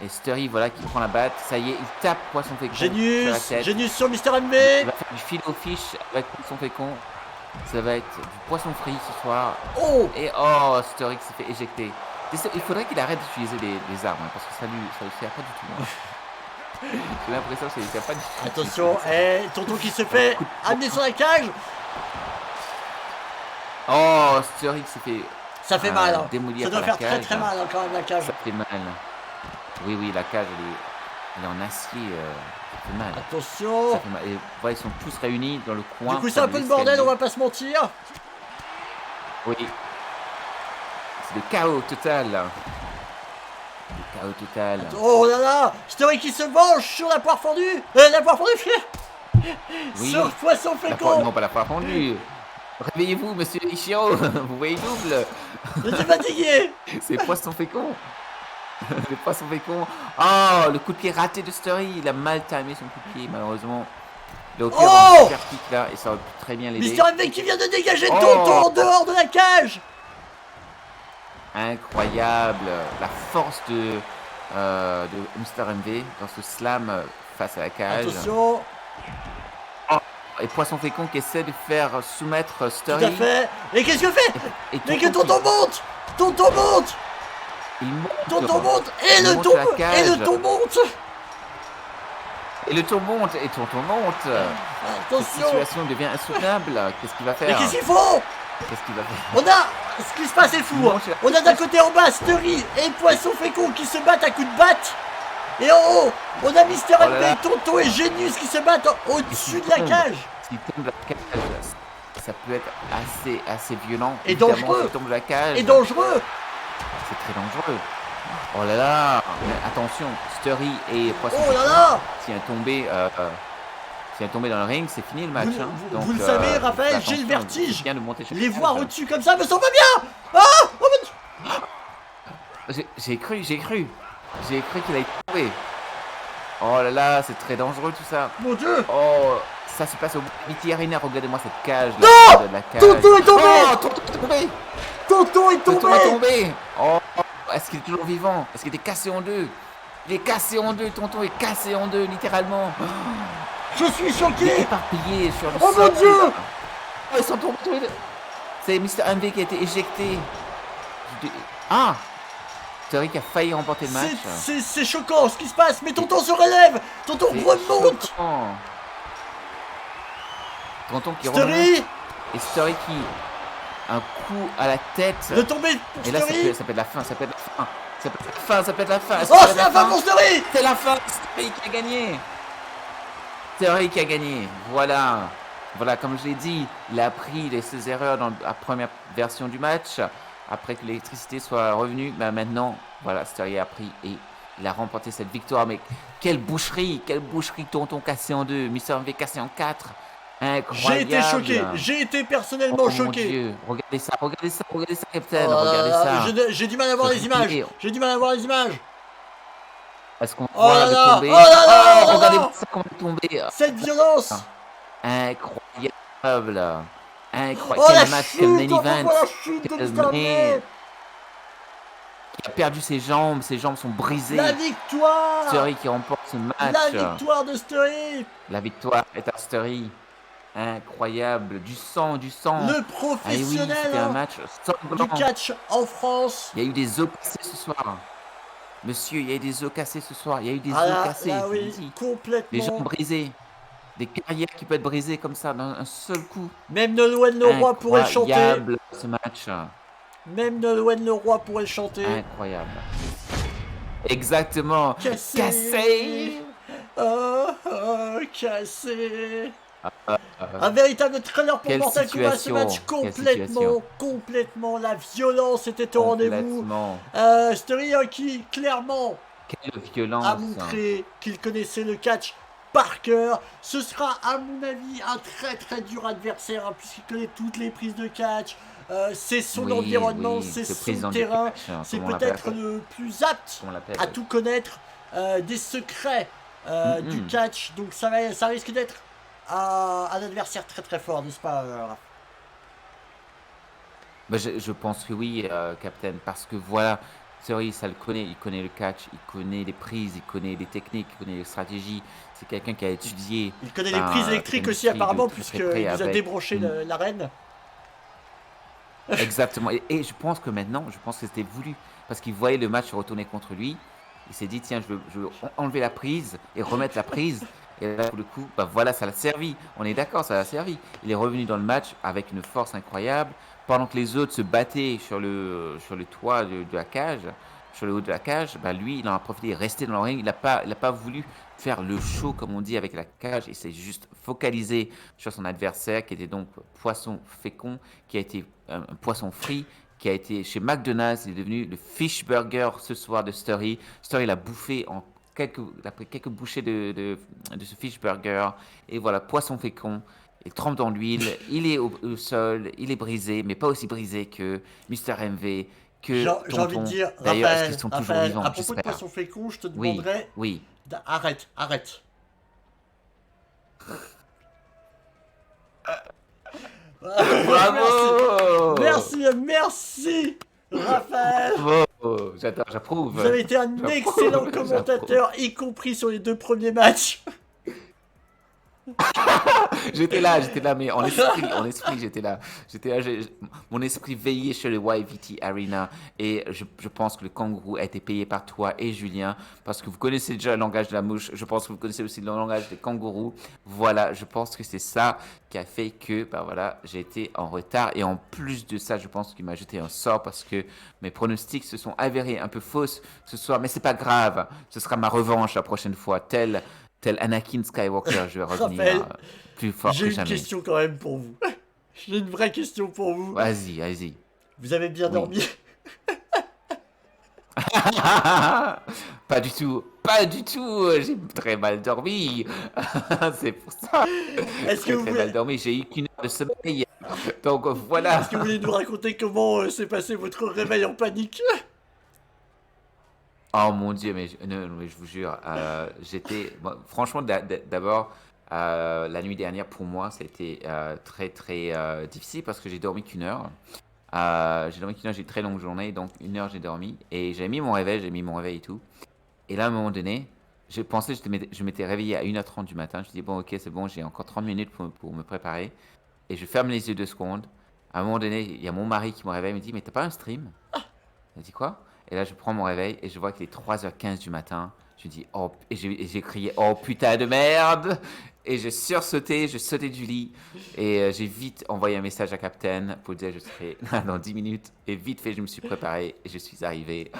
Et Story, voilà, qui prend la batte. Ça y est, il tape Poisson Fécond. Genius sur Mr. MV. Il va faire du fil au fiche avec Poisson Fécond. Ça va être du poisson frit ce soir. Oh. Et Story qui s'est fait éjecter. Il faudrait qu'il arrête d'utiliser les armes, hein, parce que ça lui sert pas du tout. Hein. J'ai l'impression que ça lui sert pas du tout. Attention, Tonton qui se fait amener sur la cage. Oh, Story qui s'est fait... Ça fait mal, hein. Démolir Ça doit par faire très très mal hein, quand même la cage. Ça fait mal. Oui, la cage, Il est en acier, ça fait mal. Attention. Ça fait mal. Et voilà, ils sont tous réunis dans le coin. Du coup, c'est un peu le bordel, on va pas se mentir. Oui. C'est le chaos total. Le chaos total. Oh là là, Story qui se venge sur la poire fondue. La poire fondue, Oui. sur poisson fécond. Non, pas la poire fondue. Réveillez-vous, monsieur Ishiro. Vous voyez double. Je suis fatigué. C'est poisson fécond. Le poisson fécond. Oh, le coup de pied raté de Story. Il a mal timé son coup de pied, malheureusement. Il a opéré un super kick là et ça aurait pu très bien l'aider. Mister MV qui vient de dégager Tonton en dehors de la cage. Incroyable. La force de Mister MV dans ce slam face à la cage. Attention. Et Poisson Fécond qui essaie de faire soumettre Story. Tout à fait. Et qu'est-ce que fait? Mais que Tonton monte. Tonton monte. Il monte. Tonton monte. Et le ton monte. Et le ton monte. Et Tonton monte. Attention. Cette situation devient insoutenable. Qu'est-ce qu'il va faire? Mais qu'est-ce qu'il faut? Qu'est-ce qu'il va faire? On a... Ce qui se passe est fou. On a d'un côté en bas Story et Poisson Fécond qui se battent à coups de batte. Et en haut, on a Mister MV, Tonton et Genius qui se battent au-dessus de la cage. S'il tombe de la cage, ça peut être assez violent. Et dangereux. S'il tombe de la cage, et dangereux. C'est très dangereux. Oh là là. Mais attention, Story et Poisson Oh là là. S'il est tombé dans le ring, c'est fini le match. Vous le savez, Raphaël, j'ai le vertige. Les voir au-dessus comme ça me semble pas bien. Ah, oh j'ai cru qu'il allait tomber. Oh là là, c'est très dangereux tout ça. Mon Dieu. Oh, ça se passe au BT Arena. Regardez-moi cette cage. Non, de la cage. Tonton est tombé. Oh, Tonton est tombé. Tonton est tombé. Tonton est tombé. Oh, est-ce qu'il est toujours vivant? Est-ce qu'il est cassé en deux? Il est cassé en deux. Tonton est cassé en deux, littéralement. Je suis Il est choqué. éparpillé sur le Oh sol. mon Dieu. Oh, ils sont tombés tous les deux. C'est Mister MV qui a été éjecté. Ah, Story qui a failli remporter le match. C'est choquant ce qui se passe. Mais Tonton se relève. Tonton remonte. Tonton qui Story. remonte. Et Story qui... Un coup à la tête. De tomber pour Et là, Story. ça peut être la fin. Ça peut être la fin. Ça peut être la fin. Ça peut être la fin. Oh, c'est la fin pour Story. C'est la fin. Story qui a gagné. Story qui a gagné. Voilà. Voilà, comme je l'ai dit, il a appris de ses erreurs dans la première version du match. Après que l'électricité soit revenue, ben maintenant, voilà, Story a appris et il a remporté cette victoire. Mais quelle boucherie, Tonton cassé en deux, Mister MV cassé en quatre. Incroyable. J'ai été choqué, j'ai été personnellement choqué. Mon Dieu. Regardez ça, Captain, Oh regardez ça. J'ai du mal à voir les images. J'ai du mal à voir les images. Est-ce qu'on Oh là voit là, tomber? oh là là, regardez-moi ça comment tomber. Cette violence. Incroyable. Incroyable. Oh la Quel match, quel main chute, event. la chute de Quel Mister MV. Il a perdu ses jambes sont brisées. La victoire. Story qui remporte ce match. La victoire de Story. La victoire est à Story. Incroyable, du sang. Le professionnel c'était un match sanglant. du catch en France. Il y a eu des os cassés ce soir. Monsieur, il y a eu des os cassés ce soir. Il y a eu des os cassés. Là, oui, complètement. Des jambes brisées. Des carrières qui peuvent être brisées comme ça d'un un seul coup. Même Nolwenn Leroy pourrait le chanter. Incroyable ce match. Même Nolwenn Leroy pourrait le chanter. Incroyable. Exactement. Cassé. Cassé. Un véritable trailer pour Mortal Kombat, ce match complètement, la violence était au rendez-vous. Story qui clairement a montré qu'il connaissait le catch par cœur. Ce sera à mon avis un très dur adversaire hein, puisqu'il connaît toutes les prises de catch. C'est son environnement, c'est son terrain. C'est peut-être le plus apte à tout connaître des secrets du catch. Donc ça risque d'être un adversaire très fort, n'est-ce pas je pense que oui, Captain, parce que voilà, Story, ça le connaît, il connaît le catch, il connaît les prises, il connaît les techniques, il connaît les stratégies. C'est quelqu'un qui a étudié. Il connaît les prises électriques aussi apparemment, puisqu'il nous a débranché l'arène. Exactement, et je pense que maintenant, que c'était voulu, parce qu'il voyait le match retourner contre lui. Il s'est dit, tiens, je veux enlever la prise et remettre la prise. Et là, pour le coup, bah voilà, ça l'a servi. On est d'accord, ça l'a servi. Il est revenu dans le match avec une force incroyable. Pendant que les autres se battaient sur le toit de la cage, sur le haut de la cage, bah, lui, il en a profité, il est resté dans le ring. Il a pas voulu faire le show, comme on dit, avec la cage. Il s'est juste focalisé sur son adversaire, qui était donc Poisson Fécond, qui a été un poisson frit, qui a été chez McDonald's. Il est devenu le fish burger ce soir de Story. Story l'a bouffé il a pris quelques bouchées de ce fish burger. Et voilà, Poisson Fécond. Il trempe dans l'huile, il est au sol, il est brisé, mais pas aussi brisé que Mister MV, que J'ai envie de Tonton. dire, D'ailleurs, est-ce qu'ils sont toujours Raphaël, vivants? à propos de J'espère. Poisson Fécond, je te Oui, demanderais. oui. Arrête, arrête. Merci, Bravo! merci, Raphaël. Bravo! J'adore, Vous avez été un excellent J'approuve. commentateur, y compris sur les 2 premiers matchs. J'étais là, mais en esprit, j'étais là. Mon esprit veillait sur le YVT Arena et je pense que le kangourou a été payé par toi et Julien parce que vous connaissez déjà le langage de la mouche. Je pense que vous connaissez aussi le langage des kangourous. Voilà, je pense que c'est ça qui a fait que, bah voilà, j'ai été en retard et en plus de ça, je pense qu'il m'a jeté un sort parce que mes pronostics se sont avérés un peu fausses ce soir, mais c'est pas grave. Ce sera ma revanche la prochaine fois, tel Anakin Skywalker, je vais revenir Raphaël, plus fort j'ai que une jamais. question quand même pour vous. J'ai une vraie question pour vous. Vas-y, vas-y. Vous avez bien Oui. dormi? Pas du tout, pas du tout. J'ai très mal dormi. C'est pour ça. Est-ce que Très vous très voulez, mal dormi. J'ai eu qu'une heure de sommeil. Donc voilà. est-ce que vous voulez nous raconter comment s'est passé votre réveil en panique? Oh mon Dieu, non, mais je vous jure, franchement, d'abord, la nuit dernière, pour moi, c'était très, très difficile parce que j'ai dormi qu'une heure. J'ai eu une très longue journée, donc une heure j'ai dormi. Et j'ai mis mon réveil et tout. Et là, à un moment donné, j'ai pensé, je m'étais réveillé à 1h30 du matin. Je dis, bon, ok, c'est bon, j'ai encore 30 minutes pour me préparer. Et je ferme les yeux 2 secondes. À un moment donné, il y a mon mari qui me réveille, il me dit, mais t'as pas un stream? Elle dit quoi? Et là, je prends mon réveil et je vois qu'il est 3h15 du matin. Je dis, oh, et j'ai crié, oh putain de merde! Et j'ai sursauté, je sautais du lit. Et j'ai vite envoyé un message à Captain pour dire, je serai là dans 10 minutes. Et vite fait, je me suis préparé et je suis arrivé.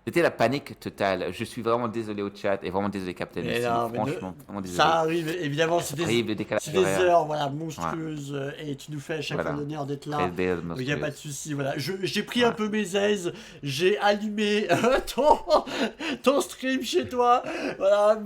C'était la panique totale. Je suis vraiment désolé au chat et vraiment désolé Captain Mais aussi. non, mais Franchement, vraiment désolé. ça arrive, évidemment, Ça arrive, le c'est décalage des horaire. heures voilà, Ouais, monstrueuses et tu nous fais à chaque fois voilà. l'honneur d'être Très là. belle, Il n'y a pas de monstrueuse. souci, voilà. J'ai pris un Ouais. peu mes aises, j'ai allumé ton stream chez toi, voilà,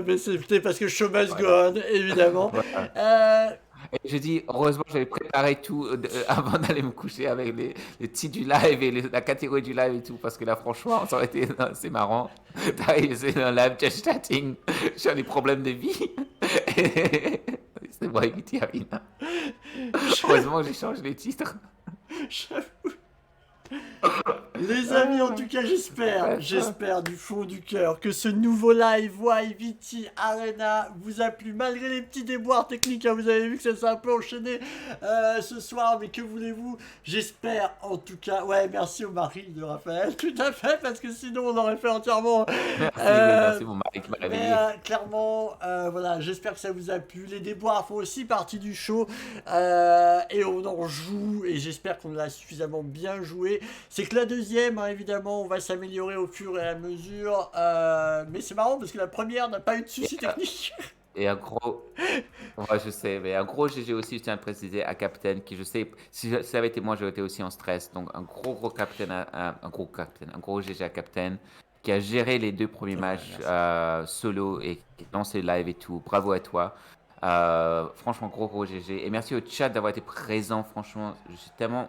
mais c'était parce que show must go Voilà. on, évidemment. Voilà. Euh, Et je dis, heureusement, j'avais préparé tout avant d'aller me coucher avec les titres du live et la catégorie du live et tout, parce que là, franchement, ça aurait été assez marrant d'arriver sur un live just chatting sur les problèmes de vie. C'est moi, Evity Arena. Heureusement, j'ai changé les titres. Les amis, en tout cas, j'espère du fond du cœur que ce nouveau live YVT Arena vous a plu, malgré les petits déboires techniques, hein. Vous avez vu que ça s'est un peu enchaîné ce soir, mais que voulez-vous? J'espère, en tout cas, ouais, merci au mari de Raphaël, tout à fait, parce que sinon on aurait fait entièrement. Merci, oui, Euh, merci, mon mari qui m'a mais réveillé. clairement, voilà, j'espère que ça vous a plu. Les déboires font aussi partie du show et on en joue et j'espère qu'on l'a suffisamment bien joué. C'est que la deuxième, hein, évidemment, on va s'améliorer au fur et à mesure. Mais c'est marrant parce que la première n'a pas eu de soucis techniques. Et un gros, ouais, je sais, mais un gros GG aussi, je tiens à le préciser à Captain, qui je sais, si ça avait été moi, j'aurais été aussi en stress. Donc un gros Captain, un gros GG à Captain, qui a géré les 2 premiers matchs solo et qui a lancé le live et tout. Bravo à toi. Franchement, gros GG. Et merci au chat d'avoir été présent. Franchement, je suis tellement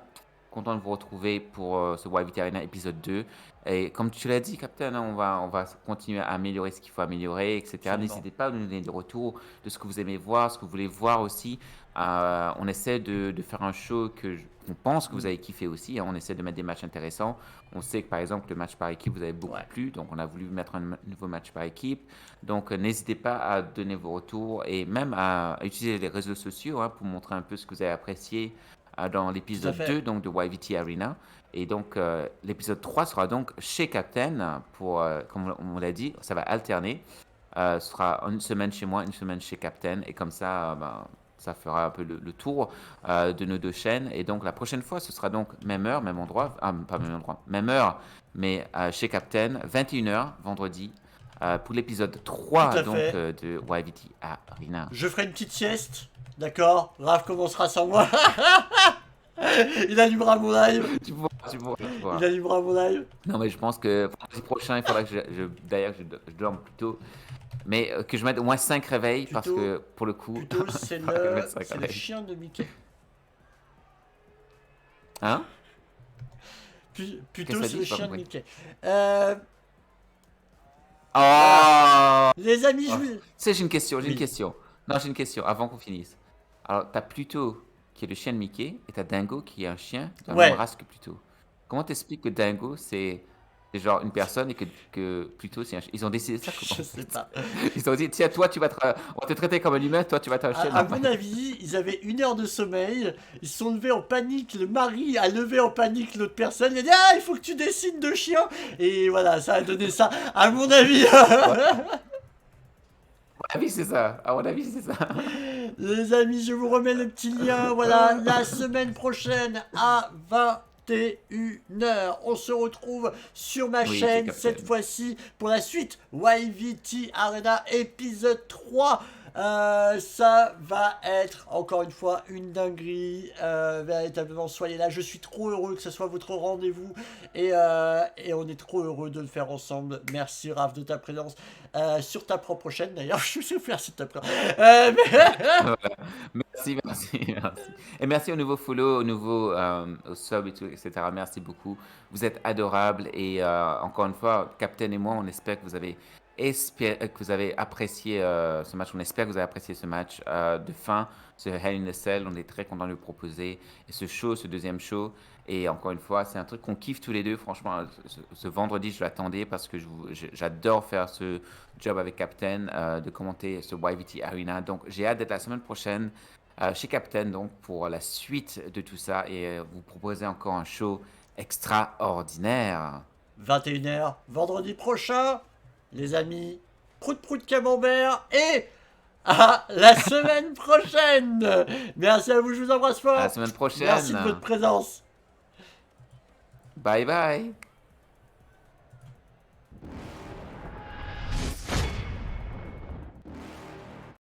content de vous retrouver pour ce YVT Arena épisode 2. Et comme tu l'as dit, Captain, hein, on va continuer à améliorer ce qu'il faut améliorer, etc. Absolument. N'hésitez pas à nous donner des retours de ce que vous aimez voir, ce que vous voulez voir aussi. On essaie de faire un show on pense que vous avez kiffé aussi, hein. On essaie de mettre des matchs intéressants. On sait que par exemple, le match par équipe vous avez beaucoup Ouais. plu, donc on a voulu mettre un nouveau match par équipe. Donc n'hésitez pas à donner vos retours et même à utiliser les réseaux sociaux, hein, pour montrer un peu ce que vous avez apprécié dans l'épisode fait. 2 donc, de YVT Arena. Et donc, l'épisode 3 sera donc chez Captain, comme on l'a dit, ça va alterner. Ce sera une semaine chez moi, une semaine chez Captain. Et comme ça, ça fera un peu le tour de nos deux chaînes. Et donc la prochaine fois, ce sera donc même heure, même endroit, pas même endroit, même heure, mais chez Captain, 21h vendredi, pour l'épisode Tout 3 à donc fait. de YVT Arena. Je ferai une petite sieste. D'accord? Raph commencera sans moi. Il allumera mon live. Tu vois, tu vois, tu vois. Il allumera mon live. Non, mais je pense que vendredi prochain, il faudra que d'ailleurs, je dorme plus tôt. Mais que je mette au moins 5 réveils, parce Plutôt, que pour le coup, plutôt il faudra que je mette 5 c'est le réveils. chien de Mickey. Hein? Qu'est-ce Plutôt que ça c'est dit? le J'ai pas chien de compris. Mickey. Voilà. Oh! Les amis, je Oh. Tu vous... sais, j'ai une question, Oui. Non, j'ai une question avant qu'on finisse. Alors, t'as Pluto qui est le chien de Mickey et t'as Dingo qui est un chien de la même Ouais. race que Pluto. Comment t'expliques que Dingo c'est genre une personne et que Pluto c'est un chien? Ils ont décidé ça comment Je en sais fait? pas. Ils ont dit, tiens, toi tu vas être, on va te traiter comme un humain, toi tu vas être un chien. À Non, mon avis, ils avaient 1 heure de sommeil. Ils se sont levés en panique. Le mari a levé en panique l'autre personne. Il a dit ah, il faut que tu dessines de chien. Et voilà, ça a donné ça. À mon avis. à mon avis c'est ça. À mon avis c'est ça. Les amis, je vous remets le petit lien. Voilà, la semaine prochaine à 21h, on se retrouve sur ma Oui, c'est chaîne Captain. cette fois-ci pour la suite YVT Arena épisode 3. Ça va être encore une fois une dinguerie, véritablement soyez là, je suis trop heureux que ce soit votre rendez-vous et on est trop heureux de le faire ensemble. Merci Raph de ta présence sur ta propre chaîne d'ailleurs, je sais faire sur ta propre Voilà. Merci, merci, merci. Et merci au nouveau follow, au nouveau au sub et tout, etc. Merci beaucoup. Vous êtes adorables. Et encore une fois, Captain et moi, on espère que vous avez, que vous avez apprécié ce match. On espère que vous avez apprécié ce match de fin, ce Hell in a Cell. On est très content de le proposer. Et ce show, ce deuxième show. Et encore une fois, c'est un truc qu'on kiffe tous les deux. Franchement, ce vendredi, je l'attendais parce que j'adore faire ce job avec Captain, de commenter ce YVT Arena. Donc, j'ai hâte d'être la semaine prochaine chez Captain donc pour la suite de tout ça et vous proposer encore un show extraordinaire. 21h, vendredi prochain, les amis, prout prout camembert et à la semaine prochaine. Merci à vous, je vous embrasse À la fort. semaine Merci de prochaine. votre présence. Bye bye.